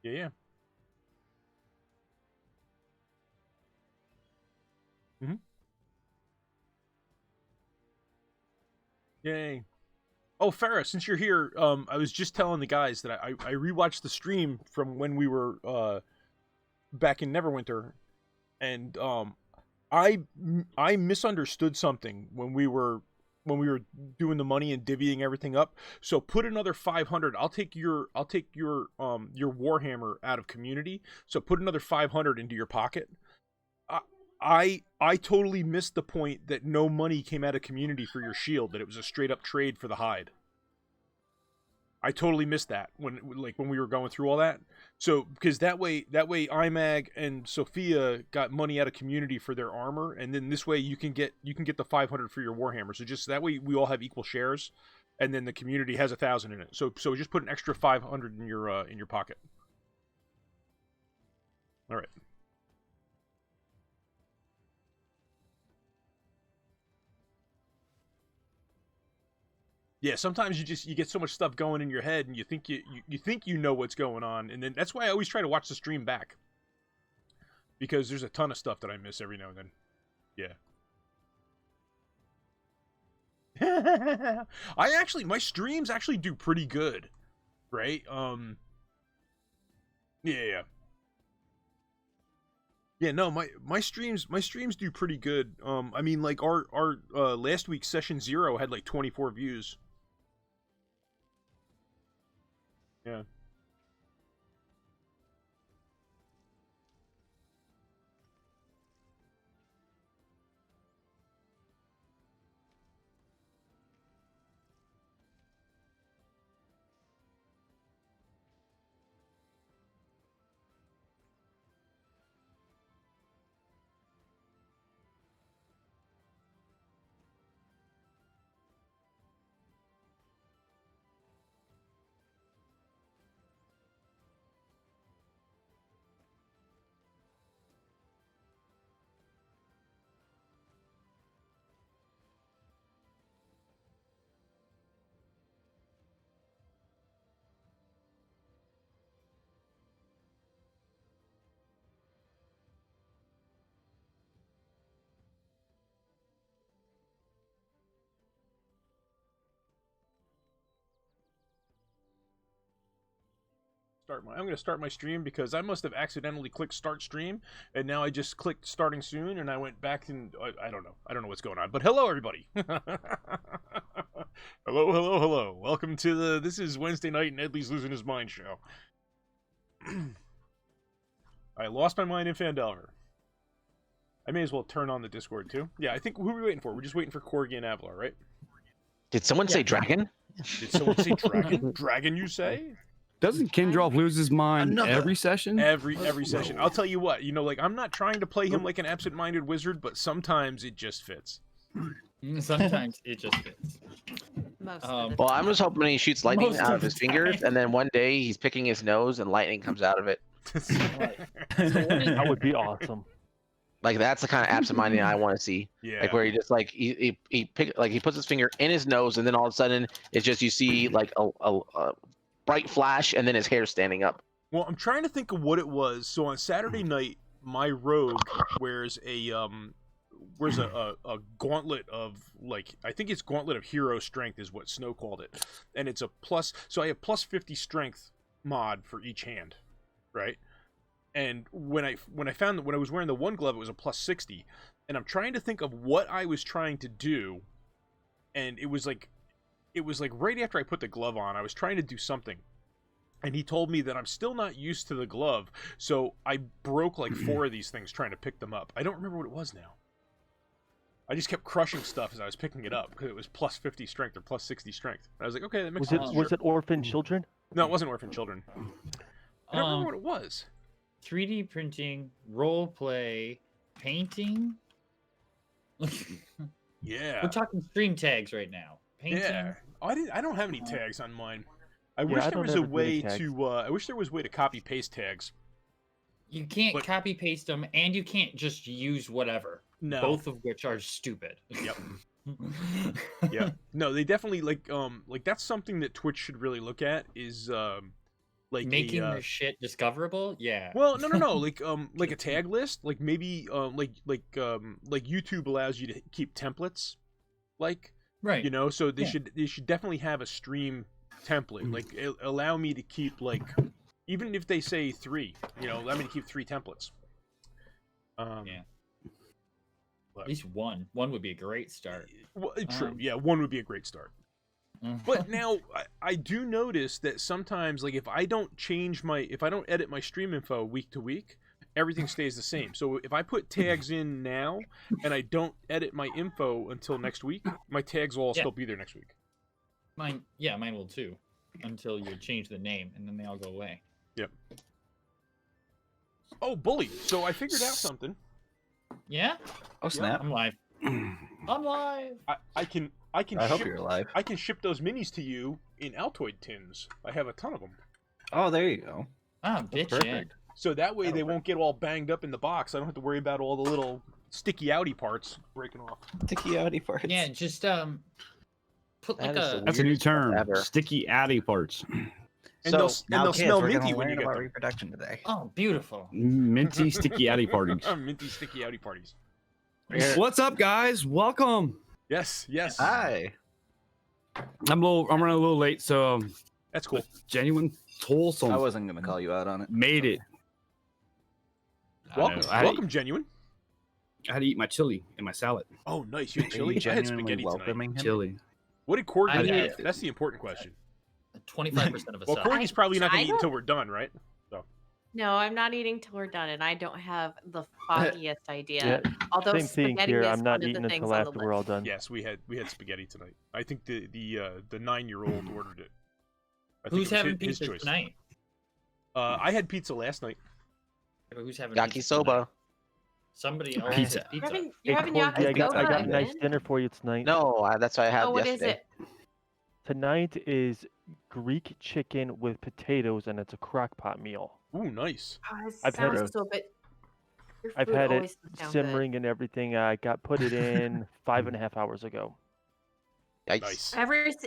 Yeah, yeah. Mm-hmm. Yay. Oh, Farrah, since you're here, I was just telling the guys that I rewatched the stream from when we were back in Neverwinter, and I misunderstood something when we were doing the money and divvying everything up. So put another 500. I'll take your Warhammer out of community. So put another 500 into your pocket. I I totally missed the point that no money came out of community for your shield. That it was a straight up trade for the hide. I totally missed that when we were going through all that. So because that way Imag and Sophia got money out of community for their armor, and then this way you can get the 500 for your Warhammer. So just that way we all have equal shares, and then the community has 1,000 in it. So just put an extra 500 in your pocket. All right. Yeah, sometimes you get so much stuff going in your head, and you think you know what's going on, and then that's why I always try to watch the stream back, because there's a ton of stuff that I miss every now and then. Yeah. My streams actually do pretty good, right? Yeah, yeah. Yeah, no, my streams do pretty good. I mean, like our last week's session 0 had like 24 views. Yeah. I'm gonna start my stream because I must have accidentally clicked start stream, and now I just clicked starting soon, and I went back and I don't know what's going on. But hello everybody. Hello, hello, hello. Welcome to this is Wednesday night and Edley's losing his mind show. I lost my mind in Phandelver. I may as well turn on the Discord too. Yeah, I think who are we waiting for? We're just waiting for Corgi and Avalar, right? Did someone say dragon? Did someone say dragon? Dragon, you say? Doesn't Kindrov lose his mind Another. every session? Every session. I'll tell you what, like I'm not trying to play him like an absent-minded wizard, but sometimes it just fits. Sometimes it just fits. Well, I'm just hoping he shoots lightning out of his fingers, and then one day he's picking his nose and lightning comes out of it. That would be awesome. Like that's the kind of absent-minded I want to see. Yeah. Like where he just like he puts his finger in his nose, and then all of a sudden it's just you see like a bright flash, and then his hair standing up. Well, I'm trying to think of what it was. So on Saturday night, my rogue wears a gauntlet of, like, I think it's gauntlet of hero strength is what Snow called it, and it's a plus. So I have plus 50 strength mod for each hand, right? And when I found that when I was wearing the one glove, it was a plus 60, and I'm trying to think of what I was trying to do, and it was like right after I put the glove on, I was trying to do something. And he told me that I'm still not used to the glove, so I broke like 4 of these things trying to pick them up. I don't remember what it was now. I just kept crushing stuff as I was picking it up because it was plus 50 strength or plus 60 strength. And I was like, okay, that makes sense. Was it orphan children? No, it wasn't orphan children. I don't remember what it was. 3D printing, role play, painting. Yeah. We're talking stream tags right now. Painting. Yeah. I don't have any tags on mine. I Yeah, wish I there don't was have a as way many tags. to I wish there was a way to copy paste tags. You can't But- copy paste them, and you can't just use whatever. No. Both of which are stupid. Yep. Yeah. No, they definitely like that's something that Twitch should really look at is like Making the shit discoverable. Yeah. Well, no, like a tag list, like maybe like YouTube allows you to keep templates, like Right. you know, so they Yeah. should definitely have a stream template, like allow me to keep like, even if they say 3, you know, allow me to keep 3 templates. Yeah. But, At least one. One would be a great start. well, true, yeah, 1 would be a great start. But now I do notice that sometimes, like if I don't edit my stream info week to week, everything stays the same. So if I put tags in now and I don't edit my info until next week, my tags will all still be there next week. Mine will too, until you change the name, and then they all go away. Yep. Oh, bully! So I figured out something. Yeah. Oh snap! I'm live. I'm live. I can I hope ship, you're alive. I can ship those minis to you in Altoid tins. I have a ton of them. Oh, there you go. Ah, bitch. Yeah. Perfect. So that way they won't get all banged up in the box. I don't have to worry about all the little sticky outy parts breaking off. Sticky outy parts. Yeah. Just put like That is a. the That's a new weirdest stuff term. ever. Sticky addy parts. And So, they'll kids, smell we're minty gonna when you learn get about them. reproduction today. Oh, beautiful. Minty sticky addy parties. Minty sticky outy parties. What's up, guys? Welcome. Yes, yes. Hi. I'm running a little late, so That's cool. genuine wholesome I wasn't gonna call you out on it. made it. Welcome, I welcome, genuine. had to eat my chili and my salad. Oh, nice. You had Are chili. you I had genuinely spaghetti tonight. welcoming him? Chili. What did Corgi I have? had- That's the important question. 25% of a Well, sub. Corgi's probably not going I to eat until we're done, right? No, I'm not eating till we're done, and I don't have the foggiest idea. Yeah, Although same thing spaghetti here. is I'm not one of eating the things until on the after we're all list. done. Yes, we had spaghetti tonight. I think the 9-year-old ordered it. I think Who's it was having his pizza choice. tonight? I had pizza last night. Who's having pizza Yakisoba. tonight? Somebody else Pizza. has You're pizza. having, Hey, you're having Corgi, I got yakisoba a nice again? dinner for you tonight. No, that's what I had Oh, what is yesterday. it? Tonight is Greek chicken with potatoes, and it's a crock pot meal. Ooh, nice. Oh, it I've had sounds it- so good. Your I've food had it always sounds good. simmering and everything. I got put it in 5.5 hours ago. Yikes. Nice.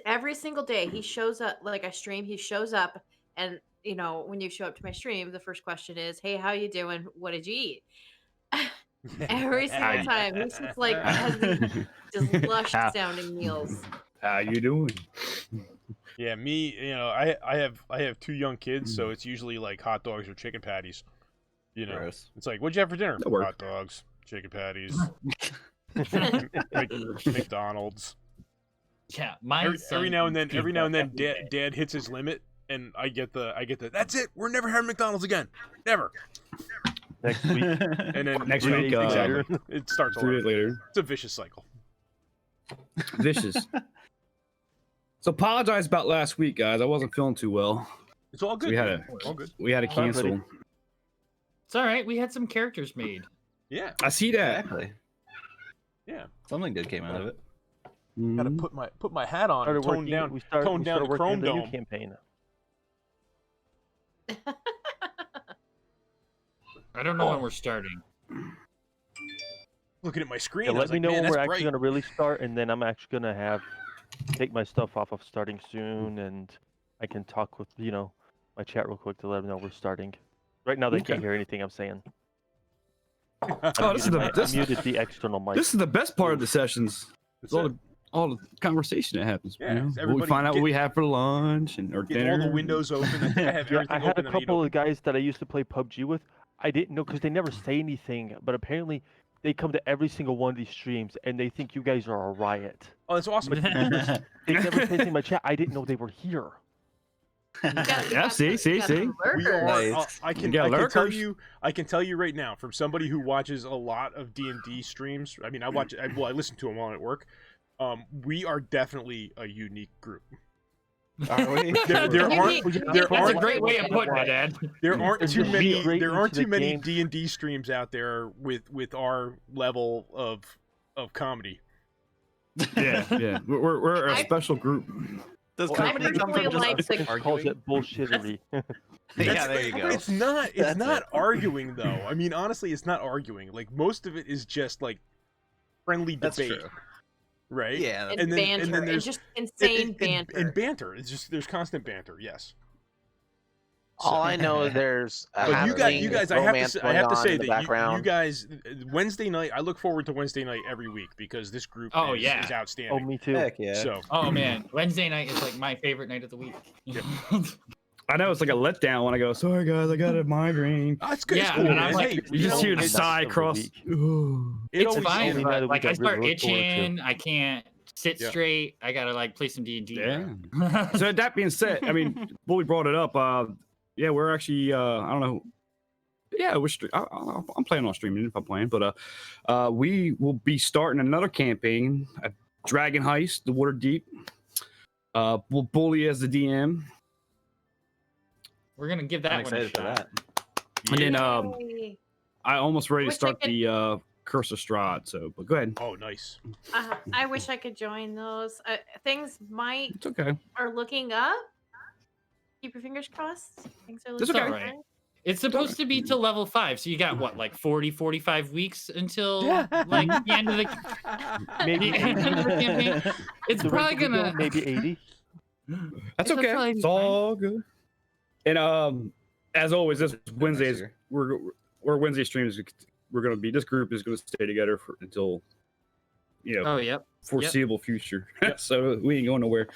Every single day he shows up, like I stream, he shows up, and you know when you show up to my stream, the first question is, "Hey, how you doing? What did you eat?" Every single time he's just like has these just lush sounding meals. How you doing? Yeah, me. You know, I have 2 young kids, so it's usually like hot dogs or chicken patties. You know, Gross. it's like, what'd you have for dinner? That works. Hot dogs, chicken patties, McDonald's. Yeah, my Every now and then, son eats Dad, pizza every day. Dad hits his limit, and I get the. That's it. We're never having McDonald's again. Never. Next week. And then Next 3 week, days exactly. later. It starts all 3 over. days later. It's a vicious cycle. Vicious. So apologize about last week, guys. I wasn't feeling too well. It's all good. We had man. a- all good. We had to Sorry, buddy. cancel. It's all right. We had some characters made. Yeah. I see that. Exactly. Yeah. Something good came out of it. Gotta Mhm. put my hat on. Started And tone working, down. we started, tone we down started the working Chrome on the new Dome. campaign. I don't know when we're starting. Looking at my screen. Yeah, I was let me like, know man, when that's we're actually bright. going to really start, and then I'm actually going to take my stuff off of starting soon, and I can talk with my chat real quick to let them know we're starting. Right now they Okay. can't hear anything I'm saying. Oh, this is the I this, muted the external mic. this is the best part of the sessions. It's That's all the conversation that happens. Yeah, you know? it's We everybody find out get- what we have for lunch and or Get dinner. all the windows open. I think I have Yeah, everything I had a open that I need couple open. of guys that I used to play PUBG with. I didn't know because they never say anything, but apparently they come to every single one of these streams and they think you guys are a riot. Oh, that's awesome. They never say anything in my chat. I didn't know they were here. Yeah, see. We are, Nice. I can You got tell lurkers. you right now from somebody who watches a lot of D&D streams. I mean, I listen to them while I'm at work. We are definitely a unique group. Are we? There Maybe- aren't That's a aren't- great way of putting it, Ed. there aren't There's too just many straight there aren't into too the many game. D&D streams out there with our level of comedy. Yeah. We're a I- special group. Does Well, I comedy come personally from just like us the- Calls arguing? it bullshittery. Yeah, there you go. It's not That's not it. arguing though. I mean, honestly, it's not arguing. Like most of it is just like friendly That's debate, true. right? Yeah. And, and then- banter, and then and there's- just insane and banter. banter. It's just there's constant banter. Yes. All I know is there's a But you guys, I have romance to, going on say in the that background. you guys, Wednesday night. I look forward to Wednesday night every week because this group Oh, is yeah. Oh, outstanding. me too. Heck yeah. So Oh man, Wednesday night is like my favorite night of the week. I know it's like a letdown when I go, sorry guys, I got a migraine. oh, it's good. It's Yeah, cool, and man. I'm like, Hey, You just hear the Night sigh of the across. week. Ooh. it It's always, fine, only night but of the like week I I start really look forward to. itching. I can't sit Yeah. straight. I gotta like play some D&D. Yeah. So that being said, I mean, Bully brought it up. Yeah, we're actually, I don't know. Yeah, I'm planning on streaming if I'm playing, but we will be starting another campaign, a Dragon Heist, the Water Deep. We'll Bully as the DM, We're gonna give I'm that one a excited for shot. that. and then Yay. I almost ready to Wish I start could- the Curse of Strahd. So, but go ahead. Oh, nice. I wish I could join those. Things might It's okay. are looking up. Keep your fingers crossed. Things are It's looking okay. up. Alright. It's supposed to be to level 5, so you got what, like 45 weeks until like the end of the Maybe the end of the campaign. It's the probably rest of the gonna game, maybe 80. That's It'll okay. probably be It's all good. And as always, this Wednesday is year. we're Wednesday streams. We're gonna be, this group is gonna stay together until Oh yep. foreseeable future. So we ain't going nowhere.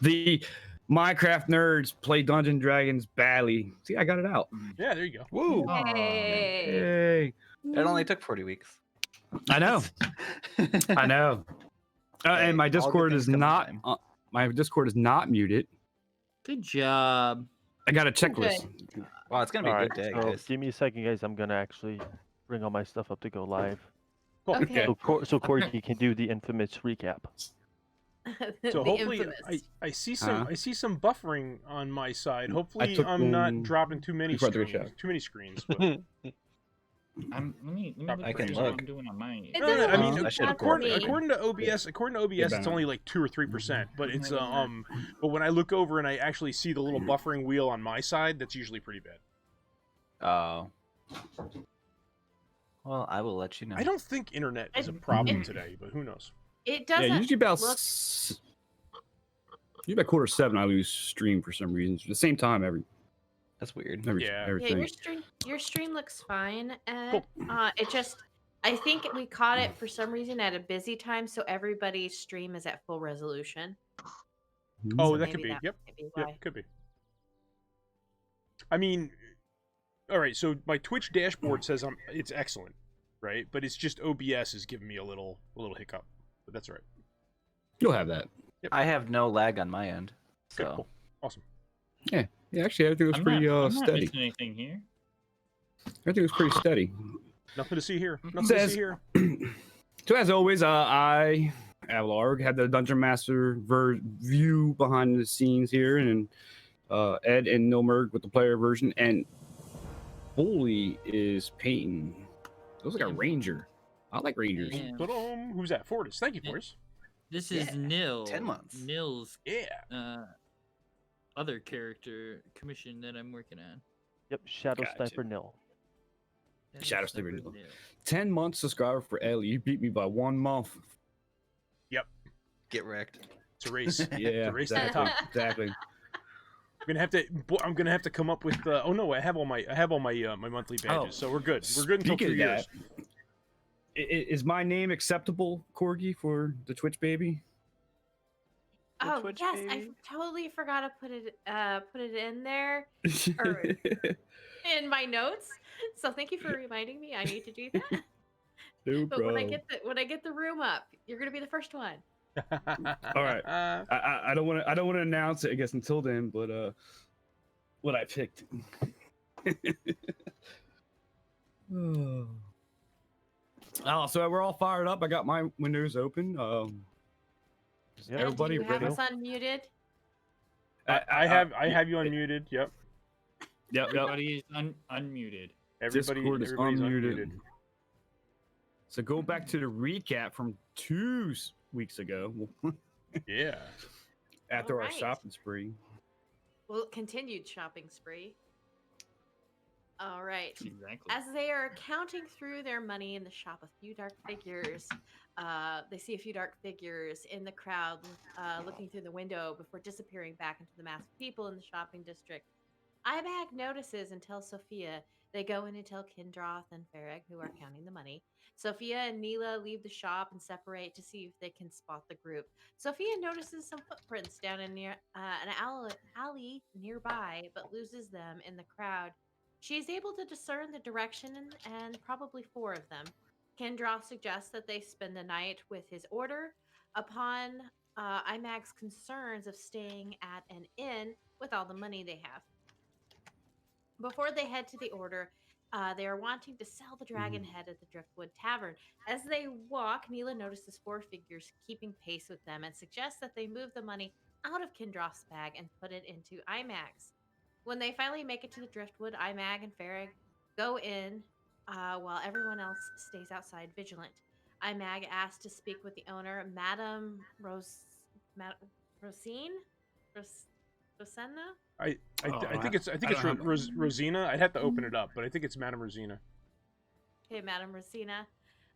The Minecraft nerds play Dungeons and Dragons badly. See, I got it out. Yeah, there you go. Woo! Yay. Hey, It only took 40 weeks. I know, I know. And my Hey, all good Discord things is come in not. time. My Discord is not muted. Good job. I got a checklist. Wow, it's gonna be All a right, good day, so guys. give me a second, guys. I'm gonna actually bring all my stuff up to go live. Okay. So Corky can do the infamous recap. So The hopefully, infamous. I see some Huh? I see some buffering on my side. Hopefully, took I'm not one dropping too many before I took a screens. shower. Too many screens. But... Let me look I at can what look. I'm doing on mine. It No, no, doesn't I look mean, I should have according, me. according to OBS, it's only like 2 or 3%. But it's but when I look over and I actually see the little buffering wheel on my side, that's usually pretty bad. Oh. Well, I will let you know. I don't think internet is a problem today, but who knows? It Yeah, doesn't usually about look. usually about 6:45 I lose stream for some reason. The same time every That's weird. every Yeah. every Yeah, thing. your stream looks fine. Cool. It just, I think we caught it for some reason at a busy time, so everybody's stream is at full resolution. Oh, So that could maybe be. that Yep. might be Yep. why. Could be. I mean, all right. So my Twitch dashboard says it's excellent, right? But it's just OBS is giving me a little hiccup. But that's all right. You'll have that. I have no lag on my end. Good. So Cool. Awesome. Yeah, actually everything was pretty I'm not steady. missing anything here. Everything was pretty steady. Nothing to see here. Nothing to Says- see here. So as always, I, Avalar, had the Dungeon Master view behind the scenes here, and Ed and Nilmerg with the player version, and Bully is painting. Looks like a ranger. I like rangers. Yeah. Ba-dum. Who's that? Fortis. Thank you, Yeah. Fortis. This is Yeah, Nil. 10 months. Nil's Yeah. other character commission that I'm working on. Yep, Shadow Gotcha. Sniper Nil. Shadow Sniper Nil. 10 months subscriber for Ellie. You beat me by 1 month. get wrecked. It's a race. Yeah, race to the exactly. top. Exactly. I'm gonna have to come up with. Oh no, I have all my my monthly badges, so we're good. We're good until Speaking 2 of years. that, is my name acceptable, Corgi, for the Twitch baby? Oh Twitch yes, I baby. totally forgot to put it in there in my notes. So thank you for reminding me. I need to do that. No But when I problem. get the room up, you're gonna be the first one. All right. I don't want to announce it, I guess, until then. But what I picked. Oh, so we're all fired up. I got my windows open. Yep. And Everybody do you have ready? us unmuted? I have you unmuted. Yep. Yep. Everybody is unmuted. Discord is everybody's unmuted. So go back to the recap from 2 weeks ago Yeah. after our Alright. shopping spree. Well, continued shopping spree. All right. Exactly. As they are counting through their money in the shop, they see a few dark figures in the crowd looking through the window before disappearing back into the mass of people in the shopping district. Imag notices and tells Sophia. They go in and tell Kindroth and Farag, who are counting the money. Sophia and Neela leave the shop and separate to see if they can spot the group. Sophia notices some footprints down in near an alley nearby, but loses them in the crowd. She is able to discern the direction and probably four of them. Kindroth suggests that they spend the night with his order. Upon Imag's concerns of staying at an inn with all the money they have. Before they head to the order, they are wanting to sell the dragon head at the Driftwood Tavern. As they walk, Neela notices four figures keeping pace with them and suggests that they move the money out of Kindroth's bag and put it into Imag's. When they finally make it to the Driftwood, Imag and Farag go in while everyone else stays outside vigilant. Imag asks to speak with the owner, Madame Rosine? Rosenna? I Oh, think it's I don't have- Rosina. I'd have to open it up, but I think it's Madame Rosina. Okay, Madame Rosina,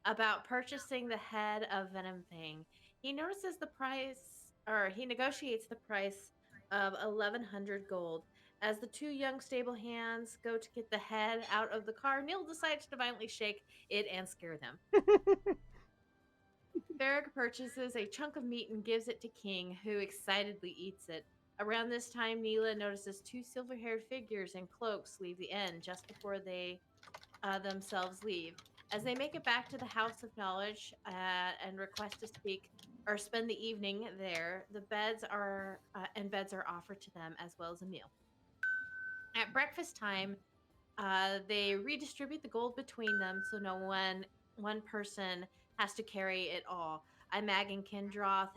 about purchasing the head of Venom Thing. He notices the price, or he negotiates the price of 1,100 gold. As the two young stable hands go to get the head out of the car, Neil decides to violently shake it and scare them. Farag purchases a chunk of meat and gives it to King, who excitedly eats it. Around this time, Neela notices two silver-haired figures in cloaks leave the inn just before they themselves leave. As they make it back to the House of Knowledge and request to speak or spend the evening there, the beds are offered to them as well as a meal. At breakfast time, they redistribute the gold between them so no one person has to carry it all. Imag and Kindroth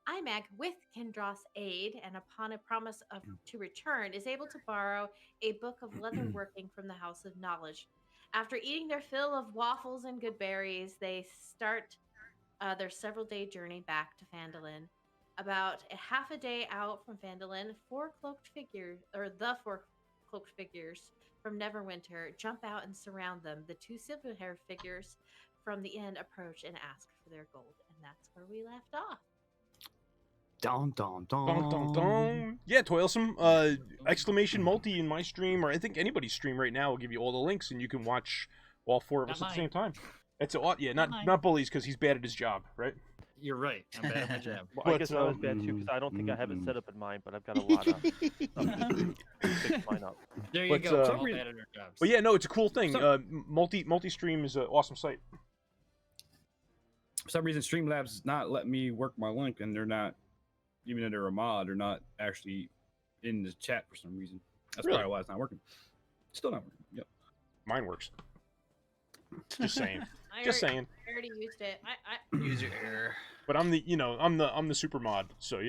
Imag, with Kindroth's aid and upon a promise to return, is able to borrow a book of leatherworking from the House of Knowledge. After eating their fill of waffles and good berries, they start their several-day journey back to Phandelver. About a half a day out from Phandelver, the four cloaked figures from Neverwinter jump out and surround them. The two silver-haired figures from the inn approach and ask for their gold, and that's where we left off. Dun, dun, dun. Dun, dun, dun. Yeah, Toilsome. Exclamation multi in my stream, or I think anybody's stream right now will give you all the links, and you can watch all four of us at the same time. It's not Bully's because he's bad at his job, right? You're right. I'm bad at my job. Well, I guess I was bad too because I don't think I have it set up in mine, but I've got a lot of stuff to fix mine up. There you But, go. uh, All bad at our jobs. But yeah, no, it's a cool thing. Multi stream is an awesome site. For some reason, Streamlabs is not letting me work my link, and they're not, even though they're a mod, they're not actually in the chat for some reason. That's Really? probably why it's not working. Still not working. Yep. Mine works. Just saying. I Just saying. already used it. Use your error. But I'm the super mod, so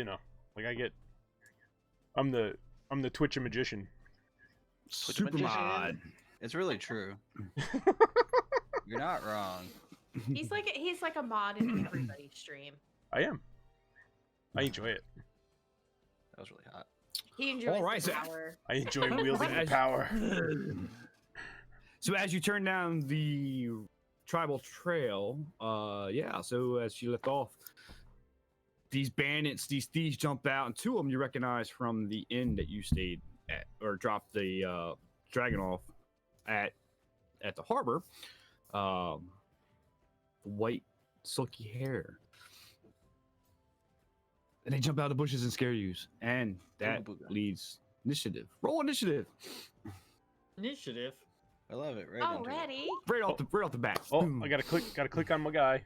I'm the Twitch magician. Super magician. mod. It's really true. You're not wrong. He's like a mod in everybody's stream. I am. I enjoy it. That was really hot. He enjoys All right, the so- power. I enjoy wielding the power. So as you turn down the tribal trail, so as you left off, these bandits, these thieves jump out, and two of them you recognize from the inn that you stayed at, or dropped the dragon off at the harbor. White, silky hair. And they jump out of the bushes and scare you. And that Booga booga. leads initiative. Roll initiative. Initiative. I love it. Right into it. Already? Right off the bat. Oh, Boom. I gotta click on my guy.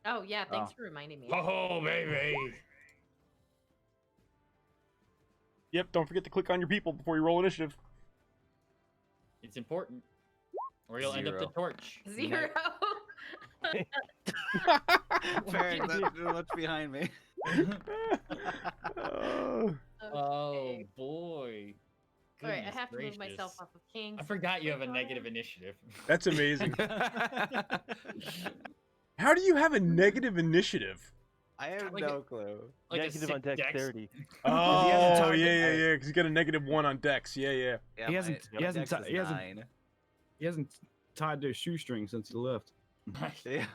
Oh yeah, thanks for reminding me. Oh, baby. Yep, don't forget to click on your people before you roll initiative. It's important. Or you'll end up the Zero. torch. 0. Fair, what's behind me? Oh, Oh, Okay. boy. All right, I Goodness have to move myself gracious. off of King. I forgot you have a negative initiative. that's amazing. How do you have a negative initiative? I have Like no clue. Like a Negative on sick dex. dexterity. Oh, hasn't tied yeah. Because you got a -1 on Dex. Yeah. Yeah, He hasn't- my he hasn't dex ti- is he hasn't- 9. He hasn't tied their shoestring since he left. Yeah.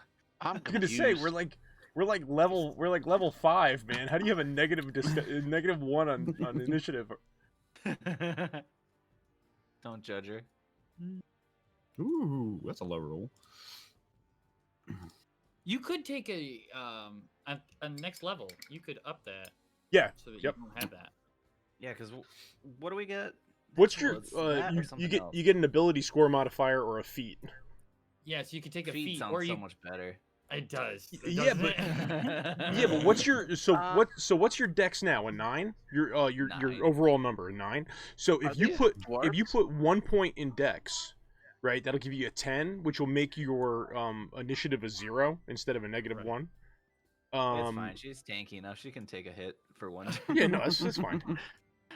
I'm I'm gonna say confused. we're like We're like level 5, man. How do you have a -1 on initiative? Don't judge her. Ooh, that's a low roll. You could take a next level. You could up that Yeah. so that Yep. you don't have that. Yeah, because what do we get? What's Well, your it's that or you something get else. you get an ability score modifier or a feat? Yeah, so you could take a Feet feat, sounds or you. so much better. It does. Yeah, doesn't but it? yeah, but what's your what's your dex now? A 9? Your 9. overall number, a 9. So Are if you these put dwarves? 1 point in dex, right, that'll give you a 10, which will make your initiative a 0 instead of a -1. It's fine. She's tanky enough. She can take a hit for one. Yeah, no, that's fine.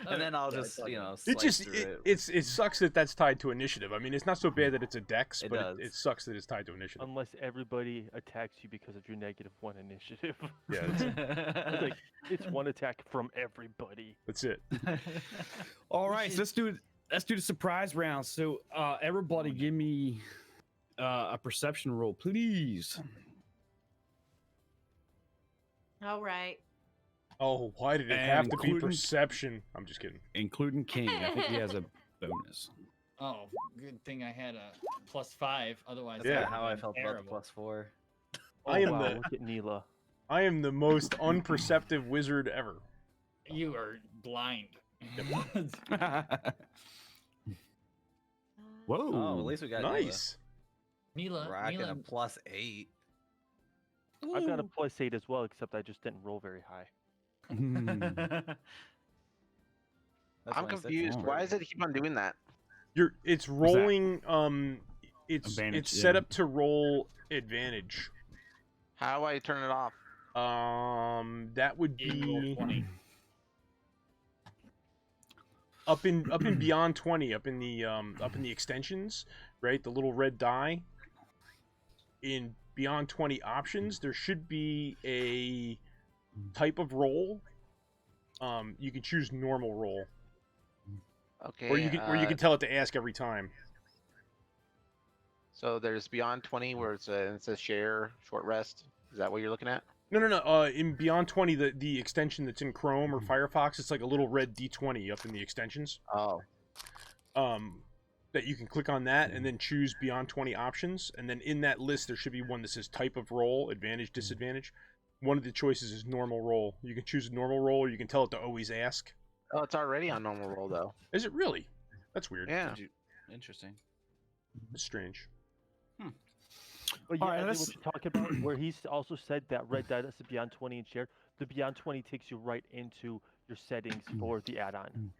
And then I'll Yeah, just, it's all good. It slice just through it sucks that that's tied to initiative. I mean, it's not so bad that it's a dex, It but does. it sucks that it's tied to initiative. Unless everybody attacks you because of your -1 initiative. Yeah, It's like it's one attack from everybody. that's it. All right, so let's do the surprise round. So everybody, give me a perception roll, please. All right. Oh, why did it And have to be including- perception? I'm just kidding. Including King. I think he has a bonus. Oh, good thing I had a +5. Otherwise, That's Yeah. kinda how I felt about the terrible. +4. I am wow, the- look at Neela. I am the most unperceptive wizard ever. You are blind. Whoa. Oh, at least we got Nice. Mila, Rocking Mila, a +8. I've got a +8 as well, except I just didn't roll very high. Hmm. That's I'm my 6th confused. one. Why does it keep on doing that? It's rolling it's Advantage, set yeah. up to roll advantage. How do I turn it off? That would you roll be 20. up in beyond 20, up in the extensions, right? The little red die. In beyond 20 options, there should be a type of roll. You can choose normal roll, Okay. or you can tell it to ask every time. So there's beyond 20 where it says share, short rest. Is that what you're looking at? No. In beyond 20, the extension that's in Chrome or Firefox, it's like a little red D20 up in the extensions. Oh. That you can click on that and then choose beyond 20 options, and then in that list there should be one that says type of roll, advantage, disadvantage. One of the choices is normal roll. You can choose normal roll, or you can tell it to always ask. Oh, it's already on normal roll though. Is it really? That's weird. Yeah. Interesting. That's strange. But yeah, Alright, I think let's- what you're talking about, where he's also said that red die that's beyond 20 and share, the beyond 20 takes you right into your settings for the add-on.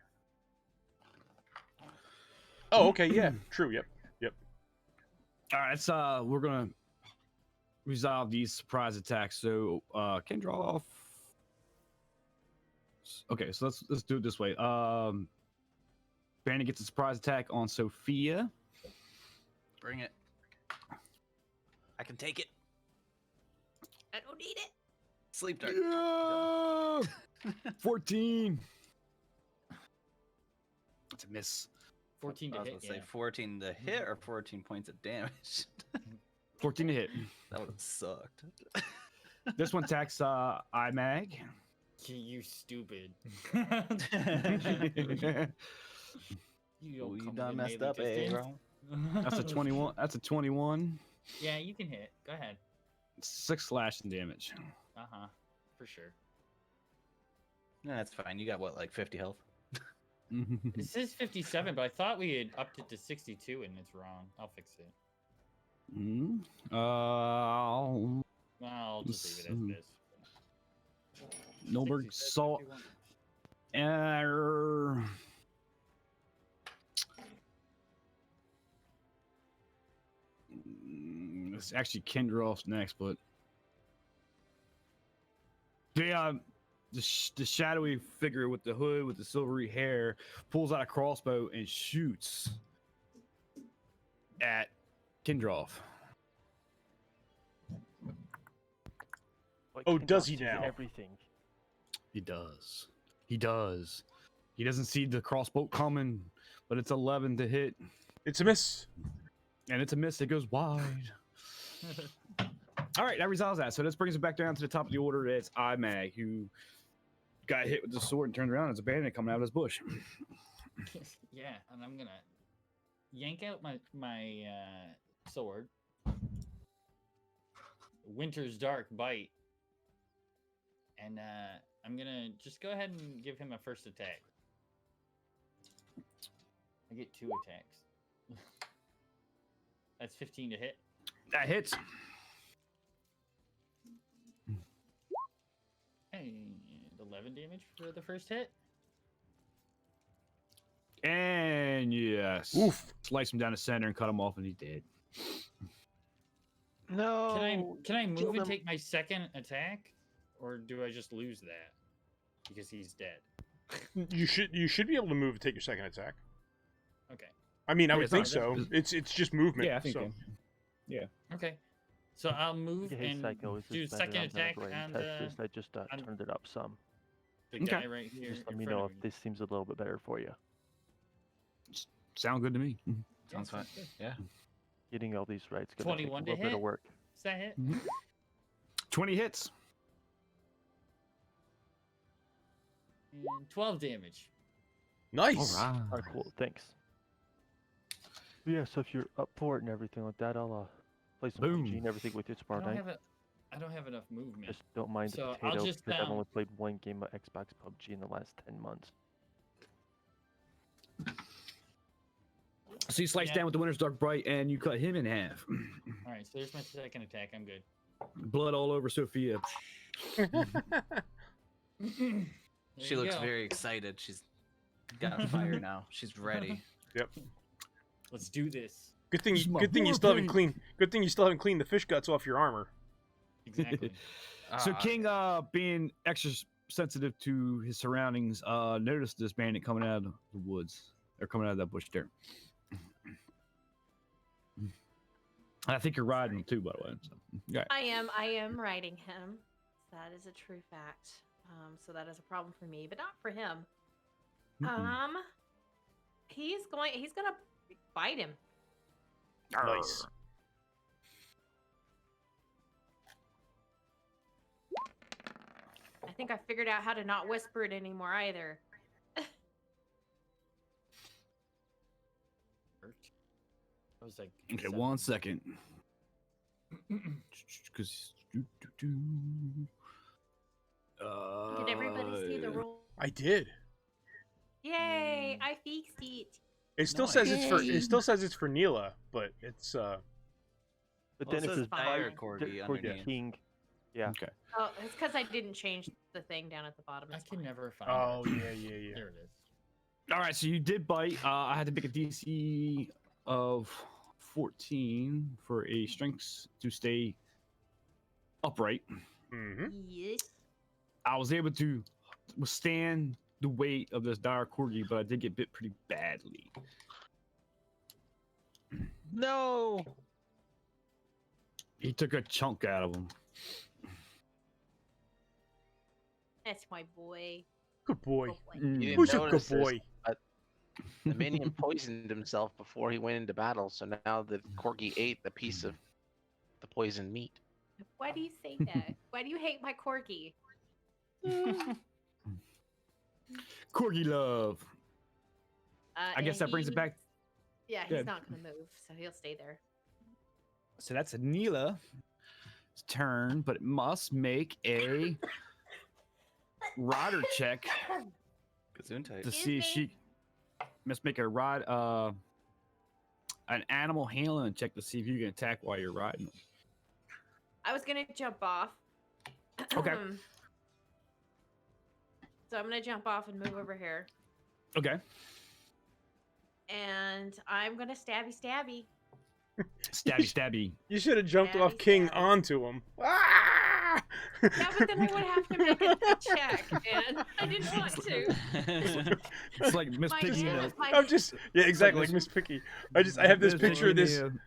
Oh, okay, yeah, true, yep. All right, so we're gonna resolve these surprise attacks. So can draw off. Okay, so let's do it this way. Brandon gets a surprise attack on Sophia. Bring it. I can take it. I don't need it. Sleep dart. Yeah! 14. That's a miss. 14 I to was hit. gonna say Yeah. 14 to hit or 14 points of damage. 14 to hit. That would have sucked. This one attacks Imag. You stupid. Ooh, You you done messed up, bro. That's a 21. That's a 21. Yeah, you can hit. Go ahead. 6 slashing damage. For sure. No, that's fine. You got what, like 50 health? It says 57, but I thought we had upped it to 62, and it's wrong. I'll fix it. I'll just leave it as this. Nolberg 67, Salt. 51. It's actually Kendroff's next, but the shadowy figure with the hood with the silvery hair pulls out a crossbow and shoots at Kendroff. Like, Oh, King does Doc he sees now? Everything. He does. He does. He doesn't see the crossbow coming, but it's 11 to hit, It's a miss. and it's a miss. It goes wide. All right, that resolves that. So this brings it back down to the top of the order. It's Imag, who got hit with the sword and turned around as a bandit coming out of his bush. Yeah, and I'm gonna yank out my sword. Winter's Dark bite, and I'm gonna just go ahead and give him a first attack. I get 2 attacks. That's 15 to hit. That hits. And 11 damage for the first hit. And yes. Oof. Slice him down the center and cut him off, and he's dead. No. Can I move kill and them. take my second attack, or do I just lose that because he's dead? You should be able to move and take your second attack. Okay. I mean, I Yeah, would it's think not- so. It's just movement. Yeah, I think so. so. Yeah. Okay. So I'll move Hey, and Psycho, is do this better? second I'm gonna attack go ahead on and test the, this. I just on- turned it up some. the Okay. guy right here. Just let in me front know of if this seems a little bit better for you. Sound good to me. Yeah, Sounds fine. good. Yeah. Getting all these right is going to take a 21 to little bit hit? of work. Is that hit? 20 hits. And 12 damage. Nice. All right. All right, cool. Thanks. Yeah, so if you're up for it and everything like that, I'll play some Boom. PUBG and everything with you tomorrow night. I don't have enough movement. Just don't mind So the I'll potato just, because I've only played one game of Xbox PUBG in the last 10 months. So you slice Yeah. down with the Winter's Dark Bright, and you cut him in half. All right, so there's my second attack. I'm good. Blood all over Sophia. There She you looks go. very excited. She's got fire now. She's ready. Let's do this. Good thing. This is my Good thing you war still haven't paint. cleaned. Good thing you still haven't cleaned the fish guts off your armor. Exactly. So King, being extra sensitive to his surroundings, noticed this bandit coming out of the woods. Or coming out of that bush there. I think you're riding him too, by the way. So, yeah. I am riding him. That is a true fact. So that is a problem for me, but not for him. He's gonna bite him. Nice. I think I figured out how to not whisper it anymore either. I was like, Okay, 7. 1 second. Because. Did everybody see the roll? I did. Yay! I fixed it. It still Nice. says it's for. It still says it's for Neela, but it's. But Well, then it if says it's fire Bite, corgi Corgi underneath. King, yeah. Okay. Oh, it's because I didn't change the thing down at the bottom. I It's can fine. never find Oh it. yeah. There it is. All right, so you did bite. I had to make a DC of 14 for a strength to stay upright. Mm-hmm. Yes. I was able to withstand the weight of this dire corgi, but I did get bit pretty badly. No. He took a chunk out of him. That's my boy. Good boy. Oh, boy. You didn't Who's a good notice this, boy? but the minion poisoned himself before he went into battle, so now the corgi ate the piece of the poisoned meat. Why do you say that? Why do you hate my corgi? Corgi love. I guess And that brings it he- back. Yeah, Good. he's not gonna move, so he'll stay there. So that's Neela's turn, but it must make a rider check Gesundheit. to see if Excuse she must make a ride an animal handling check to see if you can attack while you're riding. I was gonna jump off. Okay. So I'm gonna jump off and move over here, Okay. and I'm gonna stabby. Stabby stabby. You should have jumped off Stabby, King stabby. onto him. Ah! Yeah, but then I would have to make a check, and I didn't want to. It's like Miss My Piggy. hand- my- I'm just exactly like Miss- Miss Picky. I have this Miss picture of Piggy this. in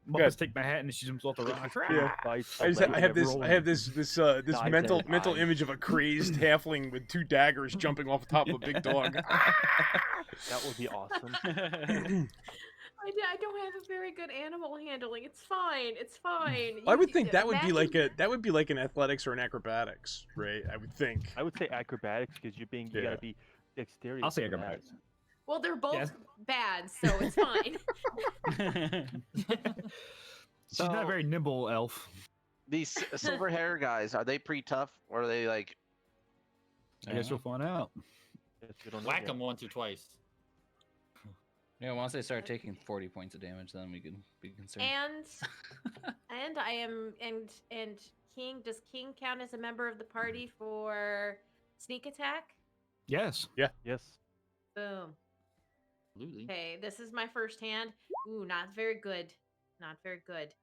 Muppets take my hat and she jumps off the rock. Yeah. Bites I the have leg. this Dives mental at it. image of a crazed halfling with 2 daggers jumping off the top of a big dog. That would be awesome. I don't have a very good animal handling. It's fine. It's fine. I would think that would be imagine- like an athletics or an acrobatics, right? I would think. I would say acrobatics because you Yeah. gotta be dexterity. I'll say for that. acrobatics. Well, they're both Yes. bad, so it's fine. She's not a So- very nimble elf. These silver hair guys, are they pretty tough, or are they like? I guess we'll find out. Yes, we don't know Whack yet. them once or twice. Yeah, once they start taking 40 points of damage, then we can be concerned. And I am and King, does King count as a member of the party for sneak attack? Yes. Yes. Boom. Absolutely. Okay, this is my first hand. Ooh, not very good. Not very good.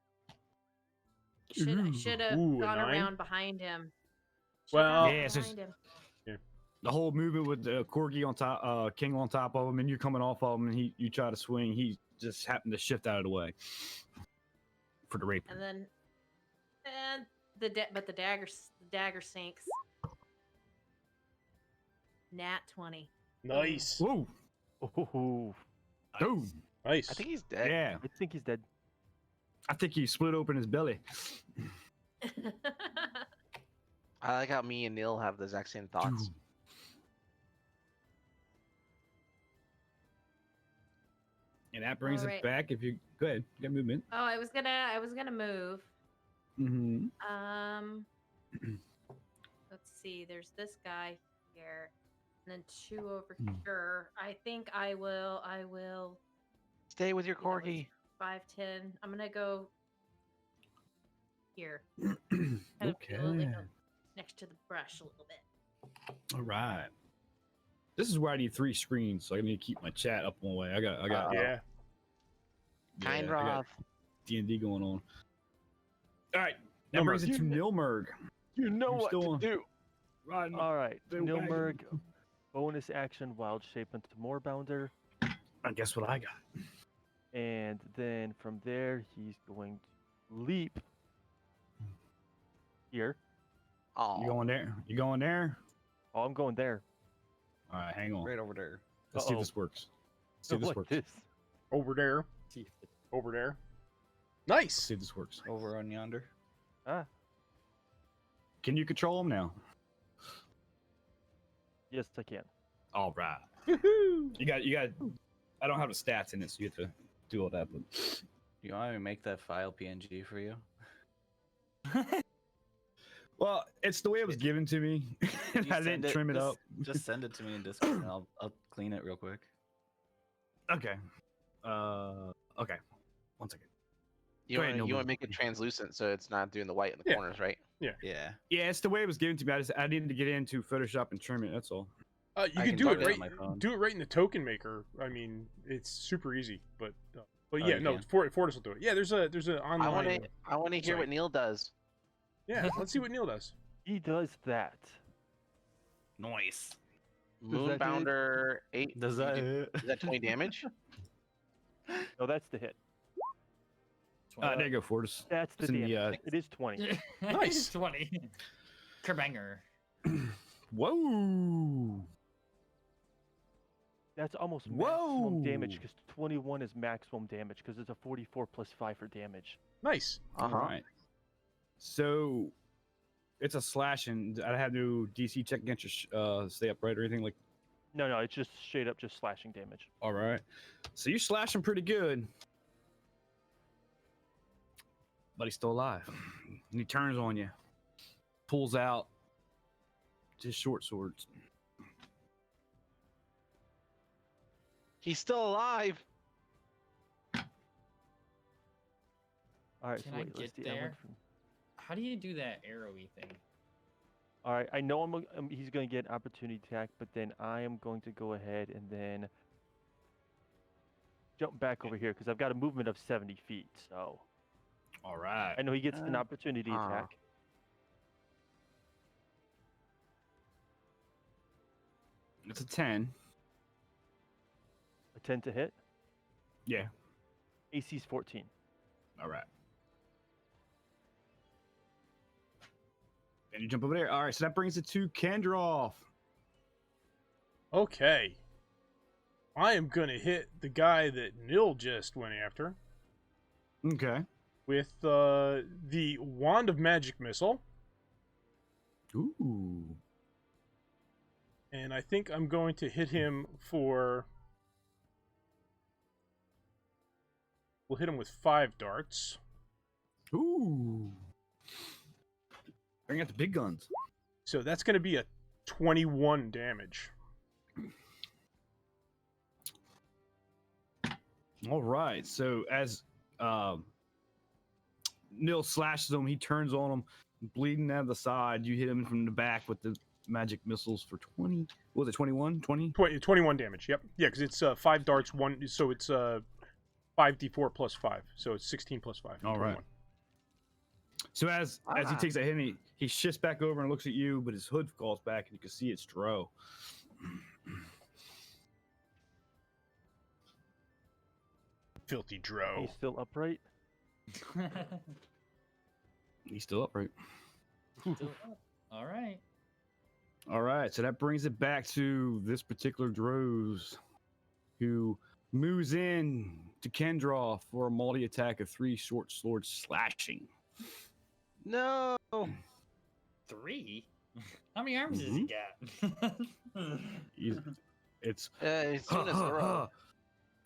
Should have Ooh, a gone 9? around behind him. Well- Should've gone Yeah, it's just- behind him. The whole movement with the corgi on top, King on top of him, and you coming off of him, and you try to swing. He just happened to shift out of the way for the rape. And then, but the dagger sinks. Nat 20. Nice. Whoa, Oh, dude. Nice. I think he's dead. Yeah, I think he's dead. I think he split open his belly. I like how me and Neil have the exact same thoughts. And that brings Alright. it back. If you go ahead, get movement. Oh, I was gonna move. Mm-hmm. Let's see. There's this guy here, and then 2 over Hmm. here. I think I will. Stay with your Yeah, what's- corgi. 5, 10. I'm gonna go here. Kind of be a little, Okay. next to the brush a little bit. All right. This is where I need 3 screens, so I need to keep my chat up one way. I got Yeah. Kind I got of. D&D going on. All right. That Nilmerg. brings it to Nilmerg. You know You're what still to on. do. Riding. All right, the wagon. Nilmerg, bonus action, wild shape into Moorbounder, And guess what I got? and then from there he's going to leap here. Oh, You going there? You going there? Oh, I'm going there. All right, hang on. Right over there. Let's see if Uh-oh. this works. Let's see if this Like works. this. Over there. See if it- Over there. Let's Nice. see if this works. Over on yonder. Ah, Can you control them now? yes, I can. All right. Woohoo. You got. I don't have the stats in it, so you have to do all that. But You want me to make that file PNG for you? well, it's the way it was given to me. Can you I didn't send trim it up. Just send it to me in Discord, and I'll clean it real quick. Okay. Okay. 1 second. you go ahead, want to Nilmerg. make it translucent so it's not doing the white in the Yeah. corners, right? Yeah. Yeah, it's the way it was given to me. I needed to get into Photoshop and trim it. That's all. You I can can do do it it on right. my phone. Do it right in the token maker. I mean, it's super easy. But Oh, yeah, you no, can? Fortis will do it. Yeah, there's an online. I want to hear Sorry. what Neil does. Yeah, let's see what Neil does. He does that. Nice. Does that hit? Moonbounder 8. Does that Is that 20 damage? No, that's the hit. There you go, Fortis. That's the It's in the, damage. It is 20. Nice. 20. Kerbanger. Whoa! That's almost maximum damage Whoa. because 21 is maximum damage because it's a 44 plus 5 for damage. Nice. Uh-huh. All right. So it's a slash, and I have no DC check against your stay upright or anything like. No, it's just straight up just slashing damage. All right. So you're slashing pretty good, but he's still alive. And he turns on you, pulls out his short swords. He's still alive. All right, Can so I wait, let's get see. I went there? from- How do you do that arrowy thing? All right, I know he's going to get opportunity attack, but then I am going to go ahead and then jump back over here because I've got a movement of 70 feet. So All right. I know he gets an opportunity Ah. attack. It's a 10. A 10 to hit. Yeah. AC's 14. All right. And you jump over there. All right, so that brings it to Kendroff. Okay. I am gonna hit the guy that Nil just went after Okay. with the Wand of Magic Missile. Ooh. And I think I'm going to hit him for... We'll hit him with 5 darts. Ooh. Bring out the big guns. So that's going to be a 21 damage. All right. So as Nil slashes him, he turns on him, bleeding out of the side. You hit him from the back with the magic missiles for 20. What was it 21? 20? 21 damage, yep. Yeah, because it's 5 darts, 1, so it's 5d4 plus 5. So it's 16 plus 5. All 21. right. So as he takes a hit, and he shifts back over and looks at you, but his hood falls back, and you can see it's Dro. Filthy Dro. He's still upright. He's still upright. All right. All right, so that brings it back to this particular Droz, who moves in to Kendra for a multi attack of 3 short sword slashing. No. 3? How many arms does he got? It's He's doing his throw.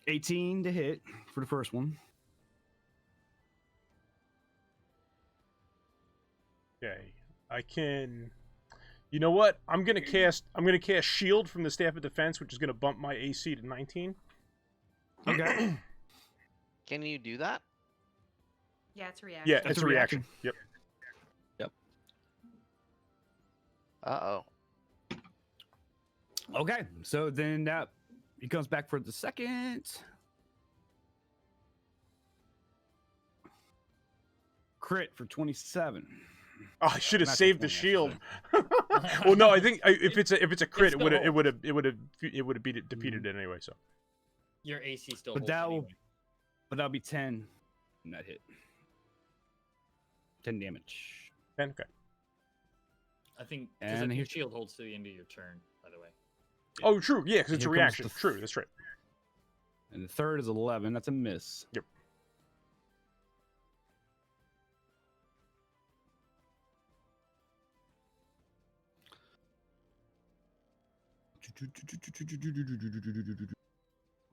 18 to hit for the first one. Okay, I can. You know what? I'm gonna cast Shield from the Staff of Defense, which is gonna bump my AC to 19. Okay. Can you do that? Yeah, it's a reaction. Yeah, That's it's a a reaction. Yep. Uh-oh. Okay, so then he comes back for the second. Crit for 27. Oh, I should have Natural saved the 20, I should shield. say. Well, no, I think if it's a crit, It it would have still defeated it anyway. So Your AC still But holds that'll be 10 in that hit. 10 damage. 10, okay. I think because And your he- shield holds to the end of your turn, by the way. Oh, true. Yeah, because it's a Here comes reaction. the True, that's right. And the third is 11. That's a miss. Yep.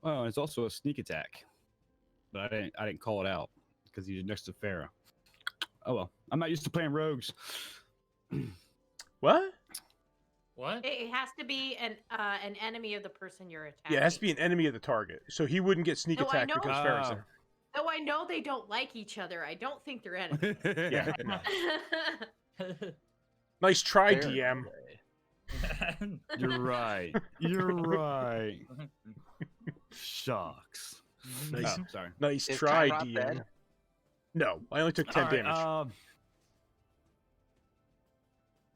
Oh, it's also a sneak attack, but I didn't call it out because he's next to Farah. Oh well, I'm not used to playing rogues. What? What? It has to be an enemy of the person you're attacking. Yeah, it has to be an enemy of the target, so he wouldn't get sneak No, I attack know. because Farrah's there. Though I know they don't like each other, I don't think they're enemies. Yeah. Nice try, Fair. DM. You're right. You're right. Shucks. Nice. Oh, sorry. Nice Is try, Tyrot DM. dead? No, I only took 10 All right, damage.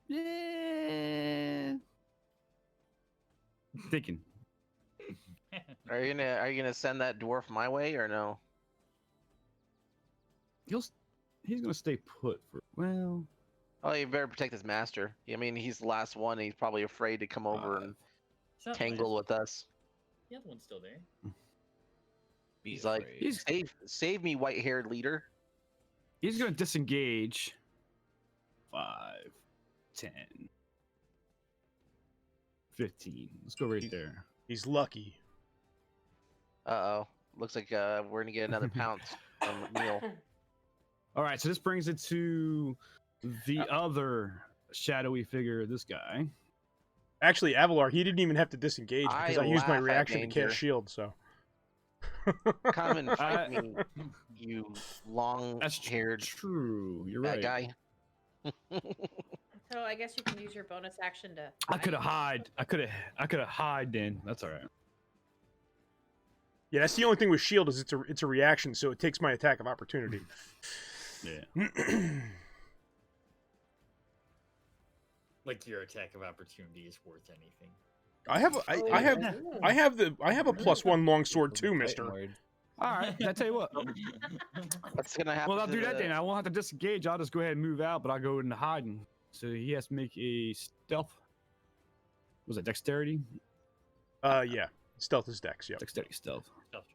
Yeah. Thinking. Are you gonna send that dwarf my way or no? He's gonna stay put for Oh, you better protect his master. I mean, he's the last one. And he's probably afraid to come over and It's not tangle bad. with us. The other one's still there. He's like, save me, white-haired leader. He's gonna disengage. 5, 10, 15. Let's go right there. He's lucky. Uh-oh. Looks like we're gonna get another pounce from Neil. All right, so this brings it to the other shadowy figure, this guy. Actually, Avalar, he didn't even have to disengage because I used my laugh at reaction to danger. cast shield, so. Come and fight me, you That's long-haired true. You're bad right. guy. So I guess you can use your bonus action to. I could have hide. I could have hide then. That's all right. Yeah, that's the only thing with shield is it's a reaction, so it takes my attack of opportunity. Yeah. Like your attack of opportunity is worth anything. I have a +1 longsword too, mister. All right. I tell you what. What's gonna happen? Well, I'll to do that the- then. I won't have to disengage. I'll just go ahead and move out, but I'll go into hiding. So he has to make a stealth. Was it dexterity? Yeah. Stealth is dex, yeah. Dexterity stealth. Stealth.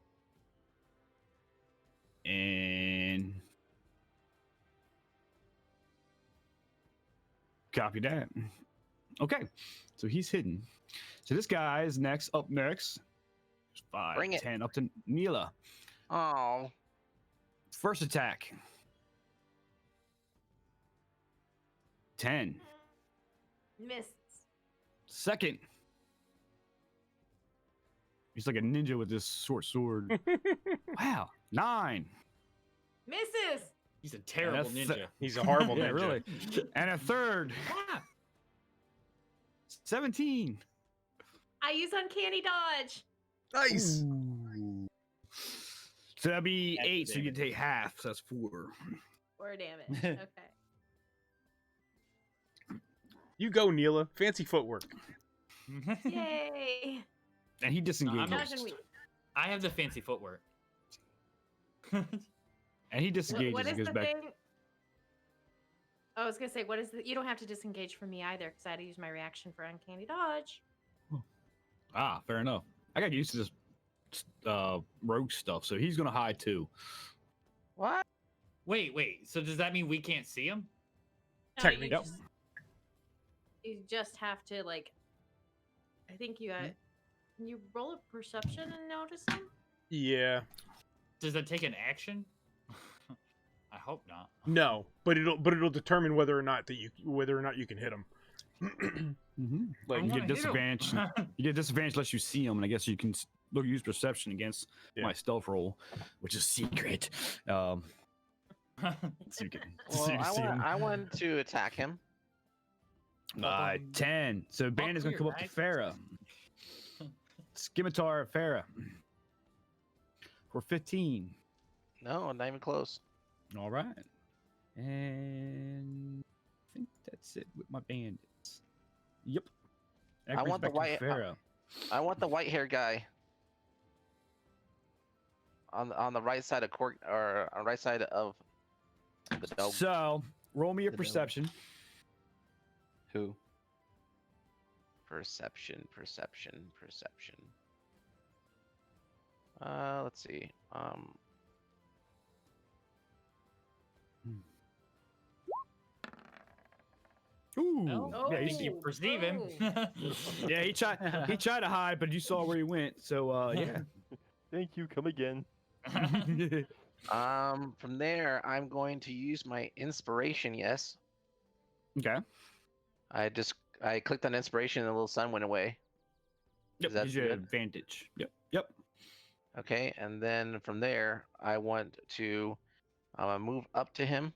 And copy that. Okay, so he's hidden. So this guy is next. Up next. 5, Bring it. 10, up to Neela. Oh, First attack. 10. Missed. Second. He's like a ninja with this short sword. Wow. 9. Misses. He's a terrible that's- ninja. He's a horrible Yeah, ninja. really. And a third. Ah, 17. I use uncanny dodge. Nice. So that'd be That's 8, so you can damage. take half. So that's 4. 4 damage. Okay. You go, Neela. Fancy footwork. Yay. And he disengages. Dodge and weave. I have the fancy footwork. And he disengages What and is goes the back. thing? Oh, I was gonna say, what is the? You don't have to disengage from me either, because I had to use my reaction for uncanny dodge. Ah, fair enough. I got used to this rogue stuff, so he's gonna hide too. what? Wait. So does that mean we can't see him? No, Technically. Yep. you just have to like. I think you got. Can you roll a perception and notice him? Yeah. Does that take an action? I hope not. No, but it'll determine whether or not you can hit him. Like I you wanna get hit him. disadvantage. You get disadvantage unless you see him, and I guess you can use perception against Yeah. my stealth roll, which is secret. So you can, so Well, you can see him. I want to attack him. 10. So Bandit's gonna come up to Farah. Scimitar Farah. For 15. No, not even close. All right. And I think that's it with my bandits. Yep. That I brings want the back to white- Farah. I want the white hair guy on the right side of court or on the right side of the dog. So roll me a The dog. perception. Who? Perception. Let's see. Ooh. Oh, Yeah, you he's- can perceive him. yeah, he tried to hide, but you saw where he went. So yeah. Thank you. Come again. From there, I'm going to use my inspiration. Yes, Okay. I clicked on inspiration and the little sun went away. Yep. that Use your good? advantage. Yep. Okay, and then from there, I want to move up to him,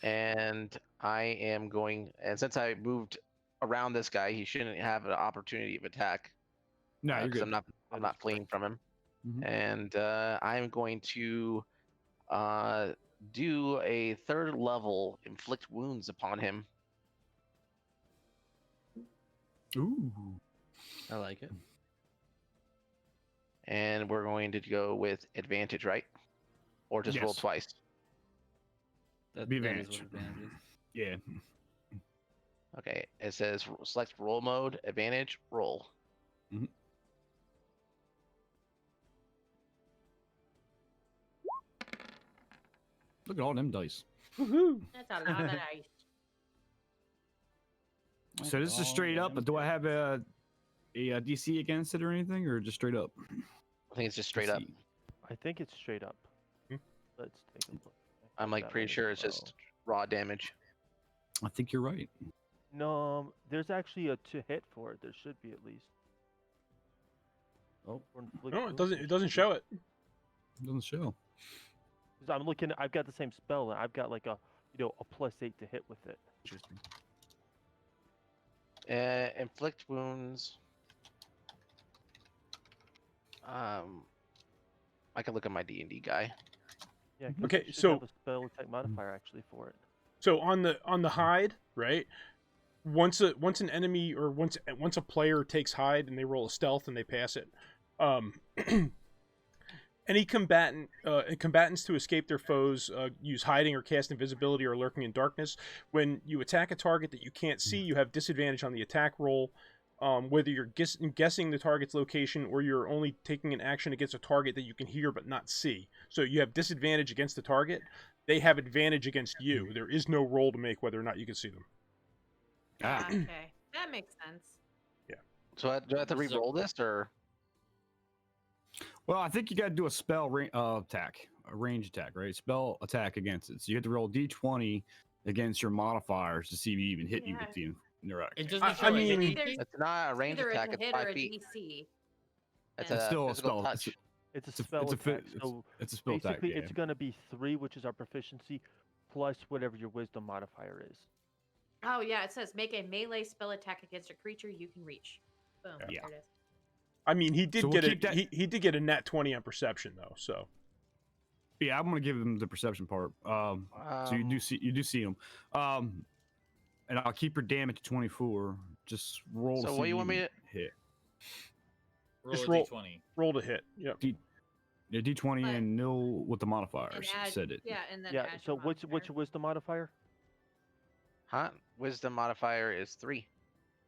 and I am going. And since I moved around this guy, he shouldn't have an opportunity of attack. No, you're 'Cause good. I'm not fleeing from him. Mhm. And I'm going to do a 3rd level inflict wounds upon him. Ooh. I like it. And we're going to go with advantage, right? Or just roll Yes. twice. That Be is what advantage. advantage is. Yeah. Okay, it says select roll mode, advantage, roll. Look at all them dice. Woohoo! That's a lot of dice. So this is straight up. Do I have a DC against it or anything, or just straight up? I think it's just straight up. DC. I think it's straight up. Hmm. Let's take a look. I'm like That pretty way sure as it's just raw damage. I think you're right. No, there's actually a to hit for it. There should be at least. Oh. Or inflict No, it wounds. doesn't. It doesn't show it. It doesn't show. 'Cause I'm looking. I've got the same spell, and I've got like a a +8 to hit with it. Interesting. Inflict wounds. I can look at my D&D guy. Yeah. 'cause Okay, it should so- have a spell attack modifier actually for it. So on the hide, right? Once an enemy or once a player takes hide and they roll a stealth and they pass it, Any combatants to escape their foes use hiding or cast invisibility or lurking in darkness. When you attack a target that you can't see, you have disadvantage on the attack roll. Whether you're guessing the target's location or you're only taking an action against a target that you can hear but not see. So you have disadvantage against the target. They have advantage against you. There is no roll to make whether or not you can see them. Ah. Okay, that makes sense. So do I have to This is a- re-roll this, or Well, I think you got to do a spell attack, a range attack, right? Spell attack against it. So you have to roll d20 against your modifiers to see if you even hit you with the interact. It doesn't I show a hit mean- DC? it's not a range Either attack? it's a It's hit or 5 a feet. DC. It's Yeah. It's a still a physical spell. touch. It's a It's a- spell it's a attack. fi- So It's a spell attack. basically, Yeah. it's gonna be 3, which is our proficiency, plus whatever your wisdom modifier is. Oh yeah, it says make a melee spell attack against a creature you can reach. Boom. Yeah. There it is. I mean, he did So we'll get keep that- he did get a nat 20 on perception though. So Yeah, I'm gonna give him the perception part. So you do see him. And I'll keep your damage to 24. Just roll. So to what see you want me even to- hit? Roll Just a roll- d20. roll to hit. Yep. Yeah, d20 But- and nil with the And modifiers. add, Said it. yeah, and then Yeah. add So your what's modifier. your wisdom modifier? Huh? Wisdom modifier is 3.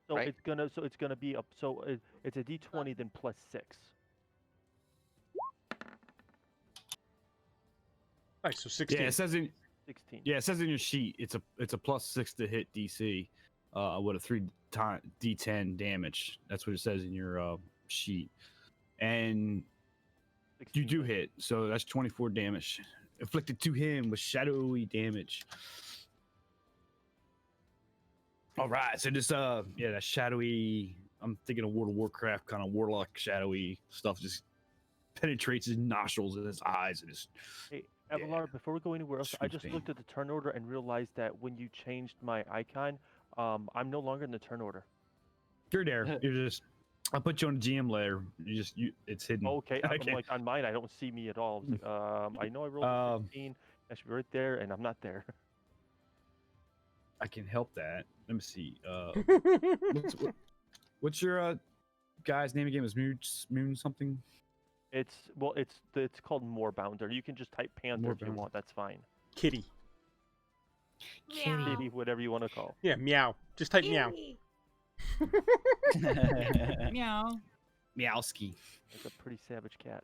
So Right. it's gonna be up. So it's a d20 then plus 6. Nice. So 16. Yeah, it says in 16. it says in your sheet it's a plus 6 to hit DC. With a 3 d10 damage. That's what it says in your sheet. And 16 you do then. hit, so that's 24 damage inflicted to him with shadowy damage. All right, so this that shadowy. I'm thinking of World of Warcraft kind of warlock shadowy stuff just penetrates his nostrils and his eyes and his. Hey, Yeah. Avalar, before we go anywhere else, I Sweet just thing. looked at the turn order and realized that when you changed my icon, I'm no longer in the turn order. You're there. You're just. I put you on the GM layer. It's hidden. Okay, I I'm can't- like on mine, I don't see me at all. I was like, I know I rolled a 16. I should be right there, and I'm not there. I can help that. Let me see. What's your guy's name again? Was Moon something? It's called Moorbounder. You can just type Panther if you Moorbounder. want. That's fine. Kitty. Meow. Maybe whatever you want to call. Yeah, meow. Just type meow. Kitty. Meow. Meowski. It's a pretty savage cat.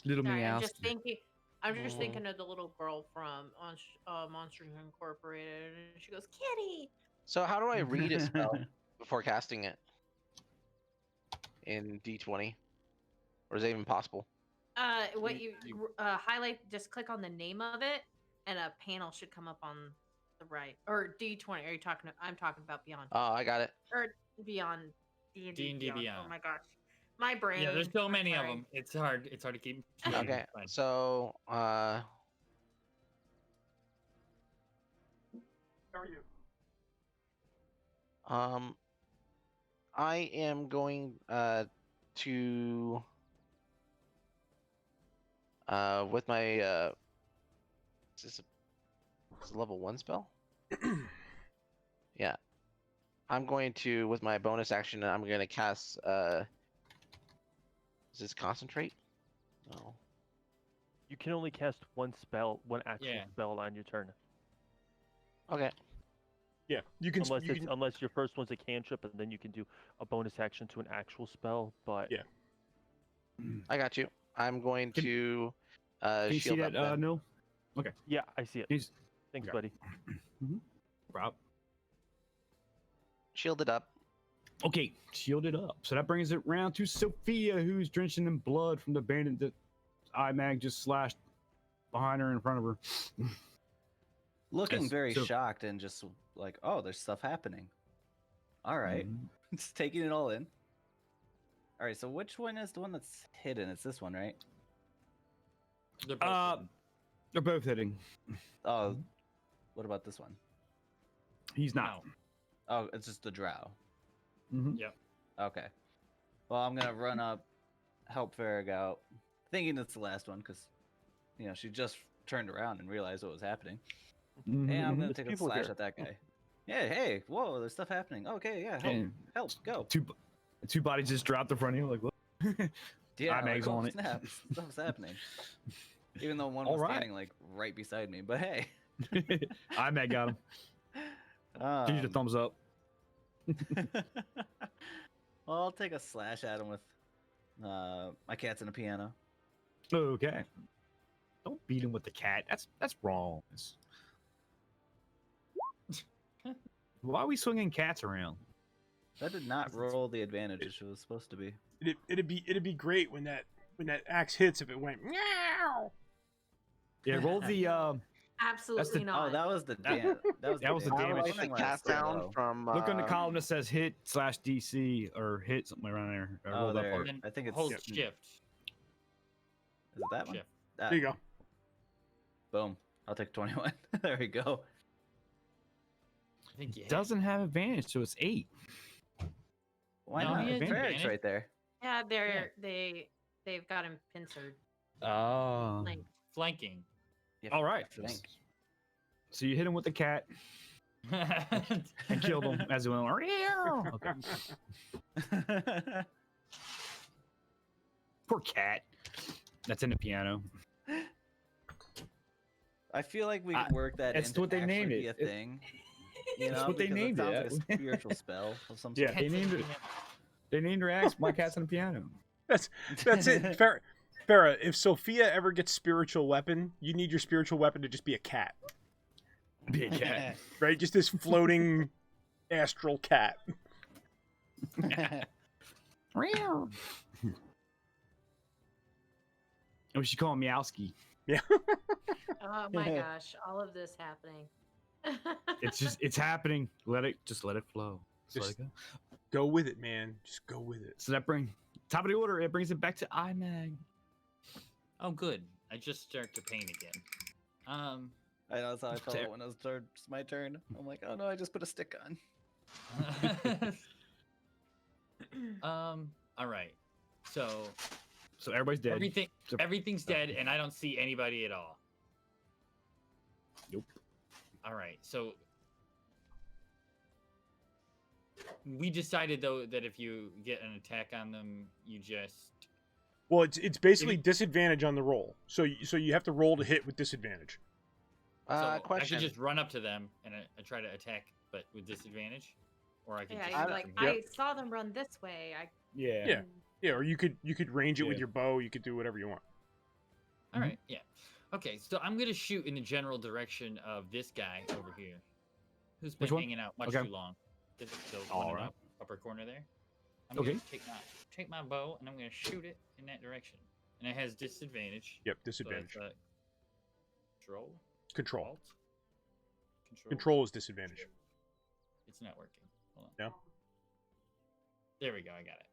Little Sorry, Meowski. I'm just thinking. I'm just Oh. thinking of the little girl from Monsters Incorporated, and she goes, "Kitty." So how do I read a spell before casting it in D20? Or is that even possible? What you highlight? Just click on the name of it, and a panel should come up on the right. Or D20. Are you talking? I'm talking about Beyond. Oh, I got it. Or Beyond D&D D&D Beyond. Oh my gosh, my brain. Yeah, there's so I'm many of sorry. them. It's hard to keep. track. Okay, Fine. so How are you? I am going to with my is this a level 1 spell? Yeah. I'm going to, with my bonus action, I'm going to cast is this concentrate? No. You can only cast one actual Yeah. spell on your turn. Okay. Yeah, you can. Unless your first one's a cantrip, and then you can do a bonus action to an actual spell. But Yeah. I got you. I'm going Can- to Can you see shield that? up then. No. yeah, I see it. He's Thanks, okay. buddy. Rob. Shielded up. Okay, shielded up. So that brings it round to Sophia, who's drenching in blood from the bandit that Imag just slashed behind her in front of her. Looking Yes, very so- shocked and just like, oh, there's stuff happening. All right. Mhm. Just taking it all in. All right, so which one is the one that's hidden? It's this one, right? They're both Uh, hidden. They're both hitting. Oh, what about this one? He's not. No. Oh, it's just the drow. Mhm. Okay. Well, I'm gonna run up, help Farrag out, thinking it's the last one because, she just turned around and realized what was happening. Mhm. And I'm gonna There's take a people slash here. at that guy. Yeah, hey, whoa, there's stuff happening. Okay, yeah, help, And help, go. Two bodies just dropped in front of you. Like, what? Yeah, Imag's like, on it. Snap. Stuff's happening. Even though one All was right. standing like right beside me, but hey. Imag got him. Give you the thumbs up. Well, I'll take a slash at him with my cat's in a piano. Okay. Don't beat him with the cat. That's wrong. Why are we swinging cats around? That did not roll the advantage it was supposed to be. It'd be great when that axe hits if it went meow. Yeah, roll the Absolutely the- not. Oh, that was the damage. That was the I damage. like the cat sound from. look on the column that says hit / DC or hit something around there. Roll that there. part. And I think it's hold shift. shift. Is it that one? Shift. That. There you go. Boom. I'll take 21. There we go. I think you hit. Doesn't have advantage, so it's 8. Why No, not? he has Eric's advantage. right there. Yeah, they've got him pincered. Oh. Like, Flanking. Yeah, All right. thanks. So you hit him with the cat and killed him as he went. Okay. Poor cat. That's in the piano. I feel like we could work that That's into what they actually named be it. a thing. You That's know, what they because named it. it. Sounds like a spiritual spell of some Yeah. sort. They named it. They named her axe My Cat's on the Piano. That's it. Farrah, if Sophia ever gets spiritual weapon, you need your spiritual weapon to just be a cat, Big cat. right? Just this floating astral cat. And we should call him Meowski. Yeah. oh my gosh, all of this happening. It's happening. Let it flow. Just let it go. Go with it, man. Just go with it. So that top of the order. It brings it back to Imag. Oh, good. I just start to paint again. I know that's how I felt when it was my turn. I'm like, oh no, I just put a stick on. All right. So everybody's dead. everything's dead, and I don't see anybody at all. Nope. All right. So we decided though that if you get an attack on them, you just Well, it's basically disadvantage on the roll. So you have to roll to hit with disadvantage. so I Question. could just run up to them and I try to attack, but with disadvantage, or I could Yeah, just you're shoot like, from here. I saw them run this way. Yeah. Yeah, or you could range it with Yeah. your bow. You could do whatever you want. All right, yeah. Okay, so I'm gonna shoot in the general direction of this guy over here, who's been Which one? hanging out much Okay. too long. The All one in right. the upper corner there. I'm Okay. gonna take my bow and I'm gonna shoot it in that direction, and it has disadvantage. Yep, So it's, disadvantage. Control. Control. Alt? Control is disadvantage. It's not working. Hold on. No? There we go. I got it.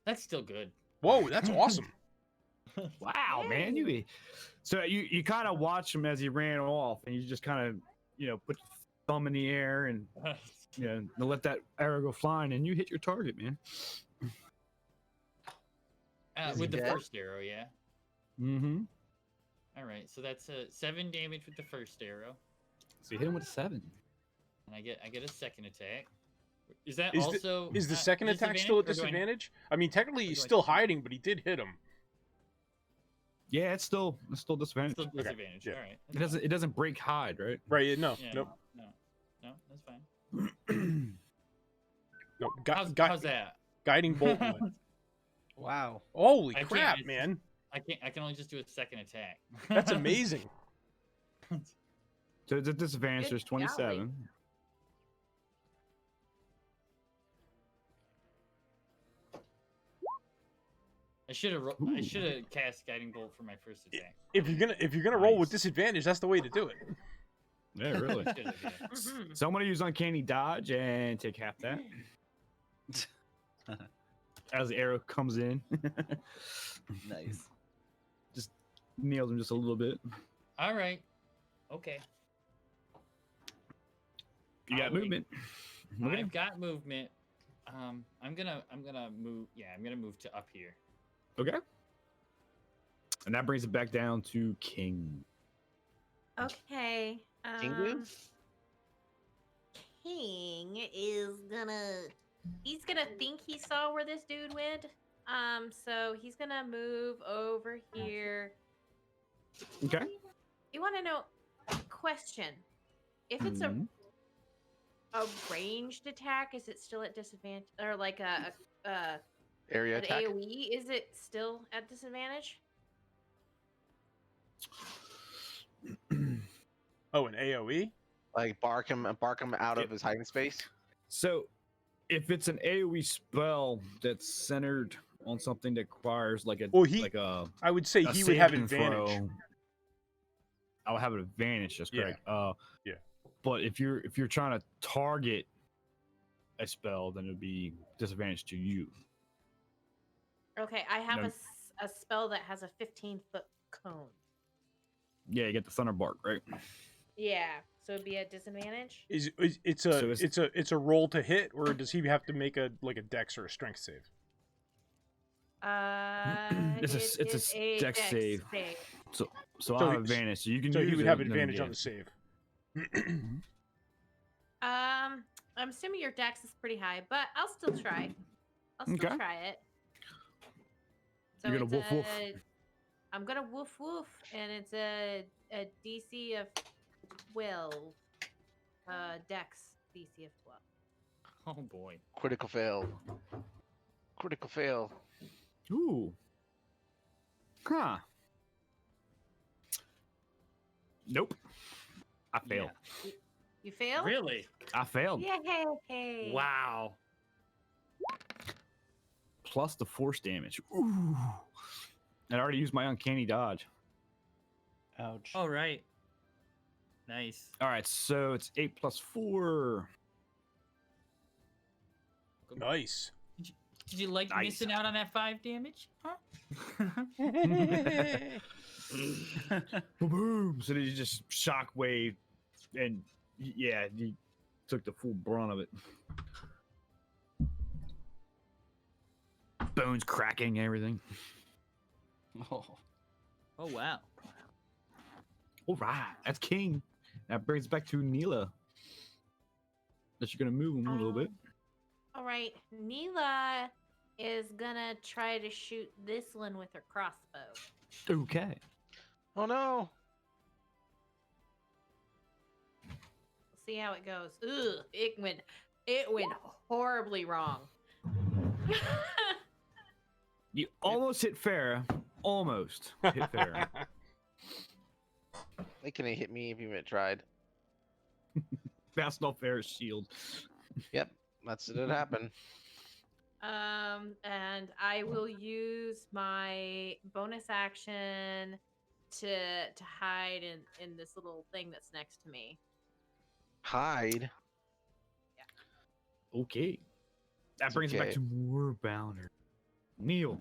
That's still good. Whoa, that's awesome. Wow, man. So you kind of watch him as he ran off, and you just kind of put your thumb in the air and let that arrow go flying, and you hit your target, man. With the dead? first arrow, yeah. Mm-hmm. All right, so that's 7 damage with the first arrow, So you hit him with a 7. and I get a second attack. Is that Is also Is the second attack still a disadvantage, or do I- disadvantage? I mean, technically he's do I still take it? hiding, but he did hit him. Yeah, it's still disadvantage. Still disadvantage. yeah. All right. It doesn't break hide, right? Right? Yeah, no, Yeah, nope, no, that's fine. nope. How's that? Guiding bolt. went. Wow. Holy I can't- crap, it's- man! I can only just do a second attack. That's amazing. So the disadvantage Good is 27. golly. I should have Ooh. cast guiding bolt for my first attack. If you're gonna roll with Nice. disadvantage, that's the way to do it. Yeah, really. Should've, yeah. Mhm. So I'm gonna use uncanny dodge and take half that as the arrow comes in. Nice. Nails him just a little bit. All right. Okay. You got I'll wait. movement. Okay. I've got movement. I'm gonna move. Yeah, I'm gonna move to up here. Okay. And that brings it back down to King. Okay. Kingu? king is he's gonna think he saw where this dude went. So he's gonna move over here. Okay. You want to know? Question: if it's Mhm. a ranged attack, is it still at disadvantage, or like Area an attack. AOE? Is it still at disadvantage? Oh, an AOE? Like bark him out of his hiding space. So, if it's an AOE spell that's centered on something that requires like a Well, I would say a he would have saving advantage. throw, I'll have an advantage. That's Yeah. correct. Yeah. But if you're trying to target a spell, then it'd be disadvantage to you. Okay, I have No. a spell that has a 15-foot cone. Yeah, you get the Thunderbark, right? Yeah, so it'd be a disadvantage. It's a roll to hit, or does he have to make a Dex or a Strength save? It's a Dex save. So So I'll have he- advantage. So you can So use he would it, have and then, advantage on yeah. the save. I'm assuming your dex is pretty high, but I'll still try. I'll still Okay. try it. So You're gonna it's woof woof. I'm gonna woof woof, and it's a DC of 12. Dex DC of 12. Oh boy. Critical fail. Critical fail. Ooh. Huh. Nope. I failed. You failed? Really? I failed. Yay! Wow. Plus the force damage. Ooh. I already used my uncanny dodge. Ouch. All right. Nice. All right, so it's 8 plus 4. Nice. Did you like Nice. missing out on that 5 damage? Huh? Boom! So you just shockwave, and yeah, you took the full brunt of it. Bones cracking, and everything. Oh. Oh wow. All right, that's King. That brings us back to Neela. That you're gonna move him a little bit. All right, Neela is gonna try to shoot this one with her crossbow. Okay. Oh no. We'll see how it goes. Ugh, it went horribly wrong. You almost hit Farah. Almost hit Farah. They couldn't hit me if you had tried. Bounced off Farah's shield. Yep, that's what happened. And I will use my bonus action to hide in this little thing that's next to me. Hide. Okay. That It's brings us back okay. to more Bounder. Neil.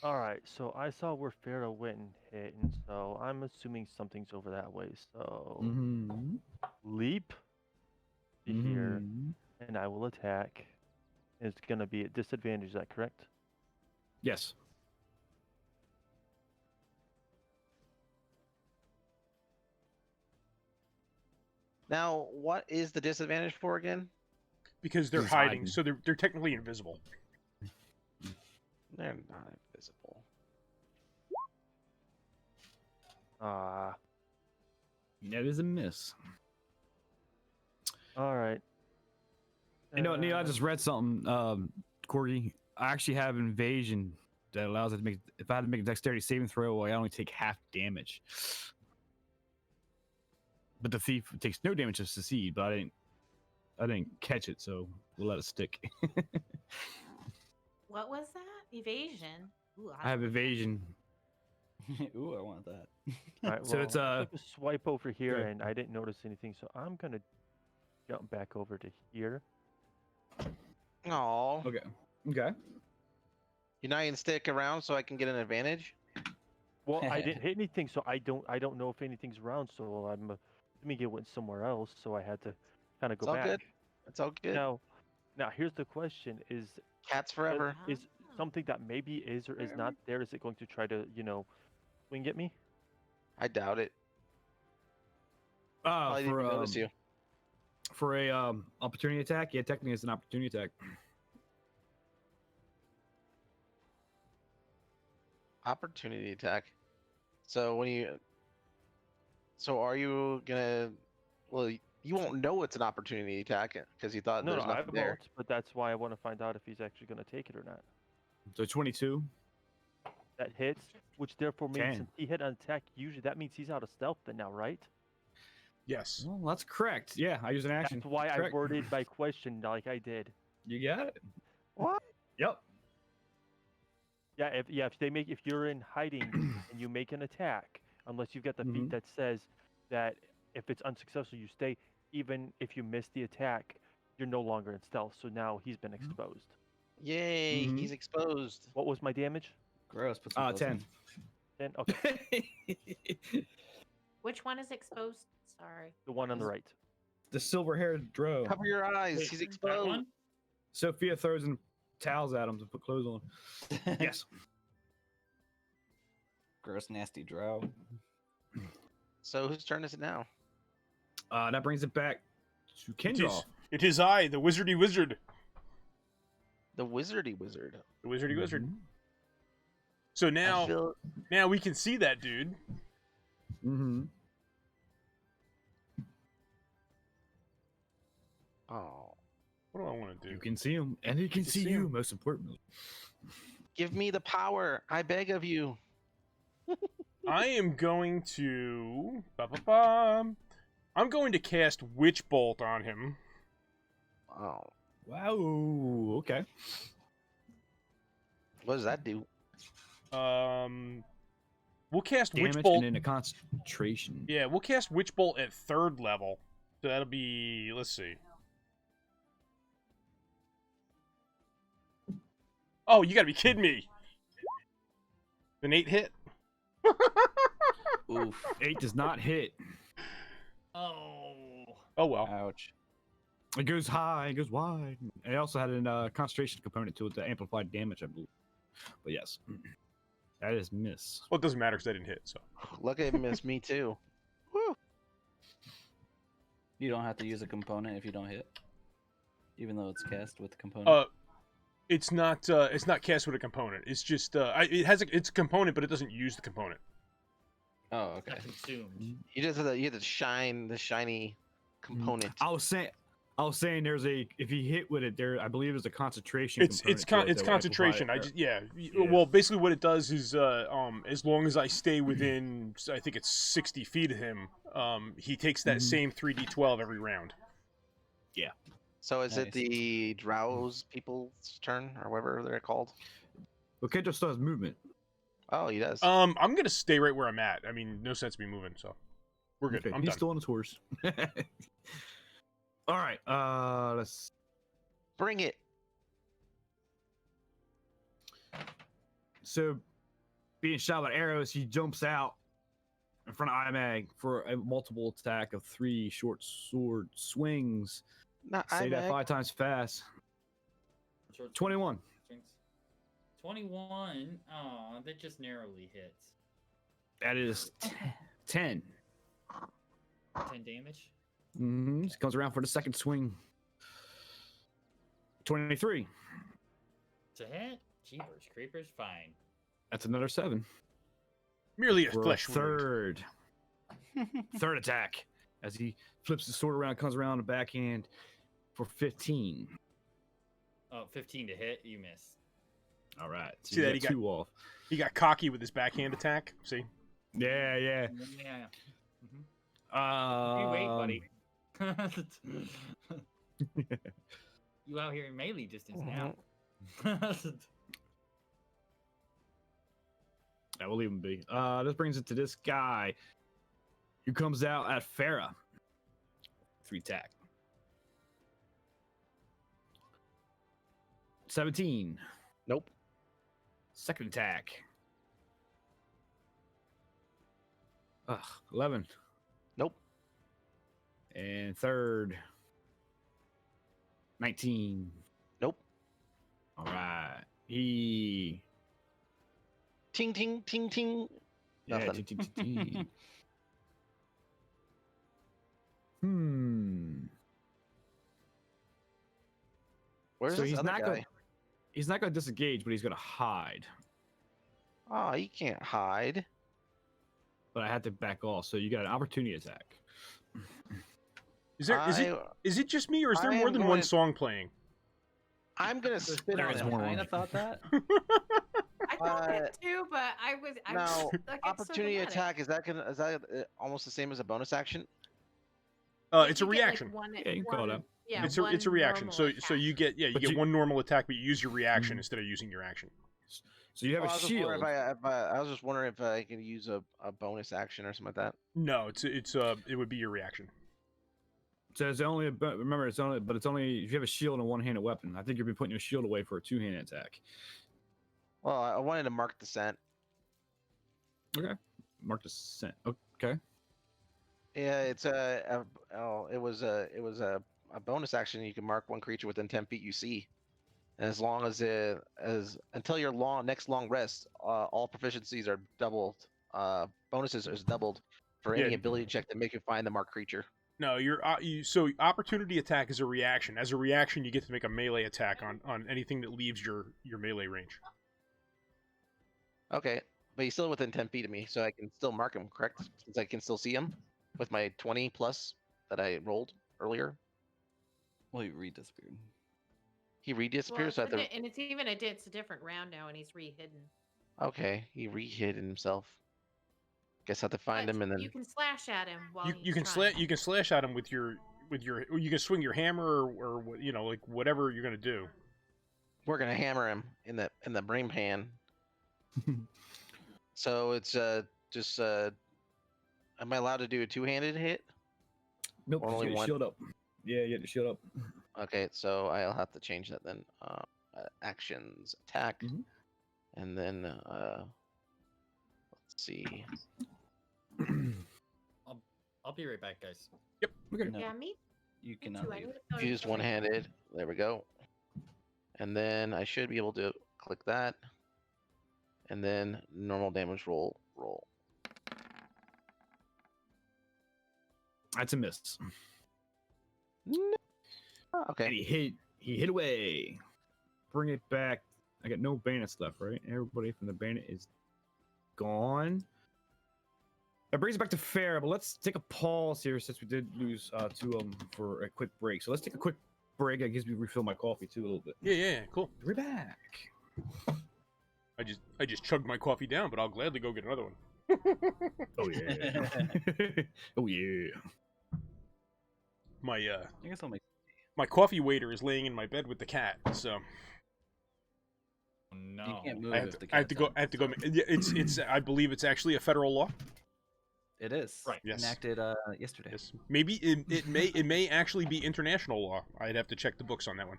All right, so I saw where Pharaoh went and hit, and so I'm assuming something's over that way. So Mm-hmm. leap to here, and I will attack. It's gonna be at disadvantage. Is that correct? Yes. Now, what is the disadvantage for again? Because they're He's hiding, hiding. so they're technically invisible. They're not invisible. Ah, That is a miss. all right. You know what, Neil? I just read something, Corgi. I actually have invasion that allows it to make. If I had to make a dexterity saving throw, I only take half damage. But the thief takes no damage to succeed. But I didn't catch it, so we'll let it stick. What was that? Evasion. Ooh, I have evasion. Ooh, I want that. All right, So well, it's, I took a swipe over here, okay. and I didn't notice anything, so I'm gonna jump back over to here. Oh. Okay. Okay. You're not gonna stick around so I can get an advantage? Well, I didn't hit anything, so I don't know if anything's around. So I'm assuming it went somewhere else. So I had to kind of It's go all back. good. It's all good. Now here's the question: Cats forever. is something that maybe is or is not there? Is it going to try to swing at me? I doubt it. I didn't For even notice you. for a opportunity attack, yeah, technically it's an opportunity attack. Opportunity attack. So when you, so are you gonna? Well, you won't know it's an opportunity attack because you thought No, there's I nothing there. won't. But that's why I want to find out if he's actually going to take it or not. So 22. That hits, which therefore means 10. since he hit an attack, usually that means he's out of stealth then now, right? Yes. Well, that's correct. Yeah, I use an action. That's why I Correct. worded my question like I did. You got it. What? Yep. Yeah, if you're in hiding and you make an attack, unless you've got the feat Mhm. that says that if it's unsuccessful you stay, even if you miss the attack, you're no longer in stealth. So now he's been exposed. Yay! Mhm. He's exposed. What was my damage? Gross. Put some clothes 10. on. 10. Okay, Which one is exposed? Sorry. the one on the right. The silver-haired drow. Cover your eyes. Wait, He's that exposed. one? Sophia throws in towels at him to put clothes on. Yes. Gross, nasty drow. So whose turn is it now? That brings it back to It is, Kendall. it is I, the wizardy wizard. The wizardy wizard. The wizardy wizard. Mhm. So I now, feel- now we can see that dude. Mm-hmm. Oh, What do I want to do? You can see him, and he can see see you. him. Most importantly. give me the power! I beg of you. I am going to. Ba-ba-bum. I'm going to cast Witch Bolt on him. Oh, Wow. Okay. what does that do? We'll cast Damage Witch Bolt. and then a concentration. Yeah, we'll cast Witch Bolt at 3rd level. So that'll be. Let's see. Oh, you gotta be kidding me! An 8 hit? Oof. 8 does not hit. Oh. Oh well. Ouch. It goes high, it goes wide. And it also had a concentration component to it to amplify damage, I believe. But yes, that is miss. Well, it doesn't matter because I didn't hit. So. Look at miss me too. Woo. You don't have to use a component if you don't hit, even though it's cast with a component. It's not cast with a component. It's just it's a component, but it doesn't use the component. Oh, okay. Got consumed. You just have to, you have to shine the shiny component. I was saying there's if you hit with it there, I believe there's a concentration. It's component to it it's that will concentration. amplify it. Yeah. Well, basically what it does is as long as I stay within, I think it's 60 feet of him, he takes that same 3d12 every round. So is Nice. it the drowse people's turn or whatever they're called? But Kendall still has movement. Oh, he does. I'm gonna stay right where I'm at. I mean, no sense me moving, so we're good. Okay, I'm he's done. still on his horse. All right. Let's. Bring it. So, being shot with arrows, he jumps out in front of Imag for a multiple attack of 3 short sword swings. Not Say that Imag. 5 times fast. Short 21. swings. 21. Oh, that just narrowly hits. That is 10. 10 damage. Mm-hmm. Comes around for the second swing. 23. To hit? Jeepers, creepers, fine. That's another 7. Merely a For a flesh wound. third attack as he flips the sword around, comes around the backhand for 15. Oh, 15 to hit. You miss. All right. So See you that got he got- 2 off. He got cocky with his backhand attack. See? Yeah. Yeah. Hey, wait, buddy. You out here in melee distance now. That will leave him be. This brings it to this guy who comes out at Farah. 3 attack. 17. Nope. Second attack. 11. Nope. And third. 19. Nope. All right. He. Ting ting ting ting. Yeah, Nothing. ting, ting, ting, ting. Where's So this he's other not guy? going. He's not going to disengage, but he's going to hide. Oh, he can't hide. But I had to back off, so you got an opportunity attack. Is it just me, or is there I more am than one going- song playing? I'm gonna spit There on is him. more. I kind of thought that. I thought that too, but I Now, was like, it's so opportunity dramatic. attack is that almost the same as a bonus action? It's a You get, like, reaction. Yeah, you can call it out. Yeah, It's a reaction. normal So you attack. get But get you- one normal attack, but you use your reaction Mhm. instead of using your action. So you have Well, a shield. I was just wondering if I could use a bonus action or something like that. No, it would be your reaction. So it's only remember it's only if you have a shield and a one-handed weapon. I think you've been putting your shield away for a two-handed attack. Well, I wanted to mark the scent. Okay. Mark the scent. Okay. Yeah, it's it was a bonus action. You can mark one creature within 10 feet you see, and as long as until your next long rest, all proficiencies are doubled. Bonuses is doubled for any Yeah. ability check to make you find the marked creature. No, so opportunity attack is a reaction. As a reaction, you get to make a melee attack on anything that leaves your melee range. Okay, but he's still within 10 feet of me, so I can still mark him, correct? Since I can still see him with my 20 plus that I rolled earlier. Well, he redisappeared. He redisappeared, Well, so I have to... and it's a different round now, and he's re-hidden. Okay, he re-hid himself. Guess I have to find But him and then... you can slash at him while You can slash at him with your you can swing your hammer or like whatever you're gonna do. We're gonna hammer him in the brain pan. So it's just am I allowed to do a two-handed hit? Nope. Or You only get your one? shield up. Yeah, you get the shield up. Okay, so I'll have to change that then. Actions, attack, Mhm. and then let's see. I'll be right back, guys. Okay. No, Yeah, me you too. cannot I leave. need to find Fused something. one-handed. There we go. And then I should be able to click that. And then normal damage roll. That's a miss. Okay. And he hit away. Bring it back. I got no bandits left, right? Everybody from the bandit is gone. That brings it back to fair, but let's take a pause here since we did lose two of them for a quick break. So let's take a quick break. That gives me refill my coffee too a little bit. Yeah, cool. We're back. I just chugged my coffee down, but I'll gladly go get another one. Oh yeah. Oh yeah. My I guess I'll make. my coffee waiter is laying in my bed with the cat, so Oh, no. You can't move I have if the to, I have cat's to go. on. I have to go. Yeah, it's. I believe it's actually a federal law. It is. Right. Yes. Enacted yesterday. Yes. Maybe it may actually be international law. I'd have to check the books on that one.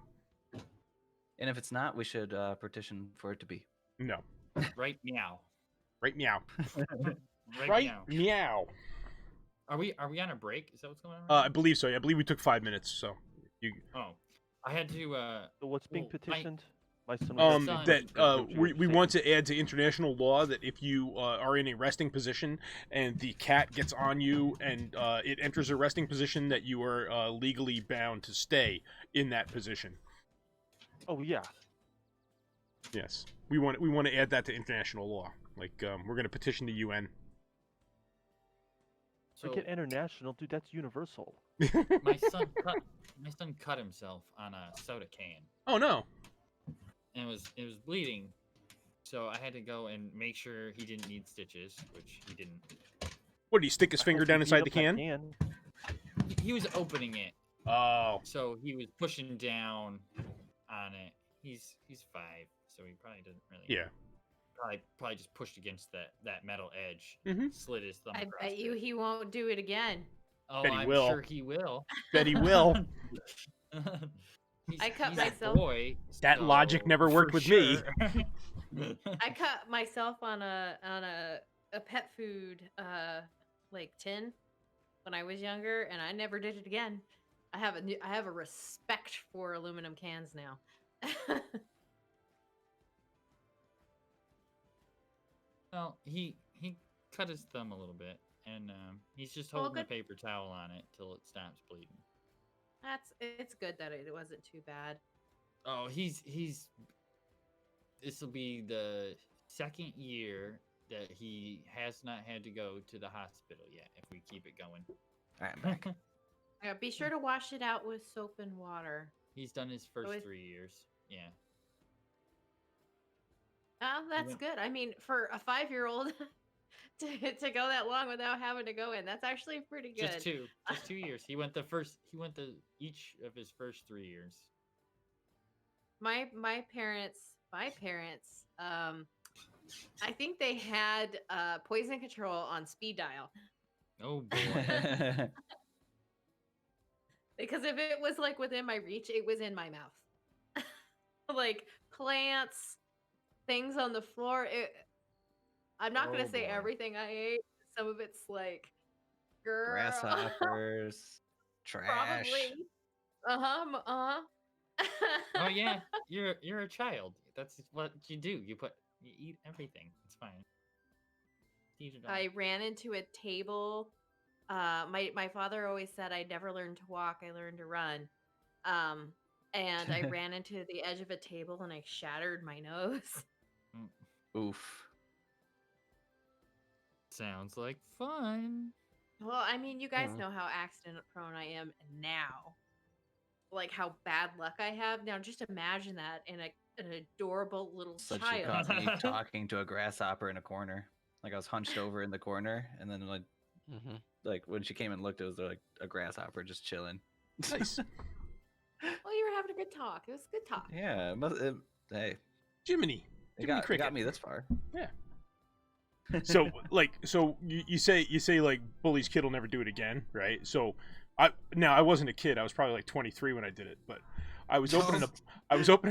And if it's not, we should petition for it to be. No. Right meow. Right meow. Right, meow. meow. Are we on a break? Is that what's going on? I believe so. Yeah, I believe we took 5 minutes. So you. Oh, I had to. So what's being well, petitioned? My son was son- That we want to add to international law that if you are in a resting position and the cat gets on you and it enters a resting position, that you are legally bound to stay in that position. Oh yeah. Yes, we want to add that to international law. Like we're going to petition the UN. So Forget international, dude. That's universal. my son cut himself on a soda can, Oh no! and it was bleeding. So I had to go and make sure he didn't need stitches, which he didn't. What did he stick his I finger hope down you inside beat the up that can? He was opening it, Oh, so he was pushing down on it. He's 5, so he probably doesn't really. yeah. Probably just pushed against that metal edge, Mhm. slid his thumb. I across bet you it. he won't do it again. Oh, Bet he I'm will. sure he will. Bet he will. I cut he's a myself- boy, That logic so never worked for with me. sure. I cut myself on a pet food like tin when I was younger, and I never did it again. I have a respect for aluminum cans now. Well, he cut his thumb a little bit, and he's just Well, holding a good. paper towel on it till it stops bleeding. It's good that it wasn't too bad. Oh, he's. This will be the second year that he has not had to go to the hospital yet. If we keep it going. All right, I'm back. Yeah, be sure to wash it out with soap and water. He's done his first Always- 3 years. Yeah. Oh, that's went- good. I mean, for a 5-year-old to go that long without having to go in, that's actually pretty good. Just 2 years. He went the each of his first 3 years. My parents, I think they had poison control on speed dial. Oh boy. Because if it was like within my reach, it was in my mouth. Like plants, things on the floor. I'm not gonna Oh, say boy. everything I ate. Some of it's like, girl, Grasshoppers, trash. probably. Uh-huh. Oh yeah, you're a child. That's what you do. You eat everything. It's fine. Eat it all. I ran into a table. My father always said I never learned to walk. I learned to run. And I ran into the edge of a table and I shattered my nose. Oof. Sounds like fun. Well, I mean, you guys Mhm. know how accident prone I am now. Like how bad luck I have now. Just imagine that in an adorable little Such you child. caught me talking to a grasshopper in a corner. Like I was hunched over in the corner, and then like when she came and looked, it was like a grasshopper just chilling. Nice. Well, you were having a good talk. It was a good talk. Yeah, hey, Jiminy. it Jiminy got Cricket. me this far. So you say like Bully's kid will never do it again, right? So I wasn't a kid. I was probably like 23 when I did it, but I was opening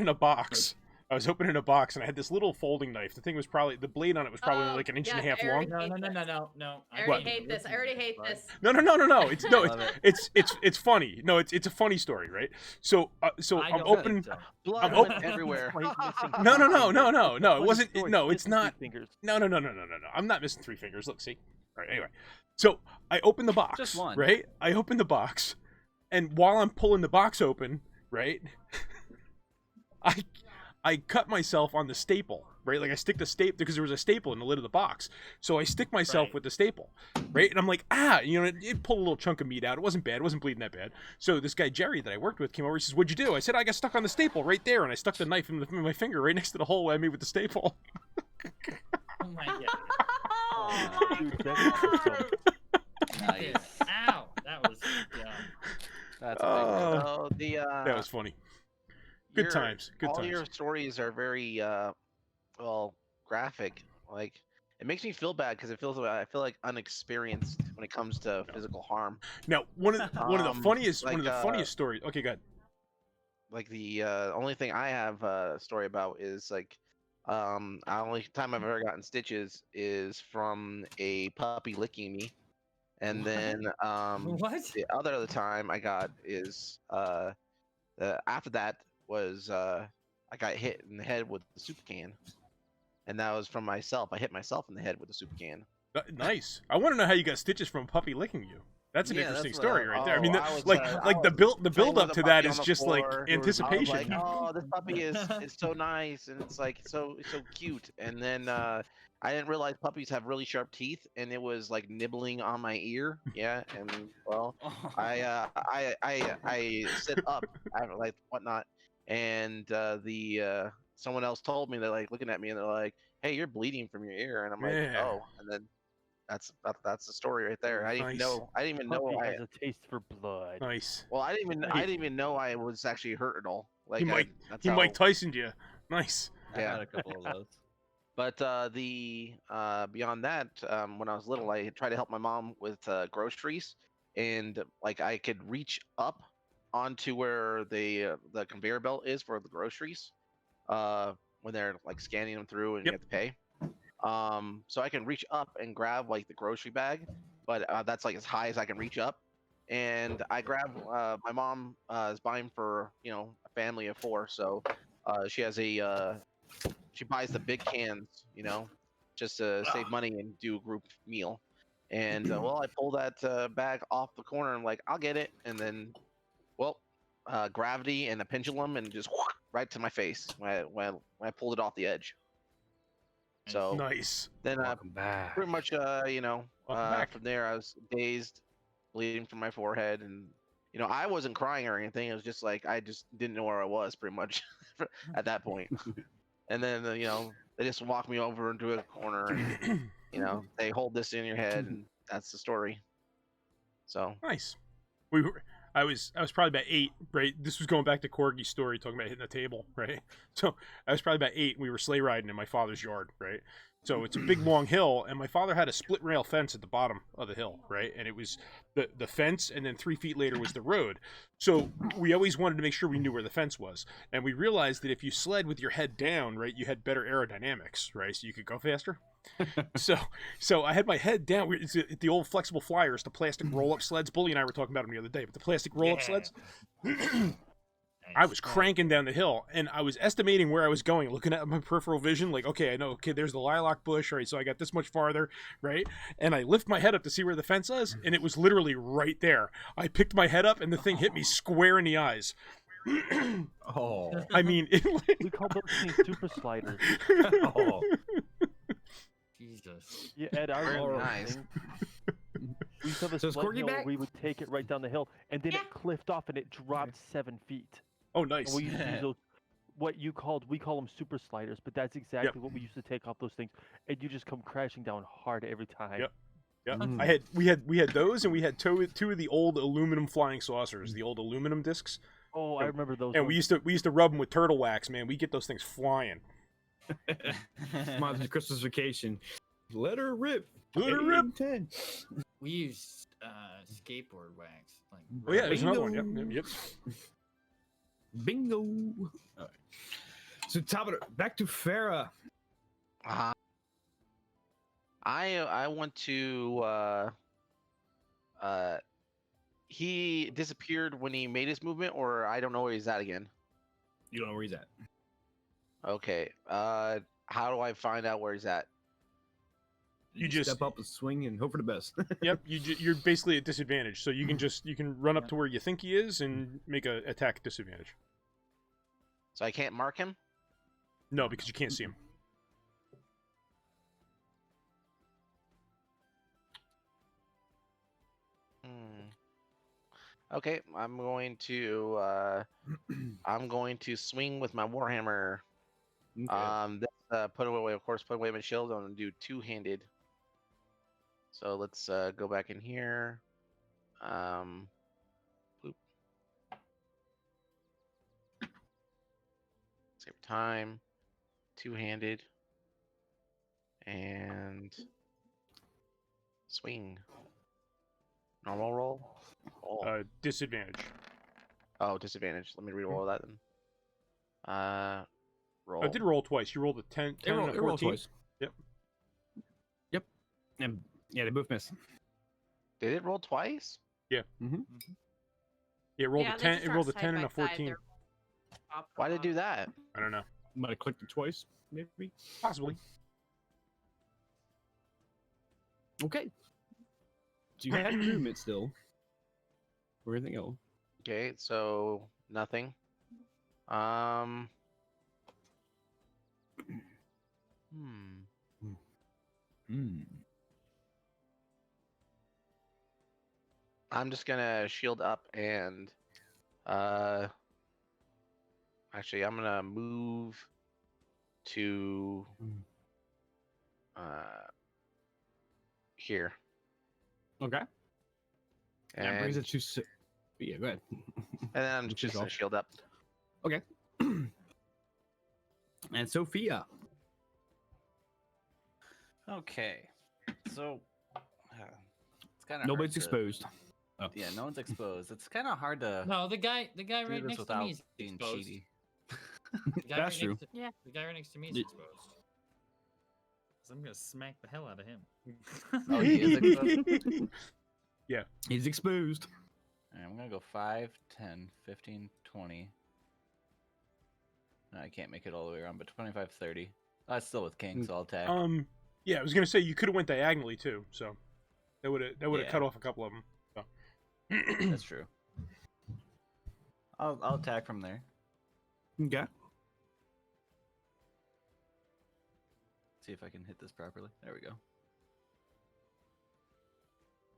a box. I was opening a box and I had this little folding knife. The thing was probably the blade on it was probably Oh, like an inch yeah, and a half I already long. No. I already hate this. I already hate this. No. It's Love it. it's funny. No, it's a funny story, right? So I I'm don't opening. think so. Blood open- went everywhere. Why he's missing No. three It fingers. wasn't. Funny story, No, he's it's missing not. three fingers. No. I'm not missing 3 fingers. Look, see. All right. Anyway, so I open the box. Just one. Right. I open the box, and while I'm pulling the box open, right, I cut myself on the staple. Right, like I stick the staple because there was a staple in the lid of the box, so I stick myself Right. with the staple, right? And I'm like, it pulled a little chunk of meat out. It wasn't bad. It wasn't bleeding that bad. So this guy Jerry that I worked with came over. He says, "What'd you do?" I said, "I got stuck on the staple right there," and I stuck the knife in my finger right next to the hole I made with the staple. Oh my god. Oh, Dude, that's awesome. Nice. Ow. That was dumb. That's a big Oh. rip. So the That was funny. Good your- times. Good all times. your stories are very graphic. Like it makes me feel bad because I feel like unexperienced when it comes to physical harm. Now, one of the funniest like, stories. Okay, go ahead. Like the only thing I have a story about is like the only time I've ever gotten stitches is from a puppy licking me, and then What? the other time I got is after that was I got hit in the head with the soup can, and that was from myself. I hit myself in the head with a soup can. Nice. I want to know how you got stitches from a puppy licking you. That's an Yeah, interesting that's what story right there. I oh, mean, I was, like I the was build playing up with to a that puppy is on the just like floor. anticipation. I was like, oh, this puppy is so nice and it's like so cute. And then I didn't realize puppies have really sharp teeth, and it was like nibbling on my ear. Yeah, and well, I sit up, like whatnot, and someone else told me, they're like looking at me and they're like, hey, you're bleeding from your ear, and I'm like, Yeah. oh, and then that's the story right there. I didn't Nice. know. I didn't even know. Puppy I has a taste for blood. Nice. well, I didn't even know I was actually hurt at all. Like that's He how, Mike Tyson'd you. Nice. I yeah. had a couple of those. But beyond that, when I was little, I tried to help my mom with groceries, and like I could reach up onto where the conveyor belt is for the groceries, when they're like scanning them through and you Yep. have to pay. So I can reach up and grab like the grocery bag, but that's like as high as I can reach up. And I grab my mom is buying for a family of 4, so she has she buys the big cans, just to save money and do a group meal. And well, I pull that bag off the corner and I'm like, I'll get it, and then well, gravity and a pendulum and just right to my face when I pulled it off the edge. So Nice. then Welcome back. pretty much Welcome back. from there I was dazed, bleeding from my forehead, and I wasn't crying or anything. It was just like I just didn't know where I was pretty much at that point. And then they just walked me over into a corner and they hold this in your head, and that's the story. So Nice. I was probably about 8, right? This was going back to Corgi's story, talking about hitting the table, right? So I was probably about 8, and we were sleigh riding in my father's yard, right? So it's a big long hill, and my father had a split rail fence at the bottom of the hill, right? And it was the fence, and then 3 feet later was the road. So we always wanted to make sure we knew where the fence was, and we realized that if you sled with your head down, right, you had better aerodynamics, right? So you could go faster. So I had my head down. It's the old flexible flyers, the plastic roll-up sleds. Bully and I were talking about them the other day, but the plastic roll-up sleds. I was cranking down the hill, and I was estimating where I was going, looking at my peripheral vision, like, okay, I know, okay, there's the lilac bush, right? So I got this much farther, right? And I lift my head up to see where the fence is, and it was literally right there. I picked my head up, and the thing hit me square in the eyes. Oh. I mean, We call those things super sliders. Oh. Jesus. Yeah, Ed, I Very remember nice. thing. We used to have a So is sled Corgi hill back? where we would take it right down the hill, and then Yeah. it cliffed off and it dropped 7 feet. oh, nice. And we used to use those, we call them super sliders, but that's exactly what we used to take off those things, and you just come crashing down hard every time. Yep. Yeah, Mm. we had those, and we had two of the old aluminum flying saucers, the old aluminum discs, Oh, I remember those. and we ones. used to rub them with turtle wax. Man, we get those things flying. Reminds me of Christmas Vacation. Let her rip. Let her 8 rip. and 10. We used skateboard wax. Like, Oh yeah, there's another one. Bingo. Yep. Bingo. All right. So top of it, back to Farah. I want to he disappeared when he made his movement, or I don't know where he's at again. You don't know where he's at. Okay. How do I find out where he's at? You just- step up and swing and hope for the best. Yep. You're basically at disadvantage, so you can run up to where you think he is and make a attack disadvantage. So I can't mark him? No, because you can't see him. Okay, I'm going to swing with my warhammer. Okay. Put away my shield. I'm gonna do two-handed. So let's go back in here. Boop. Save time. Two-handed. And swing. Normal roll. Oh, Disadvantage. disadvantage. Let me re-roll that then. Roll. I did roll twice. You rolled a 10 They and roll, a they roll 14. twice. Yep. And yeah, they both miss. Did it roll twice? Yeah, it rolled Yeah, a they 10. just It are rolled a side 10 and by a side, 14. they're top Why did it do on. that? I don't know. Might have clicked it twice, maybe. Possibly. Okay. So you had movement still. Or anything else? Okay, so nothing. Hmm. I'm just gonna shield up and actually I'm gonna move to here. Okay. That And, brings it to. Yeah, go ahead. and then I'm Which just is gonna off. shield up. Okay. And Sophia. Okay. So it's kind of Nobody's exposed. Oh. Yeah, no one's exposed. It's kind of hard to No, the guy do right this next to without me is being exposed. cheaty. The guy That's right true. next to- Yeah. The guy right next to me is Ye- exposed. So I'm gonna smack the hell out of him. Oh, he is exposed? He's exposed. Alright, I'm gonna go 5, 10, 15, 20. No, I can't make it all the way around, but 25, 30. That's still with King, so I'll attack. Yeah, I was gonna say you could have went diagonally too, so that would have Yeah. cut off a couple of them. So. That's true. I'll attack from there. Okay. See if I can hit this properly. There we go.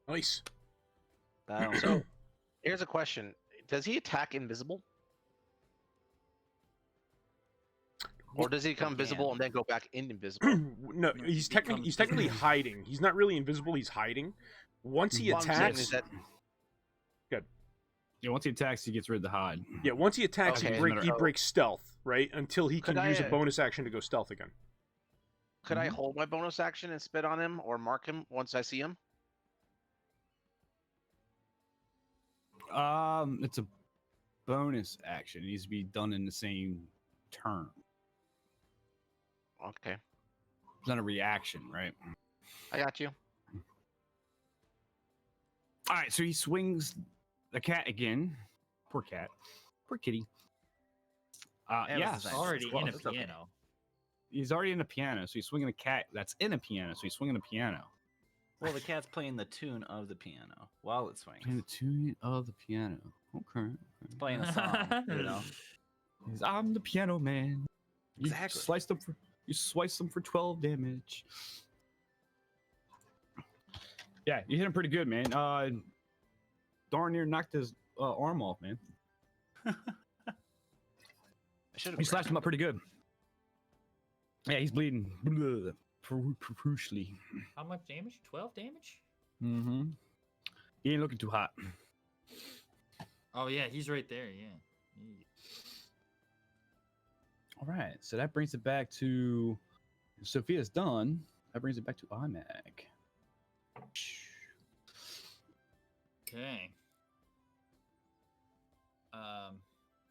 Nice. Boom. So here's a question: does he attack invisible, or does he become visible and then go back invisible? No, No, he he's becomes technically visible. hiding. He's not really invisible. He's hiding. Once he What I'm saying attacks, is that Yeah, once he attacks, he gets rid of the hide. yeah, once he attacks, Okay, he so- breaks stealth, right? Until he can Could I, use a bonus action to go stealth again. could I hold my bonus action and spit on him or mark him once I see him? It's a bonus action. It needs to be done in the same turn. Okay, It's not a reaction, right? I got you. All right, so he swings the cat again. Poor cat. Poor kitty. Yeah, Yeah, this is nice. Already in a It's okay. piano. he's already in a piano, so he's swinging a cat that's in a piano, so he's swinging a piano. Well, the cat's playing the tune of the piano while it swings. Playing the tune of the piano. Okay. It's playing a song, you know. I'm the piano man. You Exactly. slice them for 12 damage. Yeah, you hit him pretty good, man. Darn near knocked his arm off, man. I should have. You slashed him up pretty good. Yeah, he's bleeding profusely. How much damage? 12 damage? Mm-hmm. He ain't looking too hot. Oh yeah, he's right there. Yeah. All right, so that brings it back to Sophia's done. That brings it back to Imag. Okay.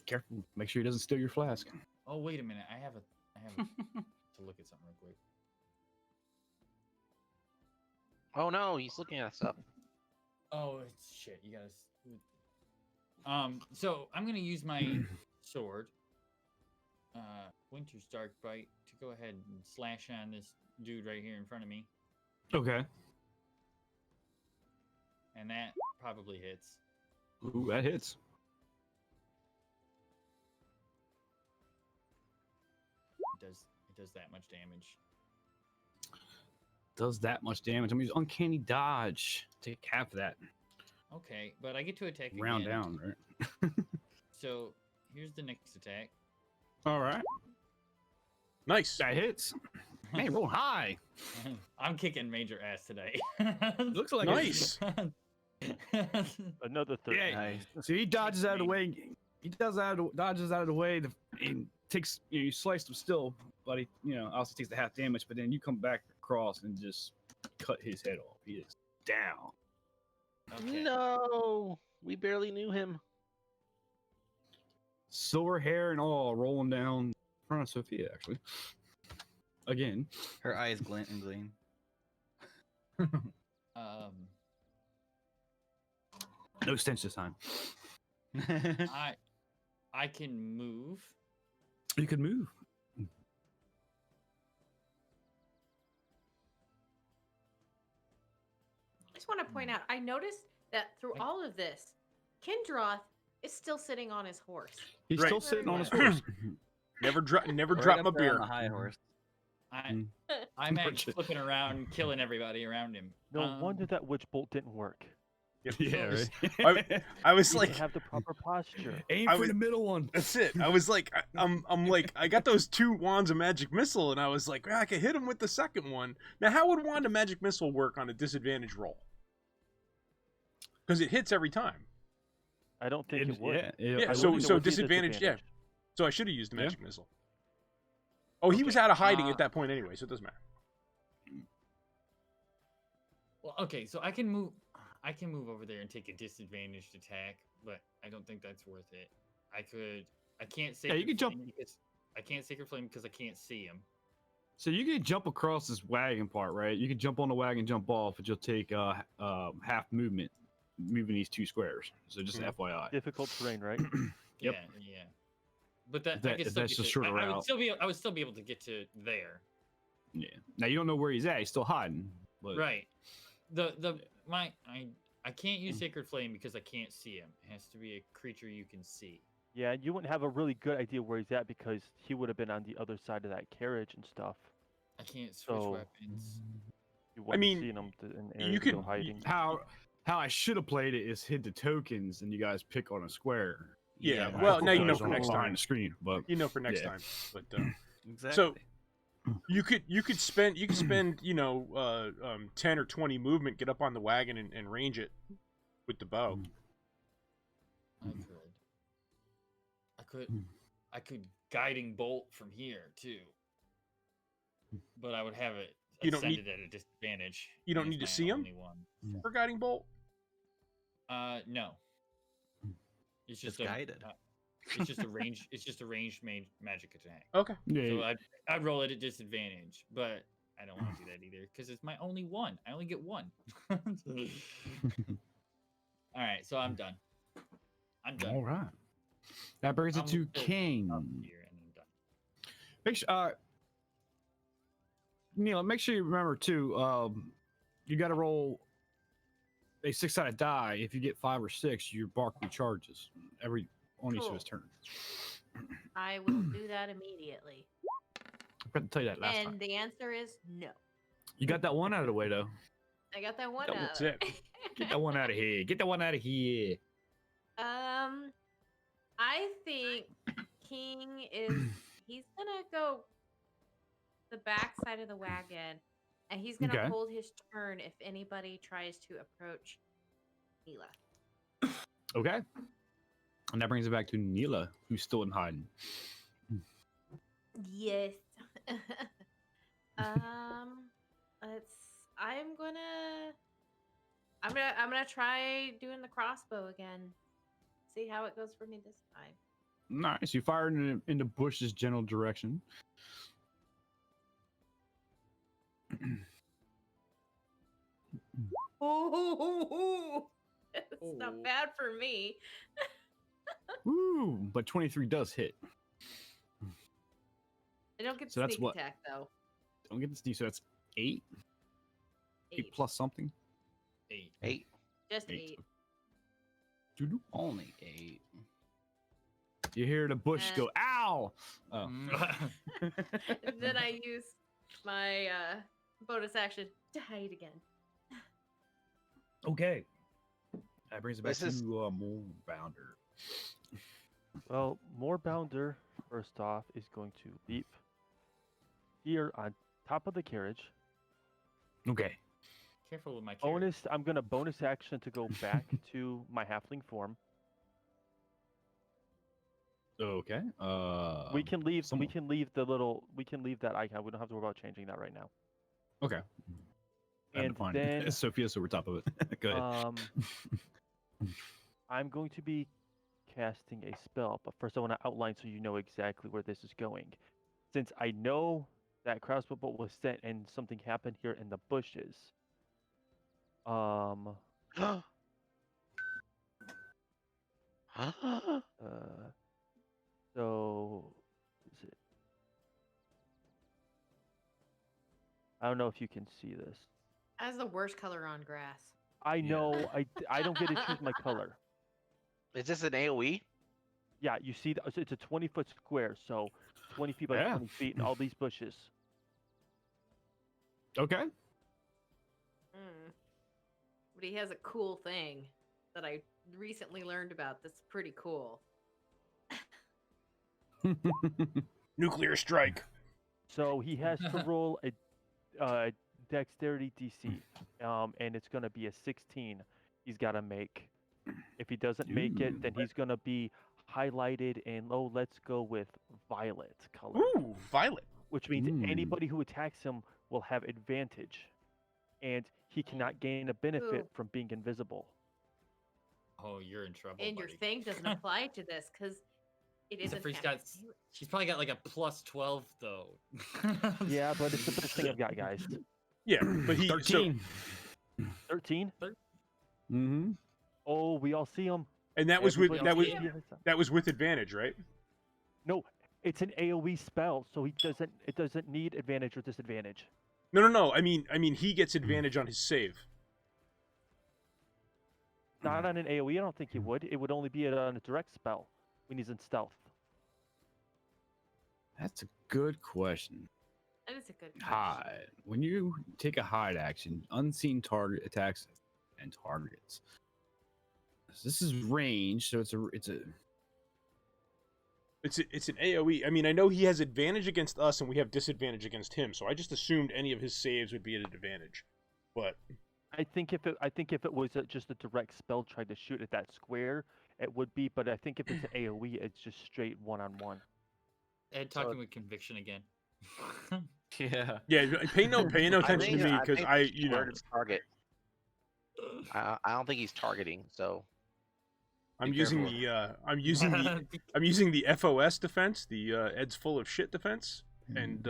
Careful, make sure he doesn't steal your flask. Oh wait a minute. I have to look at something real quick. Oh no, he's looking at stuff. Oh it's shit. You gotta. So I'm gonna use my sword, Winter's Dark Bite, to go ahead and slash on this dude right here in front of me, Okay. and that probably hits. Ooh, that hits. It does that much damage. Does that much damage. I'm gonna use uncanny dodge. Take half of that. Okay, but I get to attack Round again. down, right? So here's the next attack. All right. Nice. That hits. Man, roll high. I'm kicking major ass today. Looks like Nice. Another 30. Yeah. Nice. So he dodges out of the way. He dodges out of the way. And takes. You sliced him still, but he, also takes the half damage. But then you come back across and just cut his head off. He is down. Okay. No, we barely knew him. Silver hair and all rolling down in front of Sophia. Actually, again. Her eyes glint and gleam. No stench this time. I can move. You could move. I just want to point out, I noticed that through all of this, Kindroth is still sitting on his horse. He's Right. still sitting on his horse. Never drop Right my up there on beer. the high horse. I'm Unfortunate. flipping around, killing everybody around him. No wonder that witch bolt didn't work. Yeah, I, right. I was You like, didn't have the proper posture. Aim I for was- the middle one. that's it. I was like, I'm like, I got those 2 wands of magic missile, and I was like, I could hit him with the second one. Now, how would wand of magic missile work on a disadvantage roll? Because it hits every time. I don't think it would. Yeah, I so wouldn't know it would be a disadvantage, yeah. disadvantage. So I should have used the Yeah. magic missile. Oh, he was out of hiding uh, at that point anyway, so it doesn't matter. Well, okay, so I can move. I can move over there and take a disadvantaged attack, but I don't think that's worth it. I can't Sacred you can jump- Flame because I can't Sacred Flame because I can't see him. So you can jump across this wagon part, right? You can jump on the wagon, jump off, but you'll take half movement, moving these 2 squares. So just an FYI. Difficult terrain, right? Yep. Yeah. But that, That- I could still that's get a to, shorter I would route. still be. I would still be able to get to there. Yeah. Now you don't know where he's at. He's still hiding. But Right. I can't use Sacred Flame because I can't see him. It has to be a creature you can see. Yeah, you wouldn't have a really good idea where he's at because he would have been on the other side of that carriage and stuff. I can't switch So- weapons. You wouldn't mean, see them in you areas could- go hiding. How I should have played it is hid the tokens, and you guys pick on a square. Yeah, And well, I now you know focus for on next behind time. the screen, but You know for next Yeah. time. But Exactly. you could spend 10 or 20 movement, get up on the wagon and range it with the bow. I could guiding bolt from here too. But I would have it You don't need- ascended at a disadvantage. you don't and need it's to see my 'em? only one. For guiding bolt. No. It's just It's guided. It's just a range. It's just a ranged magic attack. Okay. yeah, So I'd roll it at disadvantage, but I don't want to do that either because it's my only one. I only get one. All right, so I'm done. I'm done. all right. That brings it I'm to still King. up here and I'm done. Make sure, Neil, make sure you remember too. You got to roll a 6-sided die. If you get 5 or 6, your bark recharges on each of his turns. I will do that immediately. I forgot to tell you that last And time. the answer is no. You got that one out of the way though. I got that one That's out. it. Get that one out of here. Get that one out of here. I think King he's gonna go the back side of the wagon, and he's gonna Okay. hold his turn if anybody tries to approach Mila. Okay. And that brings it back to Neela, who's still in hiding. Yes. I'm gonna try doing the crossbow again. See how it goes for me this time. Nice. You fired in the bush's general direction. Oh, it's Oh. not bad for me. Ooh, but 23 does hit. I don't get So the that's sneak what- attack though. Don't get this D, so that's 8? 8 plus something? 8. 8. Just 8. eight. Doo-doo. Only 8. You hear the bush go, ow! Oh. And then I use my bonus action to hide again. Okay. That brings it back This is- to more Bounder. Well, more Bounder, first off, is going to leap here on top of the carriage. Okay. Careful with my carrot. I'm gonna bonus action to go back to my halfling form. Okay. We can leave. someone- We can leave the little. We can leave that icon. We don't have to worry about changing that right now. Okay. I had to And find then, Sophia's over top of it. Go ahead. I'm going to be casting a spell, but first I want to outline so you know exactly where this is going. Since I know that crossbow bolt was sent and something happened here in the bushes. So is it? I don't know if you can see this. That's the worst color on grass. I know I don't get to choose my color. Is this an AoE? Yeah, you see, it's a 20-foot square, so 20 feet by Yeah. 20 feet, and all these bushes. Okay. But he has a cool thing that I recently learned about that's pretty cool. Nuclear strike. So he has to roll a dexterity DC, and it's going to be a 16. He's got to make. If he doesn't make it, then he's going to be highlighted in. Oh, let's go with violet color. Ooh, violet. Which means Ooh. anybody who attacks him will have advantage, and he cannot gain a benefit Ooh. from being invisible. Oh, you're in trouble. And your buddy. thing doesn't apply to this because it isn't. Except for he's half got. She's probably got like a plus 12 though. Yeah, but it's the best thing I've got, guys. Yeah, but he 13. 13. Mm-hmm. Oh, we all see him. and that was with Everybody that else was sees him. that was with advantage, right? No, it's an AOE spell, so it doesn't need advantage or disadvantage. No. I mean he gets advantage on his save. Not on an AOE, I don't think he would. It would only be on a direct spell when he's in stealth. That's a good question. That is a good question. Hide. When you take a hide action, unseen target attacks and targets. So this is range, so it's an AoE. I mean, I know he has advantage against us, and we have disadvantage against him. So I just assumed any of his saves would be at an advantage. But I think if it was just a direct spell tried to shoot at that square, it would be. But I think if it's an AOE, it's just straight one-on-one. Ed talking with conviction again. Yeah. yeah, pay no attention to me because word is target. I don't think he's targeting. So I'm Be using careful. I'm using the FOS defense, the Ed's full of shit defense, and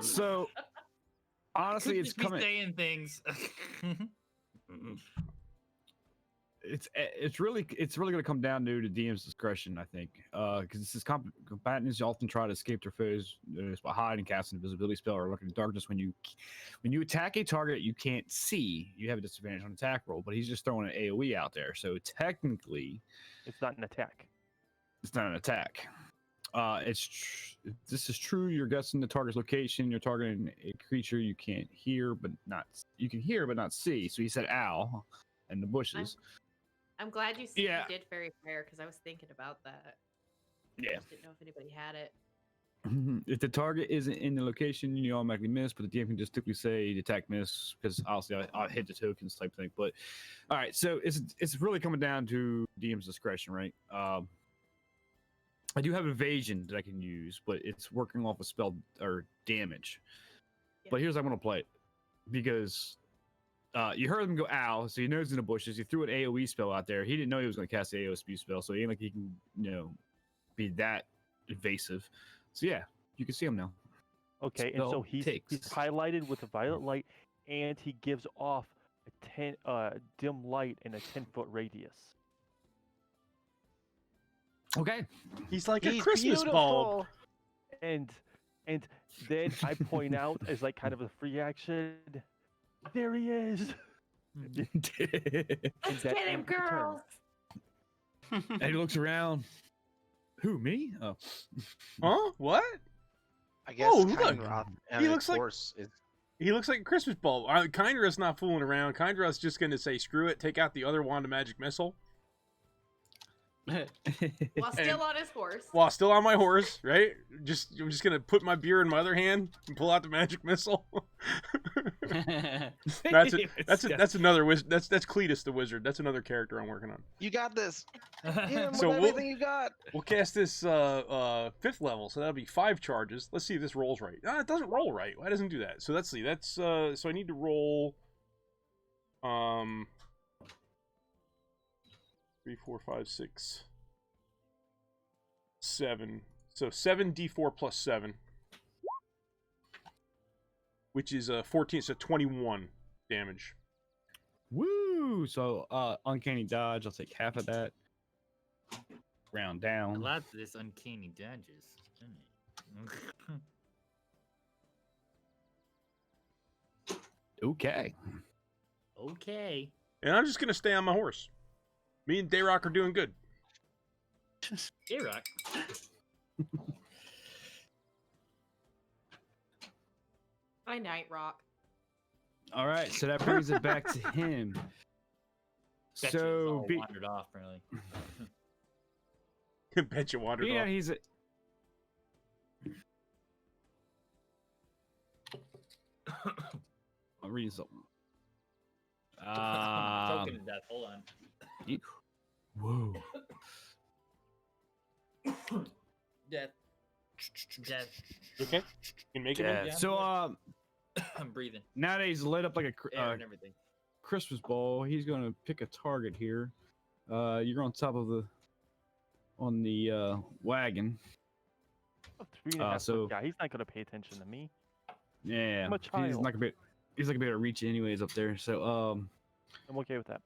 so honestly, Could it's just be coming. saying things. It's really going to come down to the DM's discretion, I think, because this is combatants often try to escape their foes by hiding, casting an invisibility spell, or looking in darkness. When you attack a target you can't see, you have a disadvantage on attack roll. But he's just throwing an AOE out there, so technically, It's not an attack. it's not an attack. This is true. You're guessing the target's location. You're targeting a creature you can't hear, but not see. So he said owl in the bushes. I'm glad you Yeah. did fairy fire because I was thinking about that. I Yeah. just didn't know if anybody had it. If the target isn't in the location, you automatically miss, but the DM can just typically say attack miss because obviously I hit the tokens type thing. But all right, so it's really coming down to DM's discretion, right? I do have evasion that I can use, but it's working off a spell or damage. Yeah. But here's how I'm gonna play it because you heard him go ow, so he knows in the bushes. He threw an AOE spell out there. He didn't know he was gonna cast the AOE spell, so he ain't like he can be that invasive. So yeah, you can see him now. Okay, and so Spell he's takes. highlighted with a violet light, and he gives off a dim light in a 10-foot radius. Okay. he's like he's a Christmas bulb. beautiful. And then I point out as like kind of a free action. There he is. Let's And get that him, ends the turn. girls. And he looks around. Who, me? Oh. Huh? What? I guess Oh, look, Kinroth and he his looks like- horse is He looks like a Christmas bulb. Kindra's not fooling around. Kindra's just going to say, screw it, take out the other wand of magic missile. While still on his horse. While still on my horse, right? I'm just going to put my beer in my other hand and pull out the magic missile. That's another wizard. That's Cletus the wizard. That's another character I'm working on. you got this. Hit him So with we'll- everything you got. We'll cast this 5th level, so that'll be 5 charges. Let's see if this rolls right. It doesn't roll right. Why doesn't it do that? So let's see. That's so I need to roll 3, 4, 5, 6, 7. So 7d4 plus 7, which is 14. So 21 damage. Woo! So uncanny dodge. I'll take half of that. Round A down. lot of this uncanny dodges, isn't it? Okay. Okay. And I'm just gonna stay on my horse. Me and Dayrock are doing good. Hey, Rock. By Night Rock. All right. So that brings it back to him. Bet you it's So all wandered off, really. Bet you wandered yeah, off. he's a, I'll read something. Choking to death. Hold on. Whoa. Death. Death. Okay, you can make it. Yeah. Yeah. So I'm breathing. now that he's lit up like Air a and everything. Christmas ball, he's gonna pick a target here. You're on top of the wagon. A 3.5 so- foot guy. He's not gonna pay attention to me. Yeah. I'm a He's child. not gonna be able to reach you anyways up there. So I'm okay with that.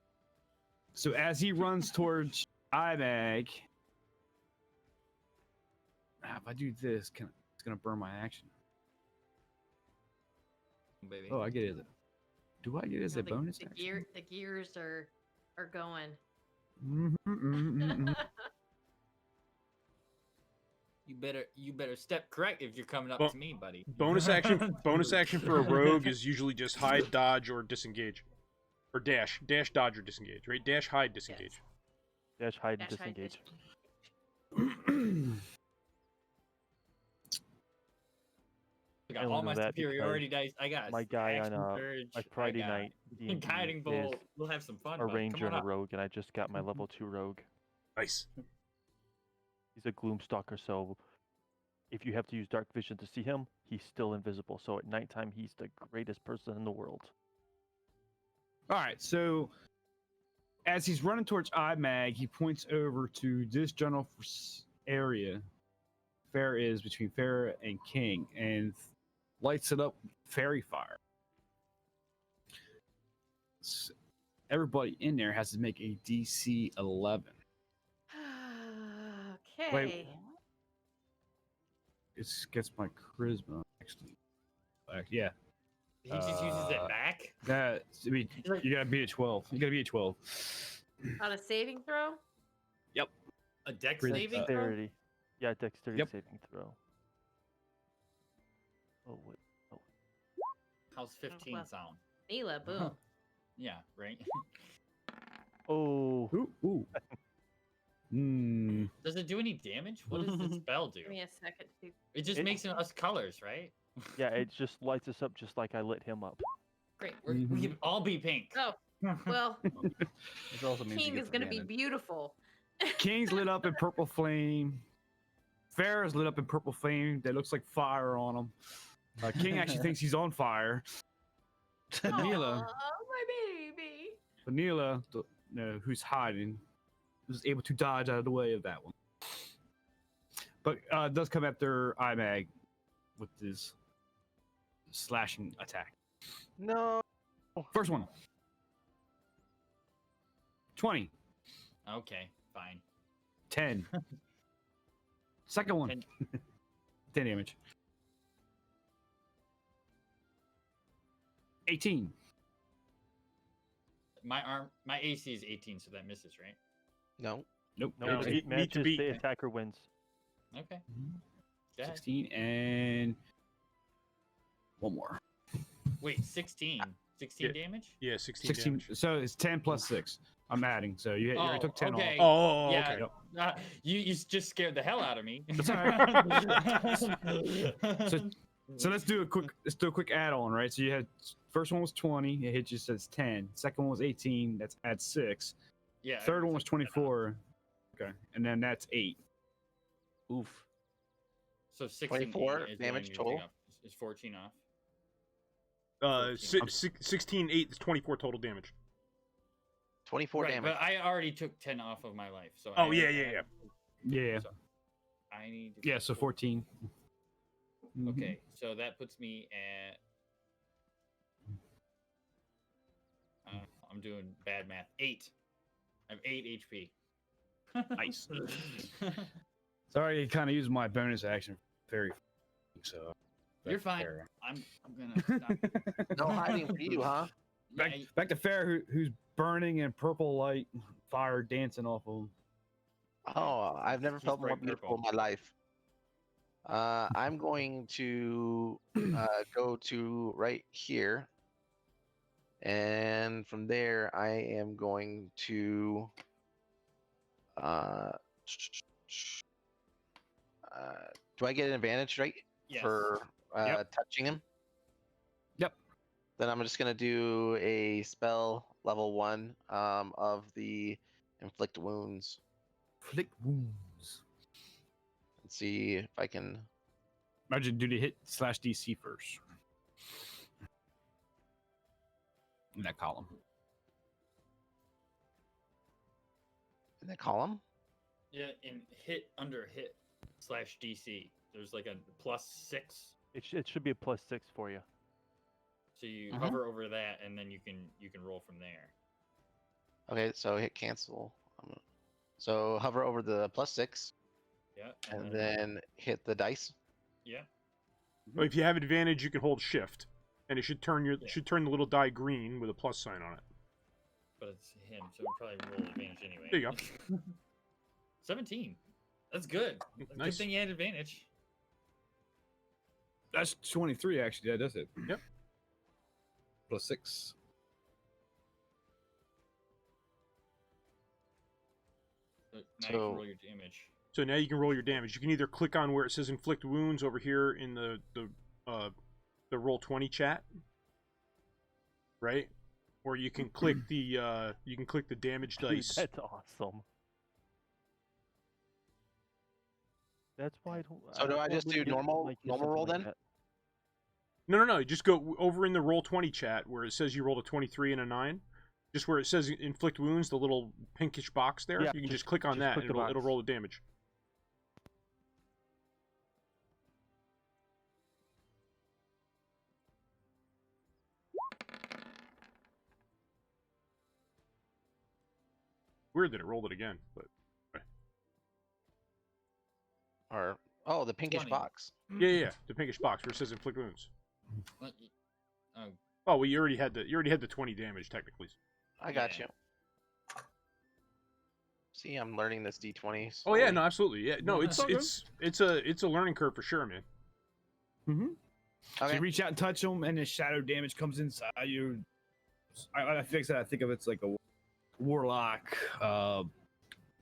so as he runs towards Imag, if I do this, it's gonna burn my action. Baby. Oh, I get it. Do I get it as No, a bonus action? The gears are going. Mhm, mhm, mhm, mhm. You You better step correct if you're coming up Well, to me, buddy. Bonus action for a rogue is usually just hide, dodge, or disengage. Or dash. Dash, dodge, or disengage, right? Dash, hide, disengage. Dash, hide, and Dash, hide, disengage. I I got only all know my that superiority because dice. I got my guy on action my surge. Friday I got night D&D guiding is bolt. We'll have some fun. a buddy. ranger Come and on a up. rogue, and I just got my level 2 rogue. Nice. He's a gloomstalker, so if you have to use dark vision to see him, he's still invisible. So at nighttime, he's the greatest person in the world. All right, so as he's running towards Imag, he points over to this general area. Fair is between Fair and King, and lights it up with fairy fire. Everybody in there has to make a DC 11. Okay. Wait. It gets my charisma, actually. Yeah. He just uses it back. That, I mean, you gotta be at 12. You gotta be at 12. On a saving throw? A dex Really? saving throw. Dexterity. Yeah, dexterity Yep. saving throw. Oh, wait. Oh. How's 15 well. sound? Mila, boom. Yeah, right. Oh. Ooh. Hmm. Does it do any damage? What does the spell do? Give me a second to It just makes us colors, right? Yeah, it just lights us up just like I lit him up. Great. We can all be pink. Oh, well, This also means he King gets is gonna be advantage. beautiful. King's lit up in purple flame. Fair is lit up in purple flame that looks like fire on him. King actually thinks he's on fire. Vanilla, Aw, my baby. Vanilla, who's hiding, was able to dodge out of the way of that one. But does come after Imag with his slashing attack. No. First one. 20. Okay, fine. 10. Second one. 10 damage. 18. My AC is 18, so that misses, right? No. Nope. No, No, it need to matches, beat. the attacker wins. Okay. Go ahead. 16 and one more. Wait, 16. 16 Yeah. damage? Yeah, 16 16. damage. So it's 10 plus 6. I'm adding. So you already took 10 okay. off. Oh, Yeah. okay. Yep. You just scared the hell out of me. That's all right. So let's do a quick add-on, right? So you had first one was 20, it hit you says 10. Second one was 18, that's add 6. Yeah. Third one was 24. Okay. And then that's 8. Oof. So 16 24 is damage going total? Up. Is 14 off? 16, 8 is 24 total damage. 24 Right, damage. but I already took 10 off of my life. So Oh, yeah. Yeah. So I need to Yeah, so 14. Mhm. Okay, so that puts me at. I'm doing bad math. 8. I have 8 HP. Nice. Sorry, I kind of used my bonus action very so You're fine. fair. I'm gonna stop. No hiding for you, huh? Back, Yeah, back to Fair, who's burning in purple light, fire dancing off of him. Oh, I've never He's felt more bright beautiful purple. in my life. I'm going to go to right here. And from there, I am going to do I get an advantage, right? Yes. For Yep. touching him? Yep. Then I'm just gonna do a spell level 1 of the inflict wounds. Flick wounds. Let's see if I can. Imagine do the hit slash DC first. In that column. In the column? Yeah, and hit under hit / DC. There's like a +6. It should be a +6 for you. So you Mhm. hover over that, and then you can roll from there. Okay, so hit cancel. So hover over the +6 Yeah. and then hit the dice. Yeah. Well, if you have advantage, you can hold shift, and it should turn Yeah. should turn the little die green with a plus sign on it. But it's him, so we'll probably roll advantage anyway. There you go. 17. That's good. Good Nice. thing you had advantage. That's 23, actually. Yeah, does it? Yep. Plus 6. Now you So- can roll your damage. So now you can roll your damage. You can either click on where it says inflict wounds over here in the roll 20 chat, right? Or you can click the damage Dude, dice. that's awesome. That's why I don't. So do I just wouldn't do give normal- Mikey normal something roll like then? that. No. Just go over in the roll 20 chat where it says you rolled a 23 and a 9. Just where it says inflict wounds, the little pinkish box there. Yeah, You can just click on just that click and the it'll box. roll the damage. Weird that it rolled it again, but Or the pinkish 20. yeah, box. the pinkish box where it says inflict wounds. Oh, Oh, well, you already had the 20 damage technically. I got Yeah. you. See, I'm learning this D20. Oh yeah, slowly. no, absolutely, yeah, no, It's all good. it's a learning curve for sure, man. Mm-hmm. So Okay. you reach out and touch them, and the shadow damage comes inside you. I think of it's like a warlock, World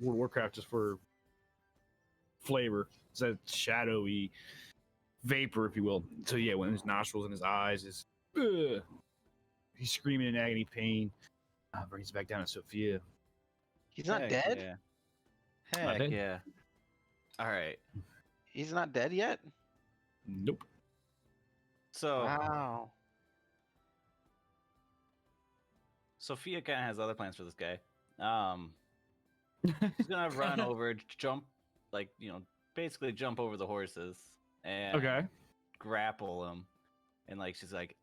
of Warcraft, just for flavor. It's a shadowy vapor, if you will. So yeah, when his nostrils and his eyes is, he's screaming in agony, pain. Brings back down to Sophia. He's not Heck dead. Yeah. Not Heck dead. yeah. All right. He's not dead yet. Nope. So Wow. Sophia kind of has other plans for this guy. She's gonna run over, jump, basically jump over the horses and Okay. grapple him, and she's like,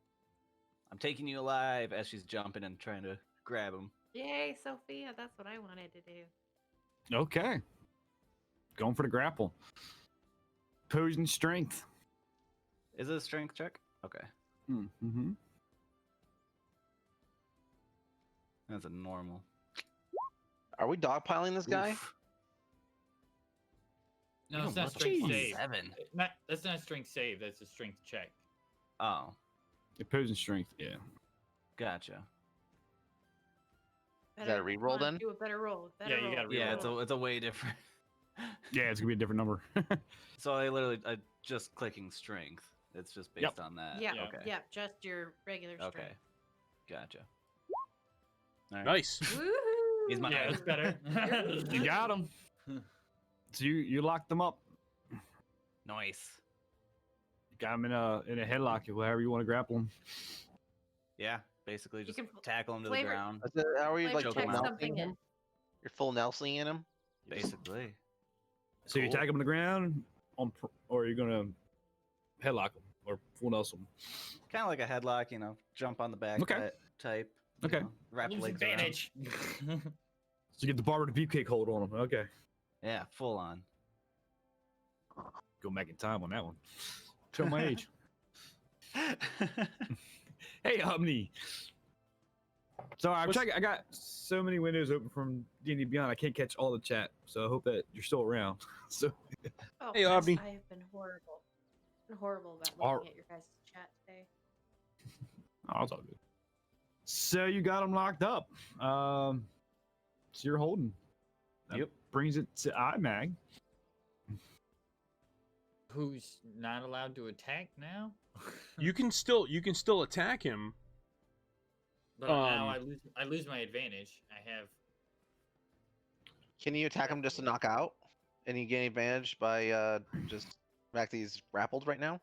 "I'm taking you alive," as she's jumping and trying to grab him. Yay, Sophia. That's what I wanted to do. Okay. Going for the grapple. Opposing strength. Is it a strength check? Okay, Mm-hmm. that's a normal. Are we dogpiling this guy? Oof. no, it's You not a must- strength Jeez. save. 7. That's not a strength save. That's a strength check. Oh, Opposing strength, yeah. gotcha. Is that a Better- reroll come on, then? Do a better roll. Better Yeah, you roll. gotta Yeah, reroll. it's a way different. Yeah, it's gonna be a different number. So I just clicking strength. It's just based Yep. on that. Yeah, Okay. yeah, just your regular strength. Okay. Gotcha. All right. Nice. Woohoo! He's my- Yeah, that's better. You got him. So you locked them up. Nice. You got him in a headlock, or however you want to grapple him. Yeah, basically just can tackle him to the flavor- ground. How are you Flavor like check full something Nelsing in. him? You're full Nelsing in him. Basically. So you Cool. tag him on the ground, or you're gonna headlock him or full Nelson. Kind of like a headlock, jump on the back Okay. type. Okay. Wrap Use legs around. advantage. So you get the barber to beefcake hold on him. Okay. Yeah, full on. Go back in time on that one. Show my age. Hey, Omni. So I'm checking. I got so many windows open from D&D Beyond. I can't catch all the chat. So I hope that you're still around. So Oh, Hey, yes, Avi. I have been horrible. Been horrible about All- looking at your guys' chat today. oh, it's all good. So you got them locked up. So you're holding. That Yep. brings it to Imag. Who's not allowed to attack now? You can still attack him. But now Um, I lose my advantage. I have. Can you attack him just to knock out? And you gain advantage by just back these grappled right now?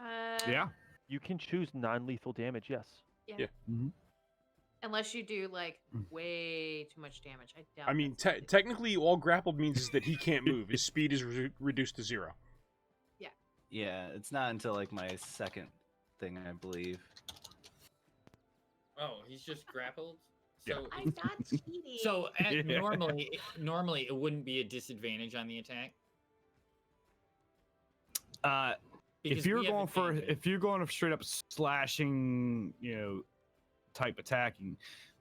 Yeah. You can choose non-lethal damage. Yes. Unless you do like Mm. way too much damage. I doubt. I mean, that's what you do. technically, all grappled means is that he can't move. His speed is reduced to 0. Yeah, it's not until my second thing, I believe. Oh, he's just grappled. Yeah. So, I'm not cheating. so Yeah. normally it wouldn't be a disadvantage on the attack. If because you're we have going for advantage. if you're going for straight up slashing, type attacking,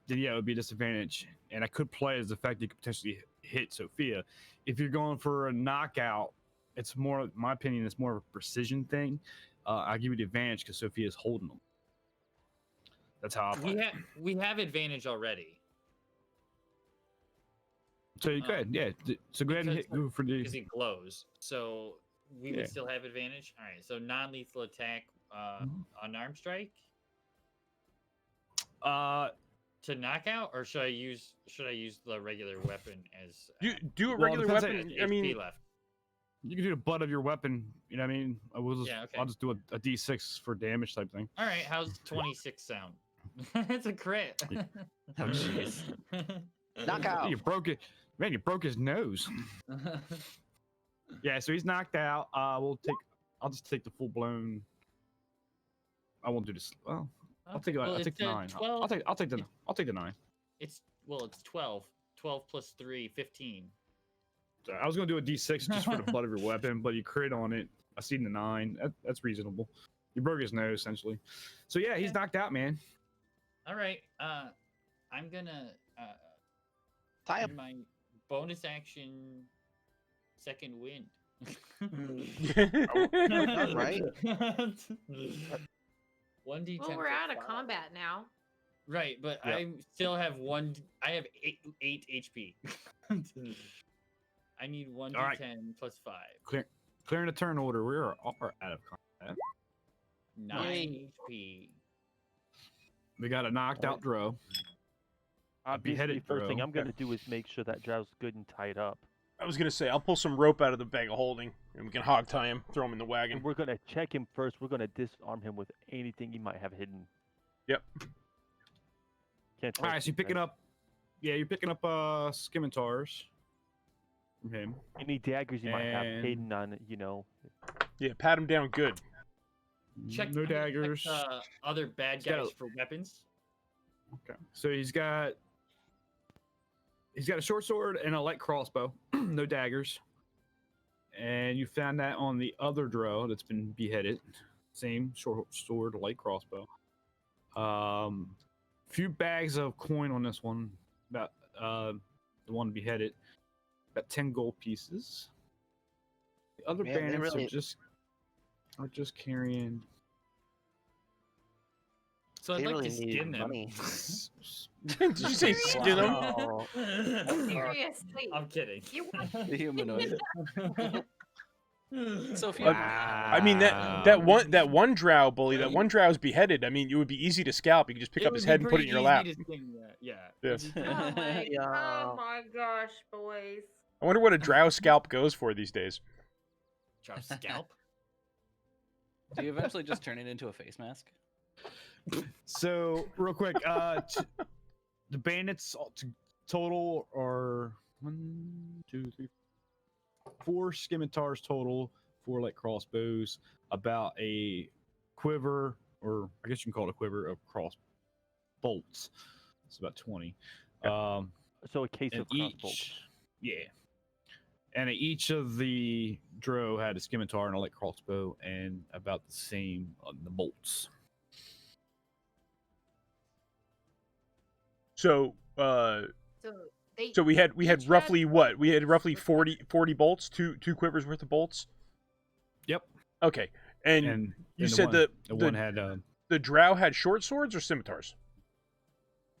then yeah, it would be a disadvantage. And I could play as the fact you could potentially hit Sophia. If you're going for a knockout, it's more, my opinion, it's more of a precision thing. I'll give you the advantage because Sophia's holding them. That's how I play. We have advantage already. So you go ahead, yeah. So go ahead and hit go for the. Because he glows, so we Yeah. would still have advantage. All right, so non-lethal attack, unarmed strike to knockout, or should I use the regular weapon as Do a Well, regular depends weapon. HP I mean, left? You can do the butt of your weapon. You know what I mean? Yeah, okay. I'll just do a D6 for damage type thing. All right, how's 26 sound? It's a crit. Oh, jeez. Knockout. You broke it, man. You broke his nose. Yeah, so he's knocked out. I'll just take the full blown. I won't do this. Well, I'll take Well, I'll it's, take the 9. 12 I'll take the 9. It's 12. 12 plus 3, 15. I was gonna do a D6 just for the butt of your weapon, but you crit on it. I seen the 9. That's reasonable. You broke his nose essentially. So yeah, he's knocked out, man. All right. I'm gonna Tie up. do my bonus action second wind. Right. 1d10. Well, we're out of combat now. Right, but Yep. I still have I have 8 HP. I need 1d10 right. plus 5. Clearing the turn order. We are out of combat. 9 Yay. HP. We got a knocked out Drow. Obviously, beheaded first thing Drow. I'm gonna do is make sure that Drow's good and tied up, I was gonna say I'll pull some rope out of the bag of holding, and we can hog tie him, throw him in the and wagon. we're gonna check him first. We're gonna disarm him with anything he might have hidden. Yep. Can't. All right, so you're picking up. Yeah, you're picking up scimitars from him. any daggers you might have and- hidden on, you know. Yeah, pat him down good. Check No I'm gonna check, daggers. Other bad He's got guys a- for weapons. Okay. So he's got a short sword and a light crossbow, no daggers. And you found that on the other Drow that's been beheaded. Same short sword, light crossbow. Few bags of coin on this one. About the one beheaded. About 10 gold pieces. The other Man, they bandits really- are just carrying. So I'd They like really to need skin them. money. Did you say skin him? Wow. Seriously. I'm kidding. You The humanoid. Sophia. I mean that one drow bully, that one drow's beheaded. I mean, it would be easy to scalp. You can just pick It up his would be head and put it in pretty your easy lap. to skin that, Yeah. Yes. Oh my gosh, boys. I wonder what a drow scalp goes for these days. Drop scalp. Do you eventually just turn it into a face mask? So real quick, the bandits total are 1, 2, 3, 4 scimitars total, 4 light crossbows, about a quiver, or I guess you can call it a quiver of cross bolts. It's about 20. So a case And of crossbows. yeah, and each of the Drow had a scimitar and a light crossbow, and about the same on the bolts. So So we had each had- roughly what? We had roughly 40 bolts, two quivers worth of bolts. Yep. Okay. And And you and said the the one had the drow had short swords or scimitars?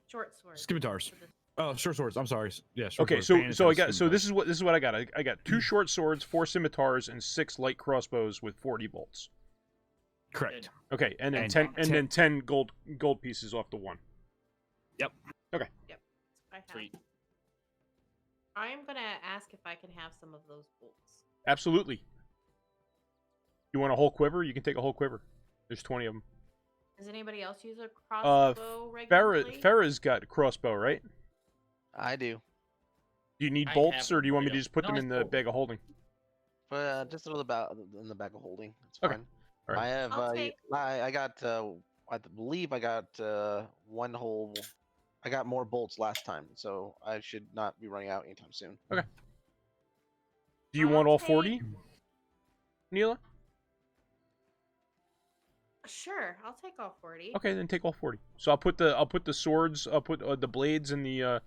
short sword. scimitars. For the- Oh, short swords. I'm sorry. Yeah. Short Okay, swords. so Bandits so had this scimitars. is what I got. I got 2 short swords, 4 scimitars, and 6 light crossbows with 40 bolts. Correct. Okay, and then And 10 10 then 10 gold pieces off the one. I have. Sweet. I'm gonna ask if I can have some of those bolts. Absolutely. You want a whole quiver? You can take a whole quiver. There's 20 of them. Does anybody else use a crossbow regularly? Farah's got crossbow, right? I do. Do you need I bolts, have or do you want me them. to just put No, them I in the still- bag of holding? But just a little about in the bag of holding. It's Okay. fine. All right. I have. I'll take- I got. I believe I got one whole. I got more bolts last time, so I should not be running out anytime soon. Do you I'll want all take- 40, Neela? Sure, I'll take all 40. Okay, then take all 40. So I'll put the swords, I'll put the blades and the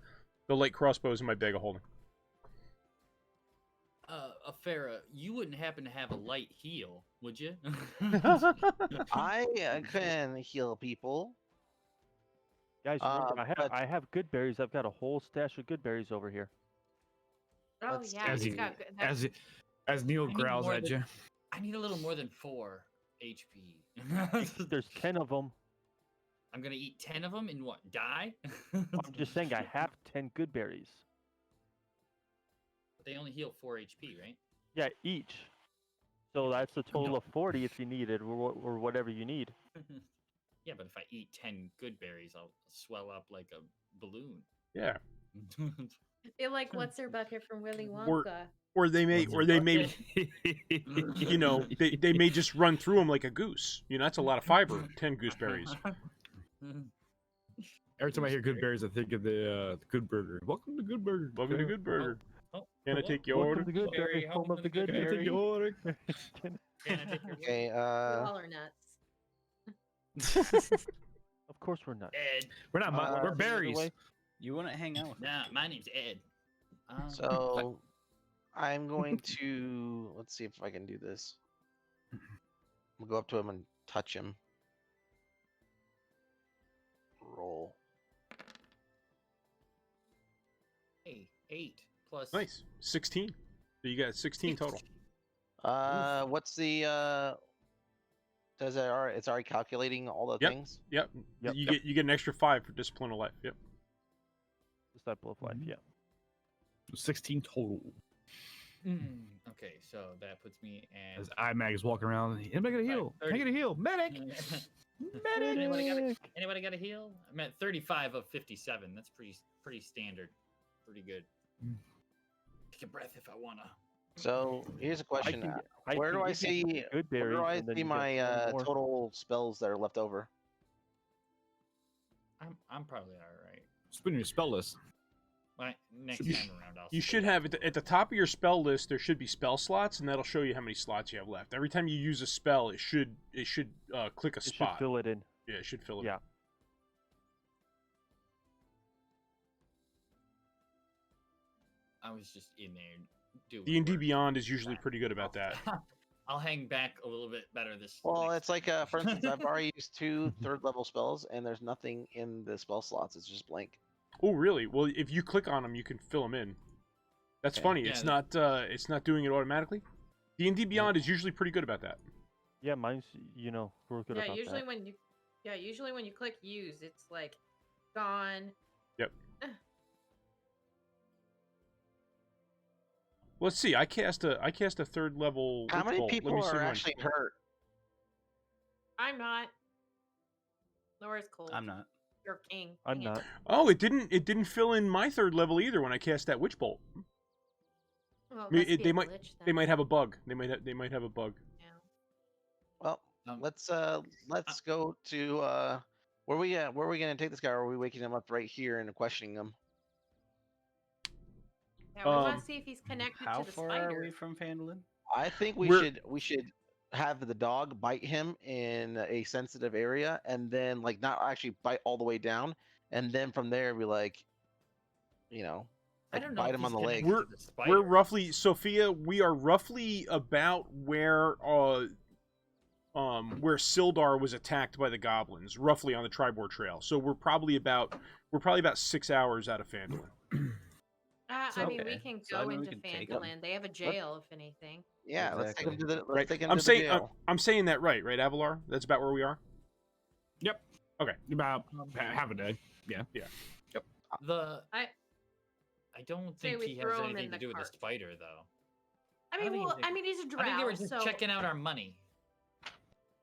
light crossbows in my bag of holding. Farah, you wouldn't happen to have a light heal, would you? I can heal people. Guys, remember, but- I have good berries. I've got a whole stash of good berries over here. Oh Let's yeah, As he's you- got good. As Neil I need growls more at than- you. I need a little more than 4 HP. There's 10 of them. I'm gonna eat 10 of them and what? Die? I'm just saying I have 10 good berries. They only heal 4 HP, right? Yeah, each. So that's a total of 40 if you need it, or whatever you need. Yeah, but if I eat 10 good berries, I'll swell up like a balloon. Yeah. They're like, what's their bucket from Willy Or- Wonka? Or they may, you know, they may just run through them like a goose. You know, that's a lot of fiber. 10 gooseberries. Every time I hear good berries, I think of the Good Burger. Welcome to Good Burger. Welcome to Good Burger. Oh, Can I oh, take your Welcome order? to the good berry, home of the good Can I take berry. your order? can I take your Okay. We all are nuts. Of course we're not. Ed. We're not. Uh, We're berries. You wouldn't hang out with me. Nah, my name's Ed. So I'm going to let's see if I can do this. We'll go up to him and touch him. Roll. Hey, 8 plus. Nice. 16. So you got 16 total. What's the does it already, it's already calculating all the Yep. things? Yep. Yep. You get an extra 5 for discipline of life. Yep. Disciple of life, Mhm. yeah. 16 total. Okay, so that puts me at. As Imag is walking around. Anybody got a heal? Can I get a heal? Medic! Anybody got, Medic! anybody got a heal? I'm at 35 of 57. That's pretty standard. Pretty good. Take a breath if I wanna. So here's a question. Where can do I give you see good where berries? do I and then see you get my one more? total spells that are left over? I'm probably all right. Spin your spell list. Next You time around, I'll. You spit should it have at the top of your spell list. There should be spell slots, and that'll show you how many slots you have left. Every time you use a spell, it should click a It should spot. fill it in. Yeah, it should fill it. Yeah. I was just in there doing. D&D work. Beyond is usually pretty good about that. I'll hang back a little bit better this. Well, next it's like time. for instance, I've already used 2 third level spells, and there's nothing in the spell slots. It's just blank. Oh, really? Well, if you click on them, you can fill them in. That's Okay. funny. Yeah, It's not doing it automatically. D&D Beyond is usually pretty good about that. Yeah, mine's, we're good Yeah, about usually that. when you click use, it's like gone. Let's see. I cast a third level. How witch many bolt. Let people me see are mine. actually hurt? I'm not. Laura's cold. I'm not. You're king. I'm Dang it. not. Oh, it didn't fill in my third level either when I cast that witch bolt. Well, I mean, must be they a might glitch they then. might have a bug. They might have a bug. Yeah. Well, let's go to where we gonna take this guy? Or are we waking him up right here and questioning him? Yeah, we want Um, to see if he's connected How to the far spider. are we from Phandelver? I think We're- we should have the dog bite him in a sensitive area, and then like not actually bite all the way down, and then from there be like, I like, don't know. bite if him on he's the leg. connected to the spider. We're roughly, Sophia. We are roughly about where Sildar was attacked by the goblins, roughly on the Tribor Trail. So we're probably about 6 hours out of Phandalin. I mean, we Okay. can So, I go mean, we into can take him. Phandalin. They have a jail, if anything. Yeah, let's take him to the Right. take him I'm to saying the jail. I'm saying that right, Avalar? That's about where we are. Yep. Okay. About half a day. I don't Say think we he has throw him in anything to the do with the cart. spider, though. I I mean, think well, they- he's a I think they were drow, just so checking out our money.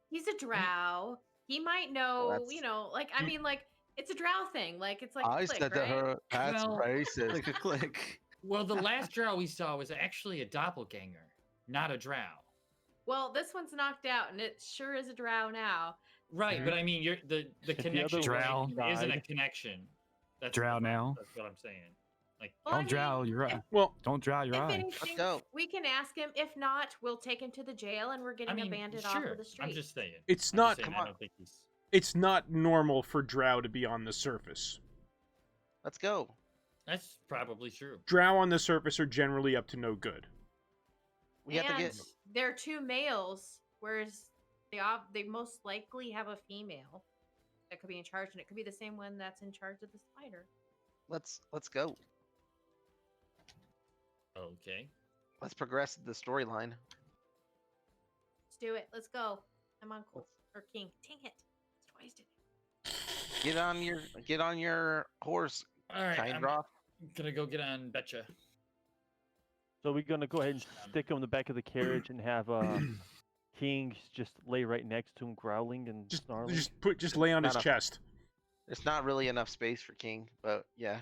he's a drow. He might know, that's- like I mean, like it's a drow thing. Like it's like I a click, said to right? her, "That's Well- racist." Click a click. Well, the last drow we saw was actually a doppelganger, not a drow. Well, this one's knocked out, and it sure is a drow now. Right, but I mean, the other connection Drow isn't a died. connection. That's Drow what I'm- now. That's what I'm saying. Like, Well, I Don't drow. mean, You're right. Well, Don't drow. You're if right. anything, go. we can ask him. If not, we'll take him to the jail, and we're getting I mean, abandoned sure. off of the street. I'm just saying. it's I'm just not saying, Come I on. don't think he's. it's not normal for drow to be on the surface. Let's go. That's probably true. Drow on the surface are generally up to no good. We have to and get. they're two males, whereas they most likely have a female that could be in charge, and it could be the same one that's in charge of the spider. Let's go. Okay. Let's progress the storyline. Let's do it. Let's go. I'm uncle or king. Dang it! Twice did it. Get on your horse, All right. I'm Kindroth. gonna go get on Betcha. So we're gonna go ahead and stick him in the back of the carriage and have King just lay right next to him, growling and snarling. Just lay on his Not a- chest. There's not really enough space for King, but yeah.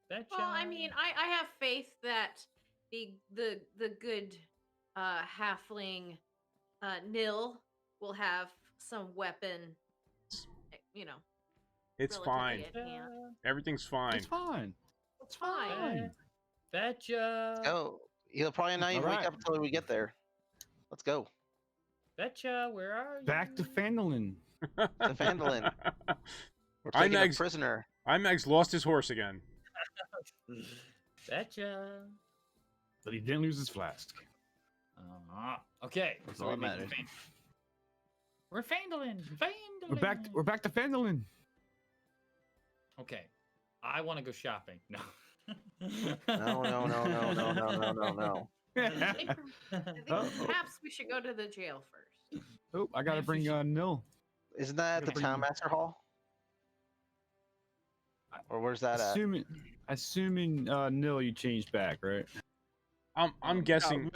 Betcha. Well, I mean, I have faith that the good halfling Nil will have some weapon. You know, It's fine. relatively at hand. Everything's fine. It's fine. It's fine. Betcha. Go. He'll probably not even wake Alright. up until we get there. Let's go. Betcha. Where are you? Back to Phandelver. To Phandalin. We're taking a Imag's- prisoner. Imag's lost his horse again. Betcha. But he didn't lose his flask. Okay. That's so all we that make matters. We're Phandalin. We're back. We're back to Phandelver. Okay. I want to go shopping. No. No. I think Uh-oh. perhaps we should go to the jail first. Oh, I gotta Yes, bring we should. Nil. Isn't that at the Town Master Hall? Or where's that at? Assuming Nil, you changed back, right? I'm guessing.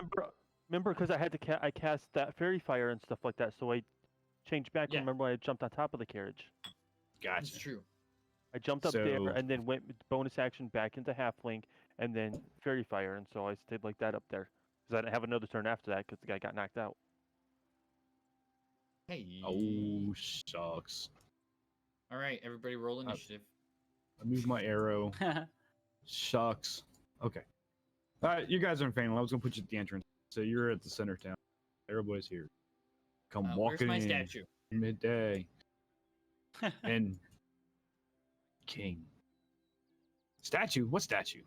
Remember, because I had to I cast that fairy fire and stuff like that, so I changed back. Yeah. Remember, I jumped on top of the carriage. That's true. I jumped up there So- and then went with bonus action back into halfling and then fairy fire, and so I stayed like that up there because I didn't have another turn after that because the guy got knocked out. Hey. Oh, shucks. All right, everybody, roll initiative. I moved my arrow. Shucks. Okay. All right, you guys are in Phandelver. I was gonna put you at the entrance, so you're at the center of town. Everybody's here. Come Where's walking my in statue? midday. And King. Statue? What statue?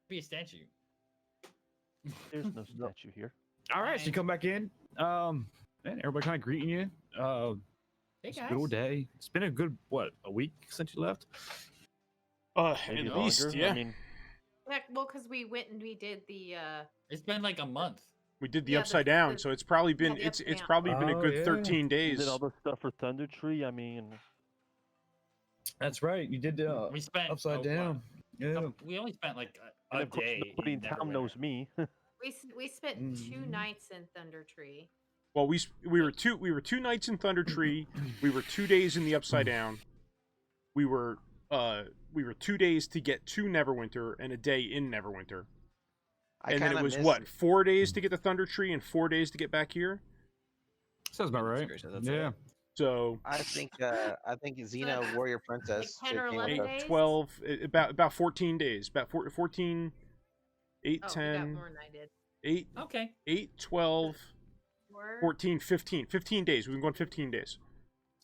Be a statue. There's no statue here. All right, so you come back in. Man, everybody kind of greeting you. Hey It's guys. a good old day. It's been a good a week since you left. Maybe At longer. least, yeah. I mean, Yeah, well, because we went and we did the. It's been like a month. We did the Yeah, upside the- down, the- so it's probably been the it's upside probably been a down. good Oh, yeah. 13 we days. did all the stuff for Thunder Tree. I mean, That's right. You did We spent upside down. Yeah. We only spent like a and of course, day. nobody in town knows me. We spent 2 Mhm. nights in Thunder Tree. Well, we were two nights in Thunder Tree. We were 2 days in the upside down. We were 2 days to get to Neverwinter and a day in Neverwinter. And then it was what, 4 days to get to Thunder Tree and 4 days to get back here. Sounds about right. That's Yeah. So I think Xena, Warrior Princess. 10 or came 11 with us. days? 12, about 14 days, about 14, 8, Oh, we got 10, more than I did. 8, Okay. 8, 12, 14, 15. 15 days. We've been going 15 days.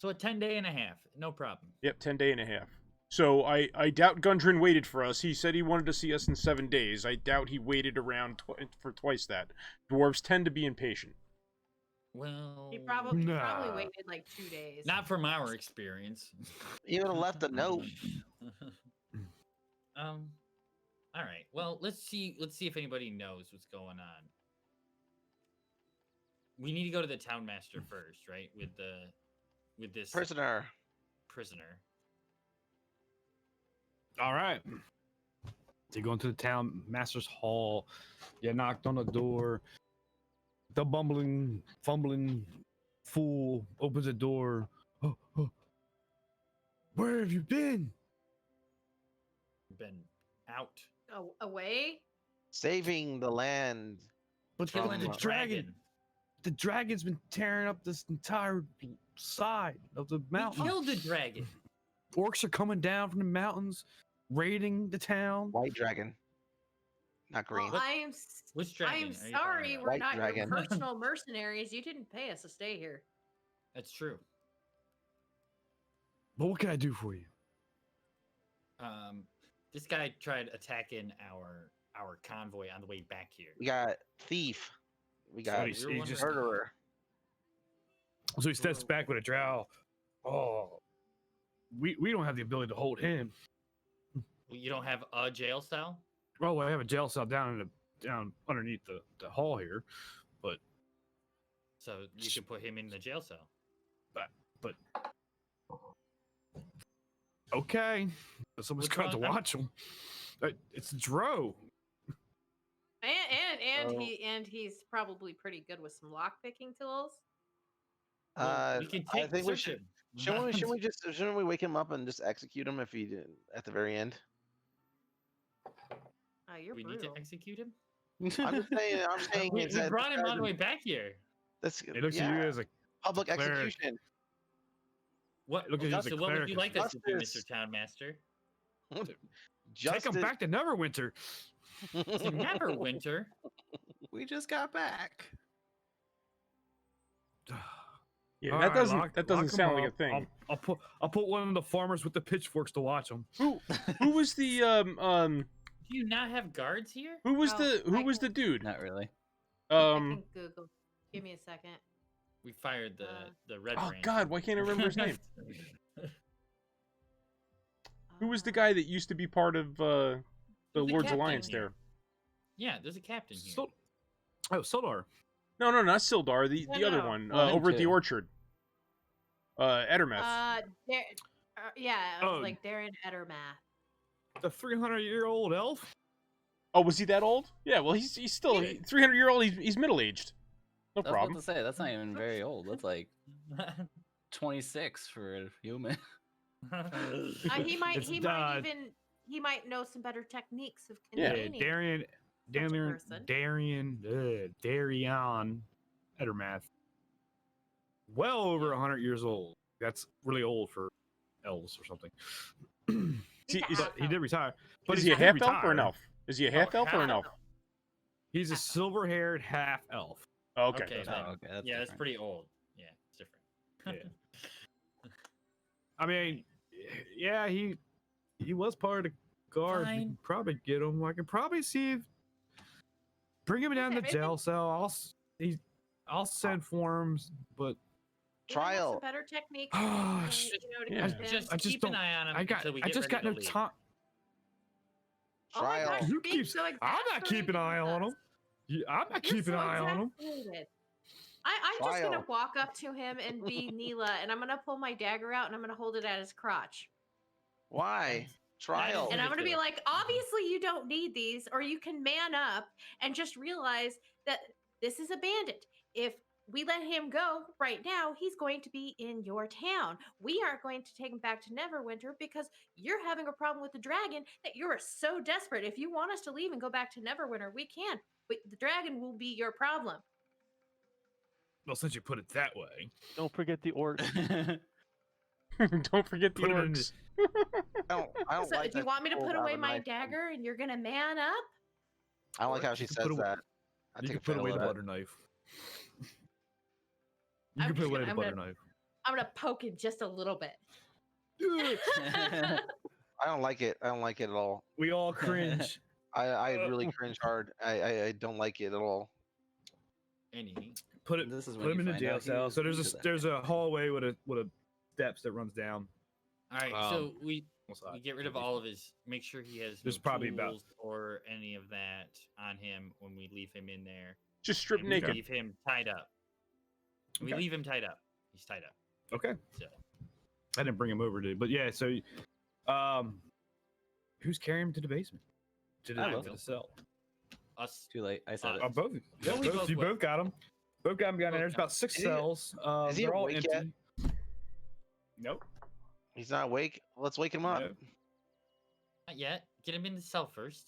So a 10-day and a half. No problem. Yep, 10 day and a half. So I doubt Gundren waited for us. He said he wanted to see us in 7 days. I doubt he waited around for twice that. Dwarves tend to be impatient. Well, He probably Nah. waited like 2 days. not from our experience. You would have left a note. All right. Well, let's see if anybody knows what's going on. We need to go to the town master first, right? With this Prisoner. prisoner. All right. So you go into the town master's hall. You knocked on the door. The bumbling, fumbling fool opens the door. Oh, oh. Where have you been? Been out. Away? Saving the land. But Killing the a dragon. The dragon's been tearing up this entire side of the We mountain. killed the dragon. Orcs are coming down from the mountains, raiding the town. White dragon, not green. Well, Which I dragon am are you talking sorry, about? we're White not dragon. your personal mercenaries. You didn't pay us to stay here. That's true. But what can I do for you? This guy tried attacking our convoy on the way back here. We got thief. We got So he's just- murderer. So he steps back with a drow. Oh, we don't have the ability to hold him. You don't have a jail cell? Well, I have a jail cell down underneath the hall here, but So you can put him in the jail cell. but okay. Someone's What's got to wrong? watch him. It's a drow. And he's probably pretty good with some lock picking tools. Well, we can take I think we search should. him. Shouldn't we wake him up and just execute him if he did at the very end? Oh, you're We need to brutal. execute him. I'm just saying. I'm saying. We it's at brought him the all the way back here. That's It looks at you as a public cleric. execution. What? Look at you as a Justin, what would you cleric. like us to do, Justice. Mr. Townmaster? take him back to Neverwinter. To Neverwinter. We just got back. Yeah, All that right, doesn't lock- that doesn't lock 'em sound like a up. thing. I'll put one of the farmers with the pitchforks to watch them. Who was the Do you not have guards here? who was Oh, the I who was can- the dude? Not really. I Um can Google. Give me a second. We fired the red oh brand. god, why can't I remember his name? Who was the Uh, guy that used to be part of the Who's the Lord's captain Alliance here? there? Yeah, there's a captain here. Sildar. No, not Sildar, the No, other no. one, Well, him over at the too. orchard. Edermeth. Yeah, it was Oh. like Darren Edermath. The 300-year-old elf. Oh, was he that old? Yeah, well, he's still 300-year-old. He's middle aged. No I was about problem. to say that's not even very old. That's like 26 for a human. He might It's, he might know some better techniques of Yeah, containing. person. Darian Edermath. Well over 100 years old. That's really old for elves or something. See, He's a But he did retire. But Is he's he a half elf retired. or an elf? Is he a half elf or an half elf? He's a Half elf. silver-haired half elf. Oh, okay. Okay, that's then. fine. okay, that's Yeah, that's different. pretty old. Yeah, it's different. I mean, yeah, he was part of the guards. We Fine. can probably get him. I can probably see if bring him down to Okay, the jail cell. I'll send for him, but He might have Trial. some better techniques. Oh, to, shit. to Yeah. contain. Just I just keep an don't- eye on him I until we I get just ready got no to leave. time. Oh my Trial. gosh, Who you're being keeps- so I'm not keeping an eye on him. I'm not You're keeping so an eye on him. exasperated. I'm just gonna Trial. walk up to him and be Neela, and I'm gonna pull my dagger out and I'm gonna hold it at his crotch. Why? Trial. And I'm gonna be ridiculous. like, obviously you don't need these, or you can man up and just realize that this is a bandit. If we let him go right now, he's going to be in your town. We aren't going to take him back to Neverwinter because you're having a problem with the dragon that you're so desperate. If you want us to leave and go back to Neverwinter, we can. But the dragon will be your problem. Well, since you put it that way, Don't forget the orc. Don't forget the Put it in orcs. I don't So like do you that want me to she put pulled out away a my knife. dagger and you're gonna man up? I don't like how she You can says put away- that. I you take can put away the offense butter knife. You I'm can put just away gonna- the I'm butter gonna- knife. I'm gonna poke it just a little bit. I don't like it. I don't like it at all. We all cringe. I really cringe hard. I don't like it at all. Any. Put it. This is when Put him you in the find jail out he cell. is So into there's that. a hallway with a steps that runs down. All right, so Um, we What's that? get rid of all of his. Make sure he has There's no probably about- tools or any of that on him when we leave him in there. Just strip And we naked. leave him tied up. We Okay. leave him tied up. He's tied up. Okay. So I didn't bring him over, dude. But yeah, so who's carrying him to the basement? To I the, will. to the cell. us. Too late. I said Uh, it. Both. Yeah, we both, both you will. both got him. Both got him down there. There's about 6 Is he- cells. is he They're all awake yet? empty. Nope. He's not awake. Let's wake him up. Nope. Not yet. Get him in the cell first.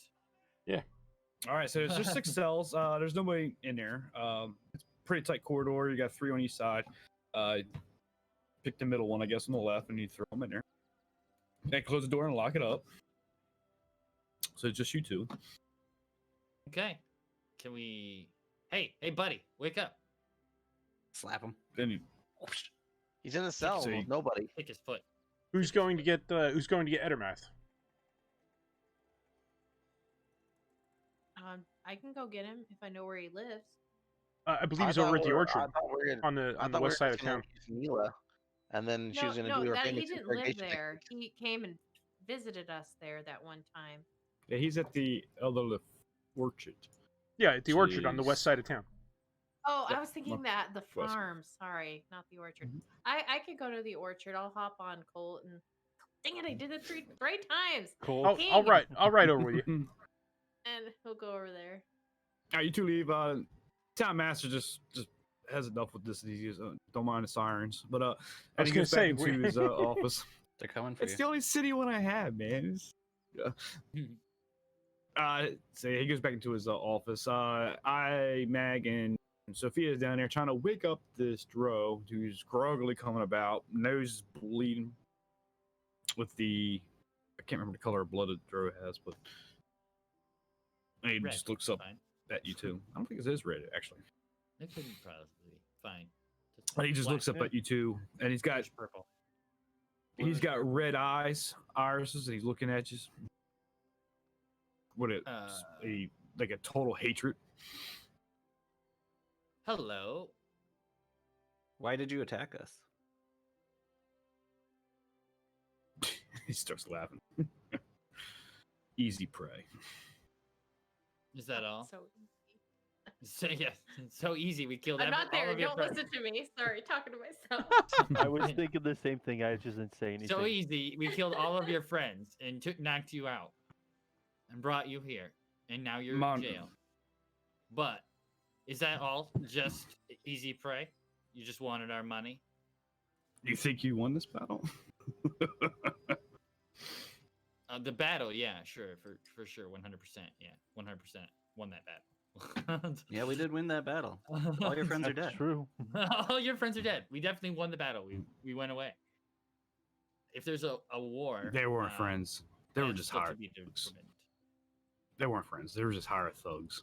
All right, so there's 6 cells. There's nobody in there. It's a pretty tight corridor. You got 3 on each side. Pick the middle one, I guess, on the left, and you throw them in there. And close the door and lock it up. So it's just you two. Okay. Can we? Hey, buddy, wake up! Slap him. Then you He's in the cell So you- with nobody. Kick his foot. Who's going to get Edermath? I can go get him if I know where he lives. I believe he's over at the orchard on the I thought we west were side of just gonna town. use Mila, and then she No, was going to no, do her that he Phoenix didn't live interrogation there. He came and visited us there that one time. Yeah, he's at the other orchard. Yeah, at the orchard on the Jeez. west side of town. Oh, Yeah, I was thinking well, that the west. farm. Sorry, not the orchard. Mhm. I could go to the orchard. I'll hop on Colt and. Dang it! I did it three times, Cool. I'll ride over with you. and he'll go over there. All right, you two leave. Town master just has enough with this. He just, don't mind the sirens, but I and was he gonna goes back say, into his office. They're coming for It's you. the only city one I have, man. So he goes back into his office. Imag and Sophia's down there trying to wake up this Dro who's groggily coming about, nose bleeding. With the, I can't remember the color of blood that Dro has, but he Red, just looks up Fine. at you two. I don't think it is red actually. It could be probably fine. But he just black. looks up at you two, and he's got Just purple. red irises, and he's looking at you. What a like a total hatred. Hello. Why did you attack us? He starts laughing. Easy prey. Is that all? So So yes, so easy. We killed I'm not all there. of your Don't friends. listen to me. Sorry, talking to myself. I was thinking the same thing. I just didn't say anything. So easy. We killed all of your friends and knocked you out and brought you here, and now you're Mon- in jail. But is that all? Just easy prey? You just wanted our money? You think you won this battle? The battle, yeah, sure, for sure, 100%, yeah, 100% won that battle. Yeah, we did win that battle. All your friends are That's dead. true. All your friends are dead. We definitely won the battle. We went away. If there's a war, They weren't friends. They were that's just still to hired be thugs. determined. They weren't friends. They were just hired thugs.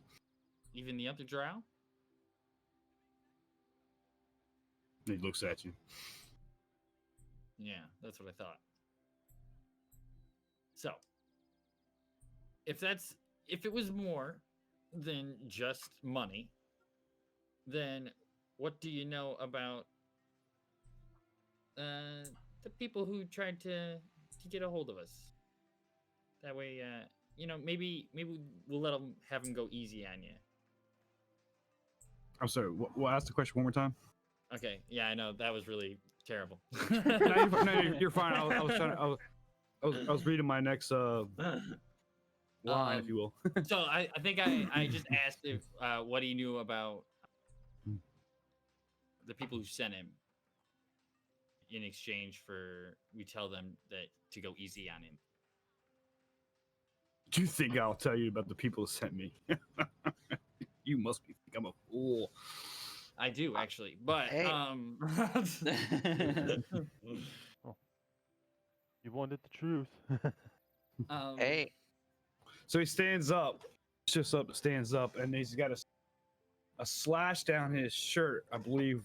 Even the other drow? He looks at you. Yeah, that's what I thought. So, if it was more than just money, then what do you know about the people who tried to get a hold of us? That way, maybe we'll have them go easy on you. I'm sorry. What? Ask the question one more time. Okay, yeah, I know that was really terrible. You're fine. I was trying to. I was reading my next line, if you will. So I think I just asked if what he knew about the people who sent him in exchange for we tell them that to go easy on him. Do you think I'll tell you about the people who sent me? You must be think I'm a fool. I do actually, but Hey. You wanted the truth. Hey, So he stands up, shifts up, stands up, and he's got a slash down his shirt. I believe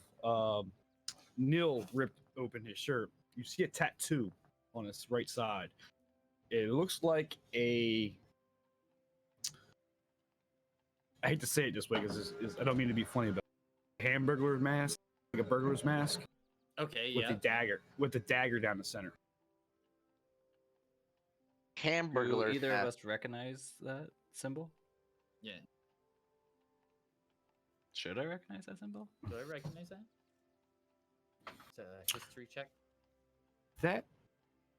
Neil ripped open his shirt. You see a tattoo on his right side. It looks like I hate to say it this way because I don't mean to be funny about it. Hamburger mask, like a burglar's mask Okay, with yeah. the dagger down the center. Do hamburger. either of us recognize that symbol? Yeah. Should I recognize that symbol? Do I recognize that? It's a history check. That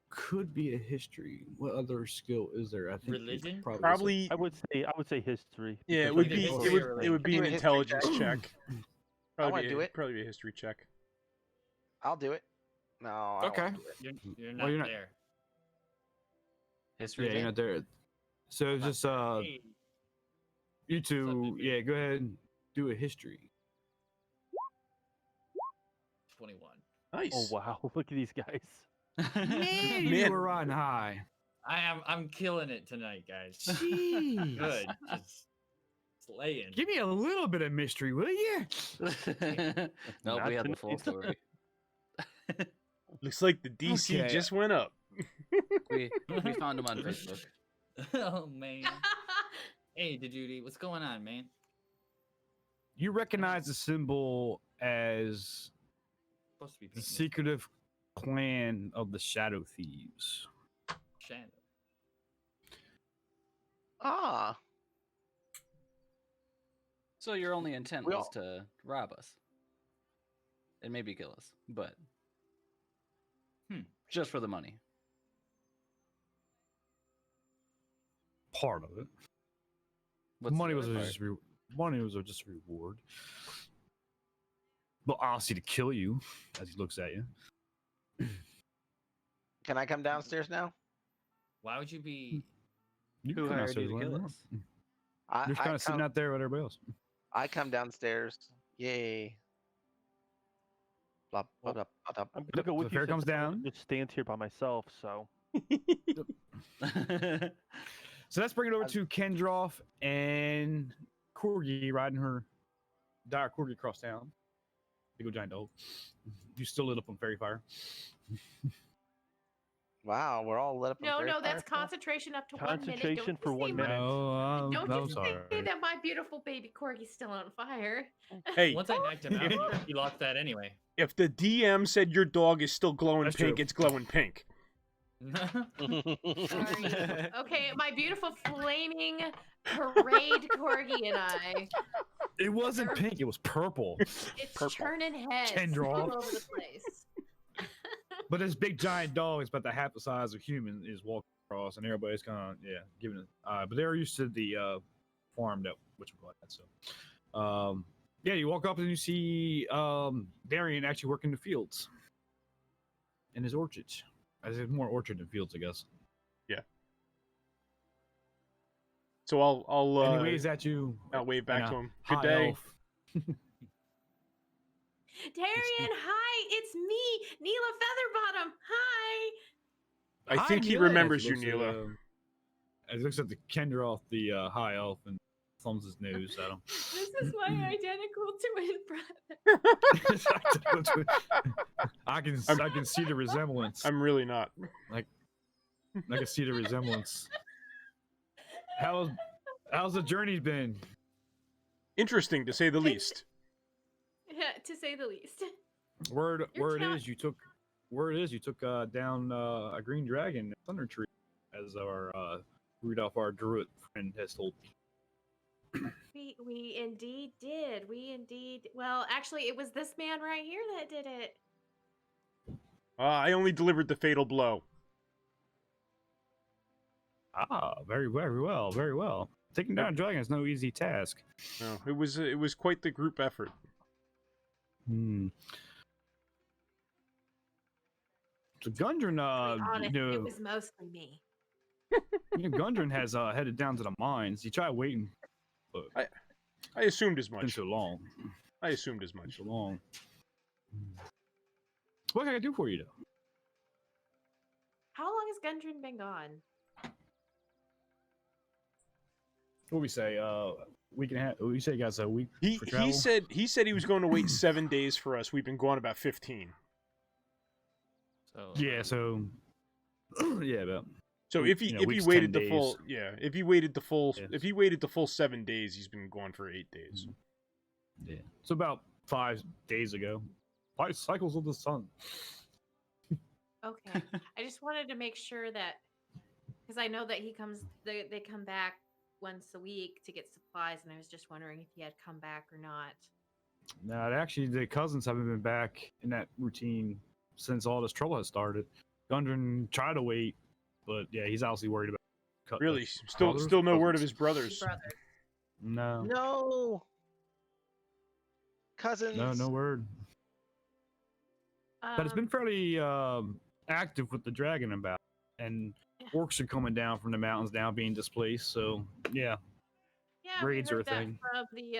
could be a history. What other skill is there? I think it's Religion? Probably. I would say history. Yeah, it because would I be. think history It or would. It would be Do an a history intelligence check. check. wanna do it. Probably be a history check. I'll do it. No. I don't Okay. wanna do it. You're Well, not you're not- there. History. Yeah, you're not there. So it's just Hey, you two. baby? Yeah, go ahead and do a history. 21. Nice. Oh wow! Look at these guys. Man, you Man. were riding high. I'm killing it tonight, guys. Jeez. Good. Just slaying. Give me a little bit of mystery, will you? No, Not we had the tonight. full story. Looks like the DC Okay. just went up. we found him on Facebook. Oh man. Hey, DeJudy, what's going on, man? You recognize the symbol as Supposed to be the painting secretive clan of the Shadow Thieves. shadow. Ah, So your only intent We was all- to rob us and maybe kill us, but just for the money. Part of it. What's the money was other part? just money was just a reward. But honestly, to kill you, as he looks at you. can I come downstairs now? Why would you be? You Who can come hired you downstairs to whenever kill you want. us? I, You're I kind of sitting come, out there with everybody else. I come downstairs. Yay. Blah, blah, blah, blah, blah. I'm gonna go with the you. fare since comes I don't wanna down. Just stand here by myself. So So let's bring it over to Kendroff and Corgi riding her dire Corgi across town. Big old giant dog. You still lit up on fairy fire. Wow, we're all lit up. on No, fairy no, that's fire? concentration up to 1 minute. Concentration Don't for you 1 say minute. No, Don't I'm you sorry. say that my beautiful baby corgi's still on fire. Hey, Once I knocked him out, he lost that anyway. if the DM said your dog is still glowing That's pink, true. it's glowing pink. Sorry. Okay, my beautiful flaming parade corgi and I. It wasn't pink, it was purple. It's Purple. turning heads Kendra. all over the place. But this big giant dog is about the half the size of human is walking across, and everybody's kind of giving it. But they're used to the farm that which we call that. So, you walk up and you see Darian actually working the fields in his orchards. I say more orchard than fields, I guess. So I'll And he waves at you. I'll wave back in a to him. Good high day. elf. Darian, hi, it's me, Neela Featherbottom. Hi. I Hi, think he Neela. remembers As you, he looks Neela. as he looks at the Kendroth, the high elf, and thumbs his nose at him. This is my identical twin brother. I can see the resemblance. I'm really not. I can see the resemblance. How's the journey been? Interesting to say the least. Yeah, to say the least. Word count- is you took down a green dragon, thunder tree, as our Rudolph, our druid friend, has told me. We indeed did. We indeed. Well, actually, it was this man right here that did it. I only delivered the fatal blow. Ah, very well, very well. Taking down a dragon is no easy task. No, it was quite the group effort. So Gundren, To be honest, it was mostly me. Gundren has headed down to the mines. He tried waiting, but I assumed as it's been much. so long. I assumed as Been much. so long. What can I do for you, though? How long has Gundren been gone? What we say? Week and a half. We say you guys a week for travel. He said he was going to wait 7 days for us. We've been gone about 15. So Yeah. So. Yeah, about. So if he week's waited 10 the full days. if he waited the full Yes. if he waited the full 7 days, he's been gone for 8 days. Yeah. So about 5 days ago. 5 cycles of the sun. Okay. I just wanted to make sure that, because I know that they come back once a week to get supplies, and I was just wondering if he had come back or not. No, actually, the cousins haven't been back in that routine since all this trouble has started. Gundren tried to wait, but yeah, he's obviously worried about. Really, brothers, still no word of cousins? his brothers. Brother. No, No. Cousins. no word. But it's been fairly active with the dragon about, and orcs are coming down from the mountains now, being displaced. So yeah, Yeah, raids we are a heard that thing. from the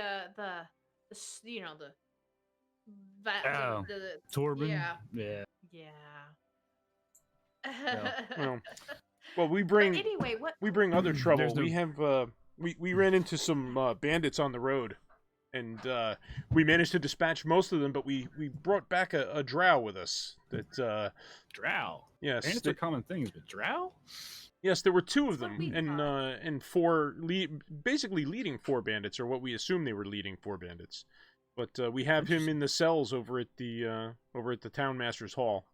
Oh. Torben. yeah. Yeah. Yeah. Well, we But bring anyway, what? other trouble. There's no- We have we ran into some bandits on the road, and we managed to dispatch most of them, but we brought back a drow with us. That Drow. yes, Bandits are common things, but drow? yes, there were two of That's what them, we and thought. and four basically leading four bandits, or what we assume they were leading four bandits. But we have him in the cells over at the town master's hall.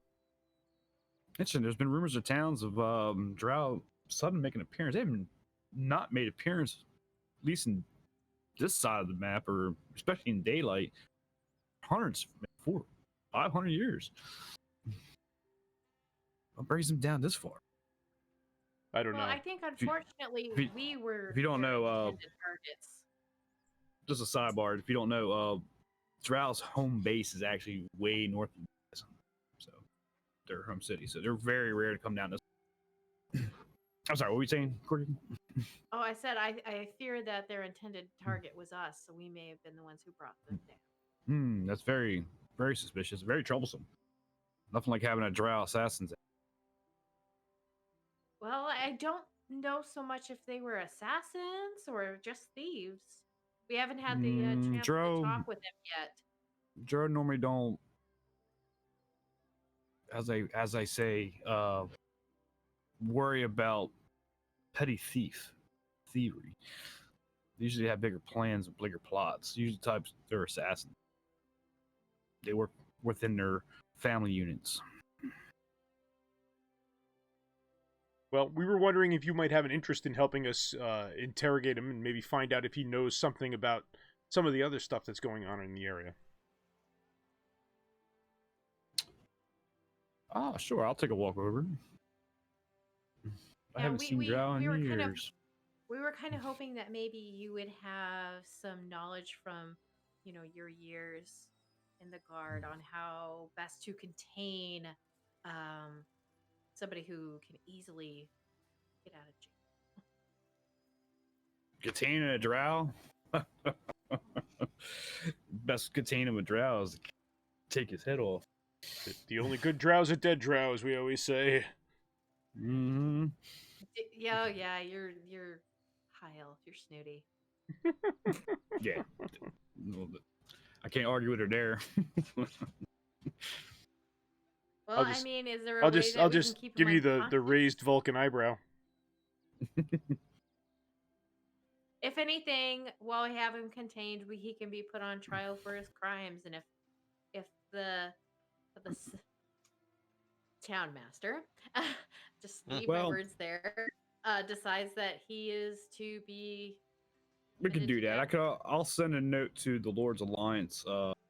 Interesting. There's been rumors of towns of drow suddenly making an appearance. They haven't not made appearance, at least in this side of the map, or especially in daylight. Hundreds, 500 years. What brings them down this far? I don't Well, know. I think unfortunately if you- we were. if you don't their know, intended targets. Just a sidebar. If you don't know, Drow's home base is actually way north of this, so their home city. So they're very rare to come down this. I'm sorry, what were you saying, Courtney? Oh, I said I fear that their intended target was us, so we may have been the ones who brought them down. That's very, very suspicious. Very troublesome. Nothing like having a Drow assassin. Well, I don't know so much if they were assassins or just thieves. We haven't had the chance Dro- to talk with them yet. Drow normally don't, as I say, worry about petty thievery. They usually have bigger plans and bigger plots. Usually types they're assassins. They work within their family units. Well, we were wondering if you might have an interest in helping us interrogate him and maybe find out if he knows something about some of the other stuff that's going on in the area. Ah, sure. I'll take a walk over. I Yeah, haven't seen Drow in we were kind of years. we were kind of hoping that maybe you would have some knowledge from, your years in the guard on how best to contain somebody who can easily get out of jail. Contain a Drow? Best contain him with Drow is to take his head off. The only good drows are dead drows, we always say. Mm-hmm. Yeah, you're Heil, you're snooty. Yeah. Well, I can't argue with her there. Well, I'll just- I mean, is there a I'll way just that I'll we can just keep give him you on the constant? raised Vulcan eyebrow. If anything, while we have him contained, he can be put on trial for his crimes, and if the town master, just leave my Well- words there, decides that he is to be. We can committed do to that. death. I'll send a note to the Lord's Alliance,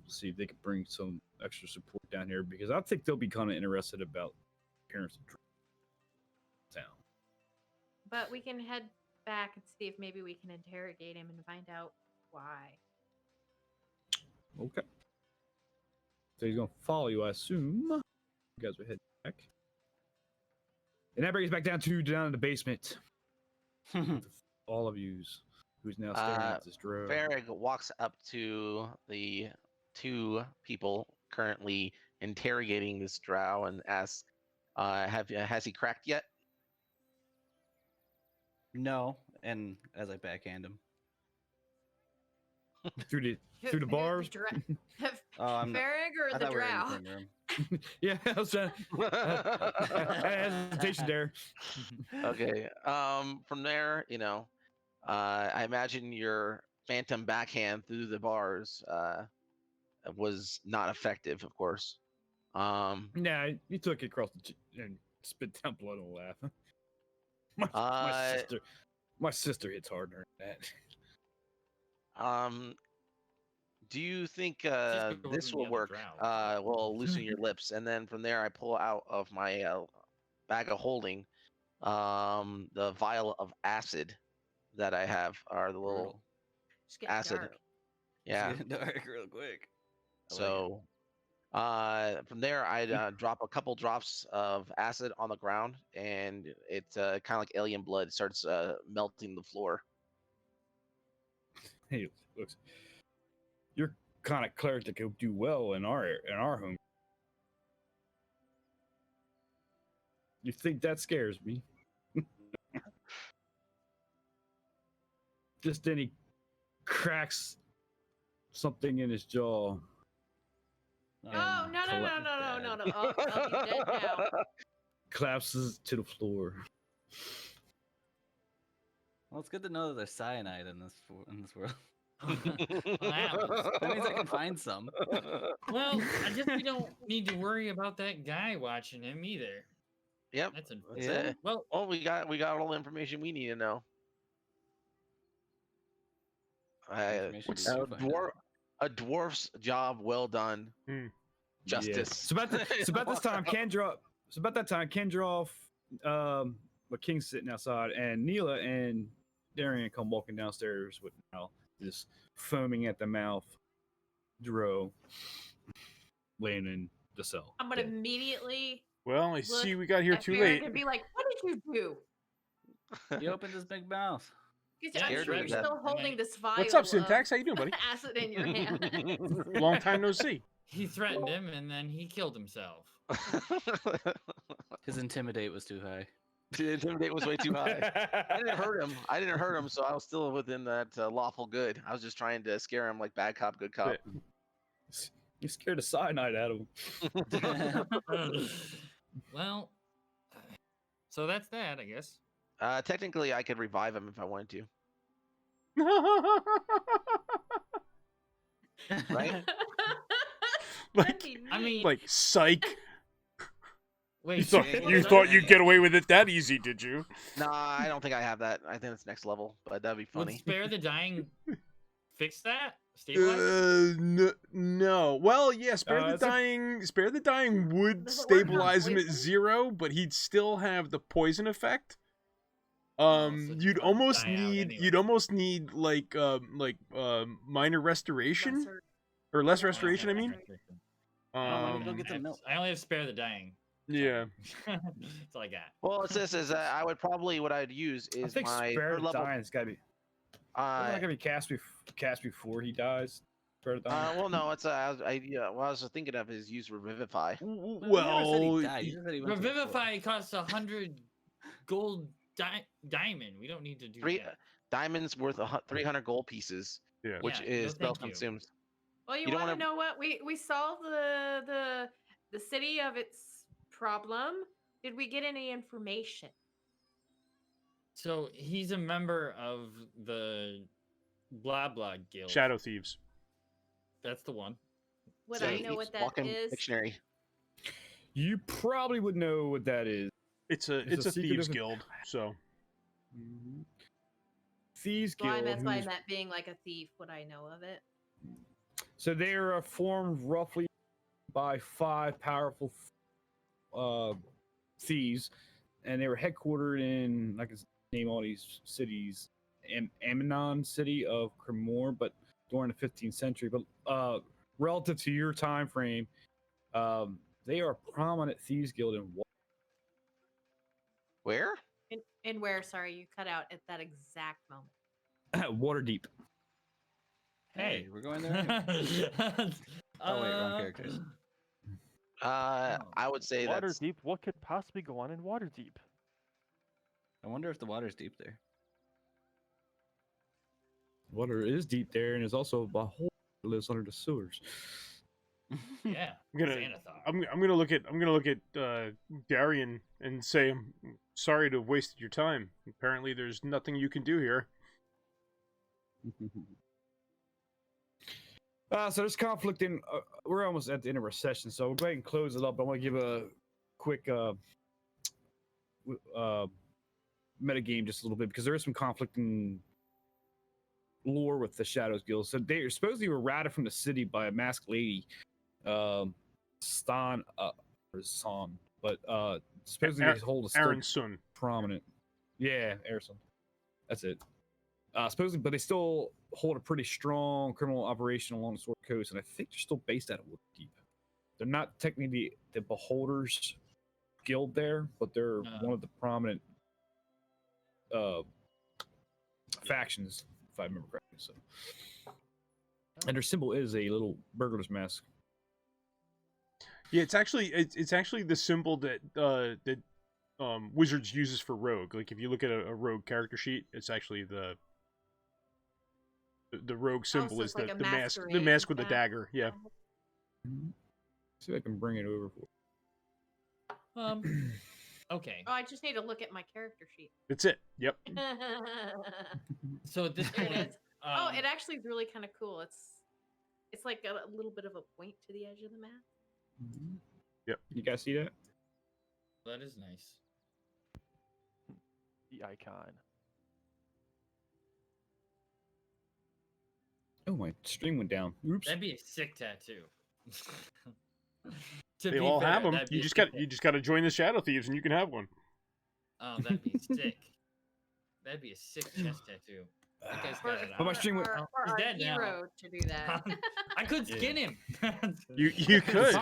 see if they can bring some extra support down here, because I think they'll be kind of interested about the appearance of town. But we can head back and see if maybe we can interrogate him and find out why. Okay. So he's gonna follow you, I assume. You guys are heading back. And that brings us back down in the basement. All of yous who's now staring at this drone. Farag walks up to the two people currently interrogating this drow and asks, has he cracked yet? No, and as I backhand him. through the bars. Oh, I'm not, Farag or I the thought we were in the drow? same room. Yeah, I was hesitation there. Okay. From there, I imagine your phantom backhand through the bars was not effective, of course. Nah, you took it across and spit down blood and laugh. My sister hits harder than that. Do you think because we're this the will other work? drow. Will loosen your lips, and then from there, I pull out of my bag of holding the vial of acid that I have, or the little Just getting acid. dark. Yeah. It's getting dark real quick. I like it. So from there, I drop a couple drops of acid on the ground, and it kind of like alien blood starts melting the floor. Hey, look, you're kind of cleric that could do well in our home. You think that scares me? Just then he cracks something in his jaw. Oh, no. Oh, he's dead now. Collapses to the floor. Well, it's good to know that there's cyanide in this world. Well, that That means I can find some. Well, I guess we don't need to worry about that guy watching him either. Yep. That's That's unfortunate. it. Well, Well, we got all the information we need to know. Information we should find out. A dwarf's job well done. Hmm. Justice. So about this time, Kendra, but King's sitting outside, and Neela and Darian come walking downstairs with now this foaming at the mouth Dro laying in the cell. I'm gonna dead. immediately Well, I look see we got here at too Farron late. and be like, "What did you do?" He opened his big mouth. Because Yeah, I'm scared sure her you're to death. still holding this vial. What's up, of Syntax? How you doing, buddy? acid in your hand. Long time no see. he threatened him and then he killed himself. His intimidate was too high. The intimidate was way too high. I didn't hurt him, so I was still within that lawful good. I was just trying to scare him like bad cop, good cop. You scared the cyanide out of him. Well, so that's that, I guess. Technically, I could revive him if I wanted to. Right? Like, That'd be I mean, mean. like, psych. Wait, You thought so- you thought you'd get away with it that easy, did you? Nah, I don't think I have that. I think it's next level, but that'd be Would funny. Spare the Dying fix that? Stabilize it? No. Well, yeah, Spare the it's a- Dying. Spare the Dying would Does it work on stabilize him at poison? 0, but he'd still have the poison effect. Oh, so he's You'd gonna almost die out need anyway. you'd almost need like minor restoration Lesser- or less Yeah, restoration. I mean, let me go um, get some milk. I only have Spare the Dying. yeah. That's all I got. Well, it's this is I would probably what I'd use I is think my Spare third the level. Dying's gotta be. Not gonna be cast before he dies. Spare the Dying. Well, no, it's what I was thinking of is use Revivify. He never said Well, he died. He just said he went to the Revivify costs 100 gold diamond. We don't need to do Three that. diamonds worth 300 gold pieces, yeah. which Yeah, is no, spell thank you. consumes. Well, you You don't want to wanna- know what we solved the city of its problem. Did we get any information? So he's a member of the blah blah guild. Shadow Thieves. That's the one. Would So I know he's what that walking is? Dictionary. You probably would know what that is. It's a It's a secret thieves of- guild. So Thieves Well, Guild. that's why I who's- meant being like a thief. Would I know of it? So they are formed roughly by 5 powerful thieves, and they were headquartered in, I can name all these cities, Amnon city of Cremor, but during the 15th century. But relative to your time frame, they are a prominent thieves guild in Where? And where? Sorry, you cut out at that exact moment. Waterdeep. Hey, we're going there. Anyway. Oh, wait, wrong characters. I would say that's Waterdeep. What could possibly go on in Waterdeep? I wonder if the water's deep there. Water is deep there, and there's also a hole that lives under the sewers. Yeah. I'm gonna Xanathar. I'm gonna look at Darian and say I'm sorry to have wasted your time. Apparently, there's nothing you can do here. So there's conflict in. We're almost at the end of our session, so we'll go ahead and close it up. I want to give a quick metagame just a little bit because there is some conflict in lore with the Shadows Guild. So they supposedly were routed from the city by a masked lady, Stan or San, but supposedly they hold a still Aaron Sun. prominent. Yeah, Arison. That's it. Supposedly, but they still hold a pretty strong criminal operation along the Sword Coast, and I think they're still based out of Waterdeep. They're not technically the Beholders Guild there, but they're one of the prominent factions, if I remember correctly. So, and their symbol is a little burglar's mask. Yeah, it's actually the symbol that Wizards uses for rogue. Like if you look at a rogue character sheet, it's actually the rogue symbol so is it's like a the mask masquerade with the mask. dagger. Yeah. See if I can bring it over for Okay. Oh, I just need to look at my character sheet. That's it. Yep. So at this There it point, is. Oh, it actually is really kind of cool. It's like a little bit of a point to the edge of the map. Yep. You guys see that? that is nice. The icon. Oh, my stream went down. Oops. That'd be a sick tattoo. They all have them. You just got to join the Shadow Thieves, and you can have one. Oh, that'd be sick. That'd be a sick chest tattoo. That guy's got it But my on. stream went. For He's our dead now. hero to do that. I could skin him. You could.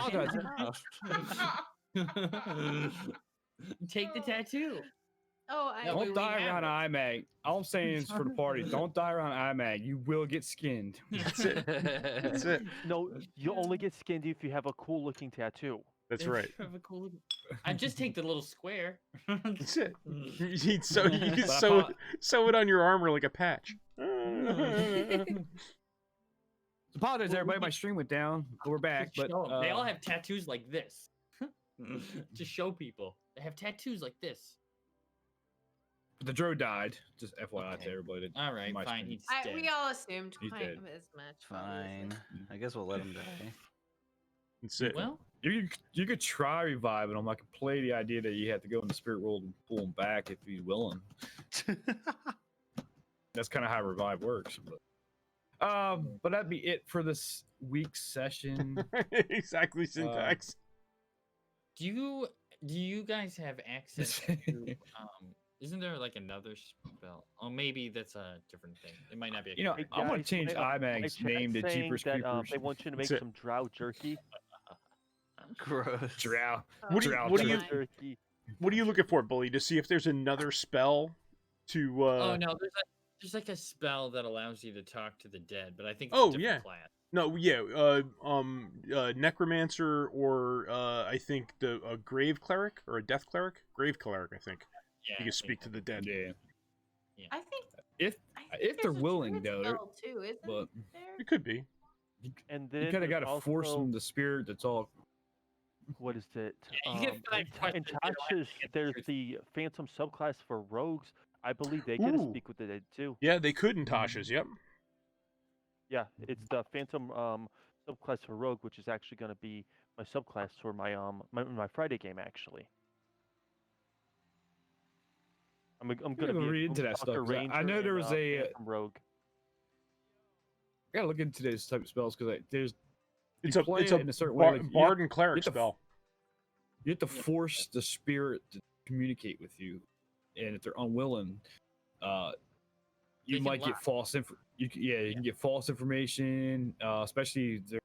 Take the tattoo. Oh, I That way Don't we die have around it. IMAG. All I'm saying is for the party, don't die around IMAG. You will get skinned. That's it. That's it. No, you only get skinned if you have a cool looking tattoo. That's right. Have a cool- I just take the little square. That's it. You could sew But sew it on your armor like a patch. Apologize, everybody. My stream went down. But we're back. But Show 'em. They all have tattoos like this. To show people. They have tattoos like this. the Dro died. Just FYI Okay. to everybody. All right, My fine. stream. He's dead. we all assumed He's kind dead. of as much. Fine. obviously. I guess we'll let him die. That's it. Well, You could try reviving him. I could play the idea that you have to go in the spirit world and pull him back if he's willing. That's kind of how revive works. But that'd be it for this week's session. Exactly, syntax. do you guys have access to isn't there like another spell? Oh, maybe that's a different thing. It might not be a You know, card. I want to Guys, change my IMAG's chat's name to saying Jeepers that, Creepers. they want you to make That's it. some drow jerky. Gross. Drow. Oh, What do you- Drow what do you- my. Jerky. What are you looking for, Bully? To see if there's another spell to Oh no, there's like a spell that allows you to talk to the dead, but I think it's Oh, a different yeah. class. No, yeah, necromancer, or I think a grave cleric or a death cleric. Grave cleric, I think. Yeah, You I can think speak to the dead. Yeah. I think If I think if they're there's a willing, druid though, they're- spell too, isn't but there? It could be. And you then kind of got there's to force also- them the spirit that's all. What is it? Yeah, you get 5 in questions, you don't have to Tasha's, get the there's truth. the Phantom subclass for rogues. I believe they get to Ooh. speak with the dead too. Yeah, they could in Tasha's. Yep. Yeah, it's the Phantom subclass for rogue, which is actually going to be my subclass for my Friday game actually. I'm going to gonna be a read into that Doomstalker stuff, 'cause I Ranger know there and, was a, Phantom rogue. I gotta look into those type of spells because there's It's you a play it's it a in a certain way. Like, bard and cleric you have to- spell. you have to force the spirit to communicate with you, and if they're unwilling, you They can might lie. get false you can get false information, especially if their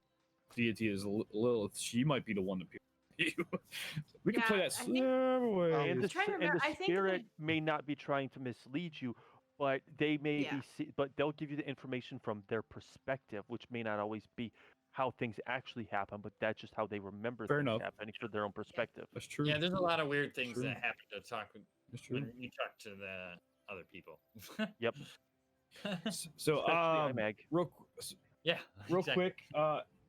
deity is Lilith. She might be the one to appeal to you. We can play Yeah, that I think- several ways. And the, trying to and remember, the I think spirit may not be trying to mislead you, but they may Yeah. but they'll give you the information from their perspective, which may not always be how things actually happen, but that's just how they remember Fair things enough. happening for their own perspective. That's true. Yeah, there's a lot of weird things True. that happen to talk That's true. when you talk to the other people. Yep. So, Especially IMAG. real Yeah. real exactly. quick,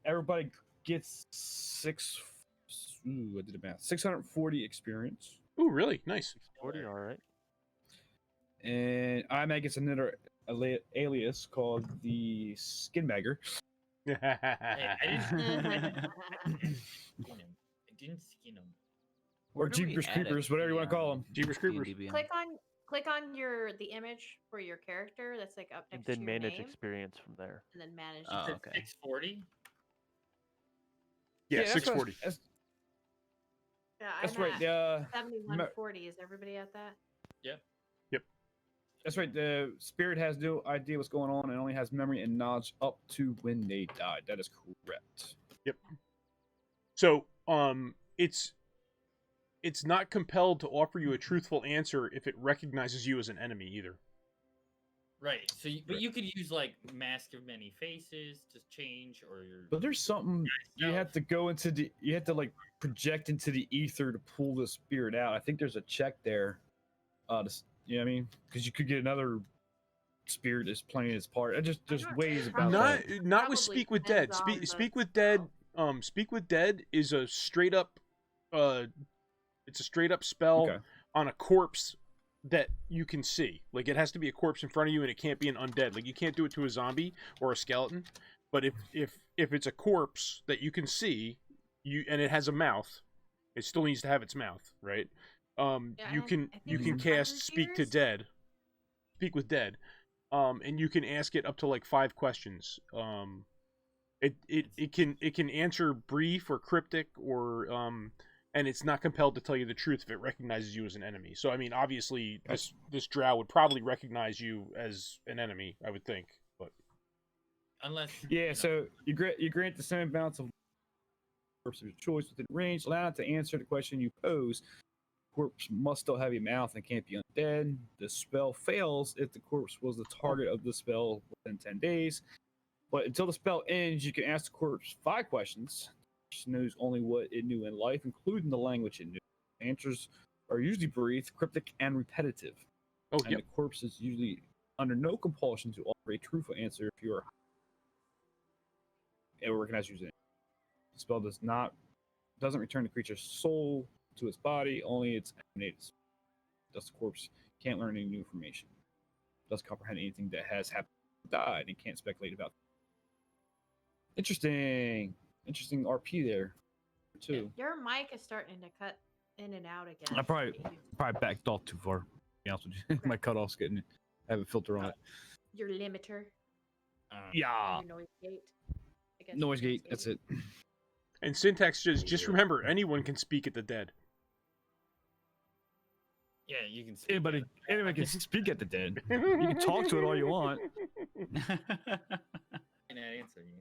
everybody gets 640 experience, Ooh, really nice. 40, all right. and IMAG gets another alias called the Skinbagger. Hey, I didn't skin him. I didn't skin him. Or Where do we Jeepers add it Creepers, to whatever you the, want to call them. Jeepers Creepers. D&D Beyond? Click on the image for your character that's like up And next to then your manage name, experience from there. and then manage. Oh, Is it okay. 640? Yeah, that's what- 640. Yeah, That's I'm right. at 7140. Is everybody at that? That's right. The spirit has no idea what's going on and only has memory and knowledge up to when they died. That is correct. So, it's not compelled to offer you a truthful answer if it recognizes you as an enemy either. Right. So, but you could use like Mask of Many Faces to change, or your. But there's something you have to go into the. You have to like project into the ether to pull the spirit out. I think there's a check there. You know what I mean? Because you could get another spirit that's playing its part. There's ways about Not that. not with Probably Speak with Dead. depends on the Speak with Dead. Speak with Dead is a straight up. It's a straight up spell Okay. on a corpse that you can see. Like it has to be a corpse in front of you, and it can't be an undead. Like you can't do it to a zombie or a skeleton. But if it's a corpse that you can see, and it has a mouth, it still needs to have its mouth, right? You can cast Speak to Dead, Speak with Dead, and you can ask it up to like 5 questions. It can answer brief or cryptic or and it's not compelled to tell you the truth if it recognizes you as an enemy. So I mean, obviously this drow would probably recognize you as an enemy, I would think, but Unless. Yeah. So you grant the same amounts of corpse of your choice within range, allowed to answer the question you pose. Corpse must still have a mouth and can't be undead. The spell fails if the corpse was the target of the spell within 10 days. But until the spell ends, you can ask the corpse 5 questions. The corpse knows only what it knew in life, including the language it knew. Answers are usually brief, cryptic, and repetitive. oh And yeah, the corpse is usually under no compulsion to offer a truthful answer if you are and recognize you as an. The spell doesn't return the creature's soul to its body, only its emanated. Thus, the corpse can't learn any new information. Doesn't comprehend anything that has happened or died, and can't speculate about. Interesting RP there, too. Your mic is starting to cut in and out again. I probably backed off too far. To be honest with you, my cutoff's getting. I have a filter on it. Your limiter. Yeah, Your noise gate. I guess noise your gate. That's it. and syntax just remember anyone can speak at the dead. Yeah, you can. Anybody can speak at the dead. You can talk to it all you want. And I answer you.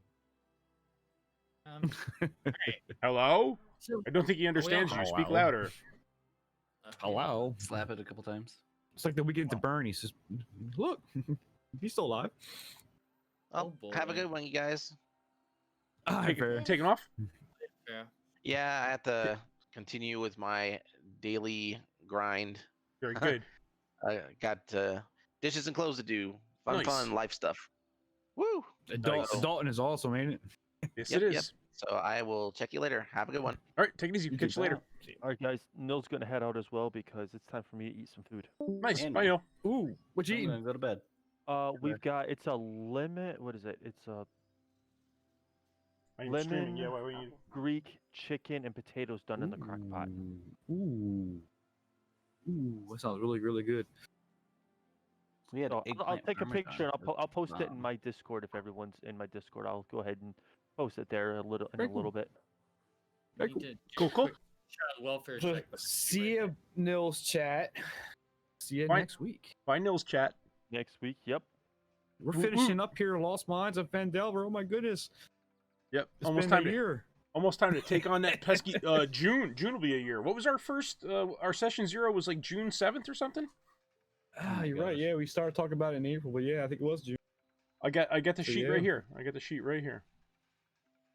Hello? So, I don't think he understands you. Hello. Speak louder. okay. Hello. Slap it a couple times. It's like the weekend to burn. He says, "Look, he's still alive." Oh, Oh, have a boy. good one, you guys. Taking off? Yeah. Yeah, I have to continue with my daily grind. Very good. I got dishes and clothes to do. Nice. Fun life stuff. Woo! Dalton is awesome, ain't it? Yes, Yep, it is. yep. So I will check you later. Have a good one. All right, take it easy. Catch you later. All right, guys. Nil's gonna head out as well because it's time for me to eat some food. Nice. And Bye, Neil. Ooh, what you I'm eating? gonna go to bed. We've got it's a lemon. What is it? It's a I'm streaming. lemon Yeah, why you... Greek chicken and potatoes done in the crock pot. Ooh, that sounds really, really good. We had So I'll eggplant take a parmesan. picture and I'll post it in Bomb. my Discord if everyone's in my Discord. I'll go ahead and post it there in a Very little bit. We Very need to do Cool, a cool. quick child welfare So, check. see ya, Nils chat. See ya Bye. next week. Bye, Nils chat. Next week, yep. We're Woo, woo. finishing up here, Lost Mines of Phandelver. Oh my goodness, Yep. it's Almost been time a to year. take on that pesky June. June will be a year. What was our first our session 0 was like June 7th or something? Ah, my you're right. gosh. Yeah, we started talking about it in April, but yeah, I think it was June. I got the So, sheet yeah. right here. I got the sheet right here.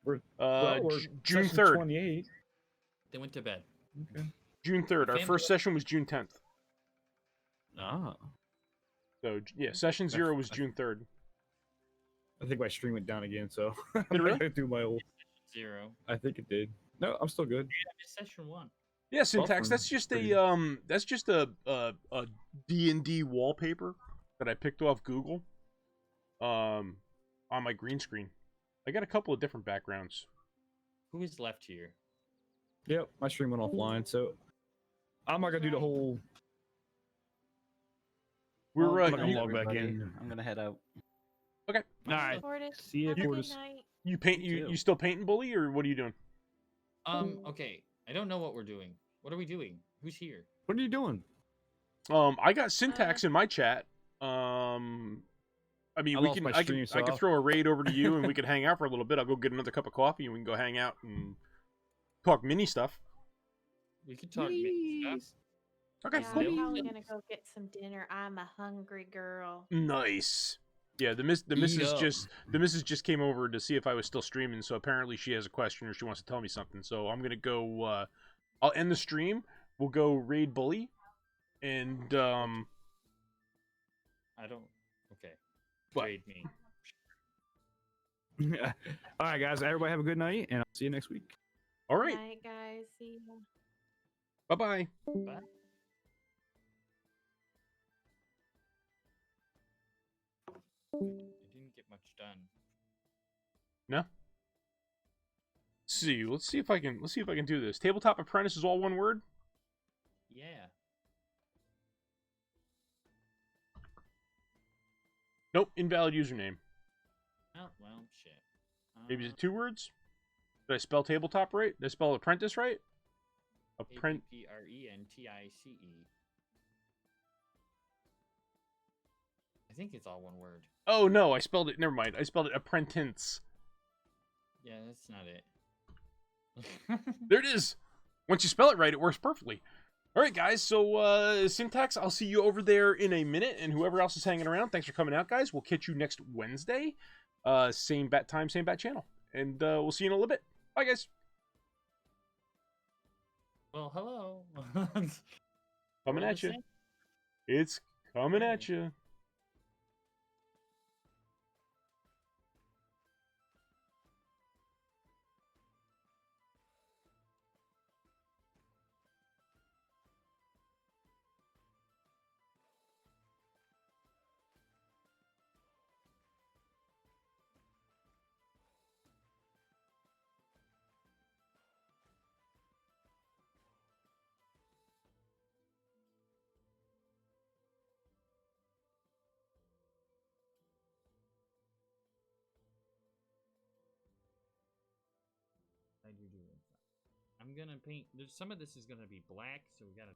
We're, June session 3rd. 28. They went to bed. Okay. June 3rd. Our Family- first session was June 10th. Ah, So yeah, session 0 was June 3rd. I think my stream went down again, so I'm Did it really? gonna do my old. 0. I think it did. No, I'm still good. It's session 1. Yeah, syntax. from That's just pretty- a D&D wallpaper that I picked off Google. On my green screen. I got a couple of different backgrounds. Who is left here? Yep, my stream went offline, so I'm not gonna do the whole. We're I'm not gonna you, log back Everybody, in. I'm gonna head out. All right. Fortis, See ya, have a good Fortis. night. you paint too. you still painting bully or what are you doing? Okay. I don't know what we're doing. What are we doing? Who's here? What are you doing? I got syntax in my chat. I mean, I we lost can my I stream, can so I can I'll- throw a raid over to you and we can hang out for a little bit. I'll go get another cup of coffee and we can go hang out and talk mini stuff. We could talk mini stuff. Okay, Yeah, cool. I'm probably gonna go get some dinner. I'm a hungry girl. Nice. Yeah, the missus just came over to see if I was still streaming, so apparently she has a question or she wants to tell me something. So I'm gonna go. I'll end the stream. We'll go raid bully, and I don't. Okay. What? Trade me. All right, guys. Everybody have a good night, and I'll see you next week. all right. Night, guys. See ya. Bye bye. Bye. I didn't get much done. No. See, let's see if I can do this. Tabletop Apprentice is all one word. Yeah. Nope, invalid username. Oh well, shit. Maybe it's 2 words. Did I spell tabletop right? Did I spell apprentice right? Apprentice. APPRENTICE. I think it's all one word. Oh no, I spelled it. Never mind. I spelled it apprentice. Yeah, that's not it. There it is. Once you spell it right, it works perfectly. All right, guys. So syntax, I'll see you over there in a minute, and whoever else is hanging around, thanks for coming out, guys. We'll catch you next Wednesday. Same bat time, same bat channel, and we'll see you in a little bit. Bye, guys. Well, hello. Coming We're at the you. same. It's coming at you. I do. I'm gonna paint. There's some of this is gonna be black, so we gotta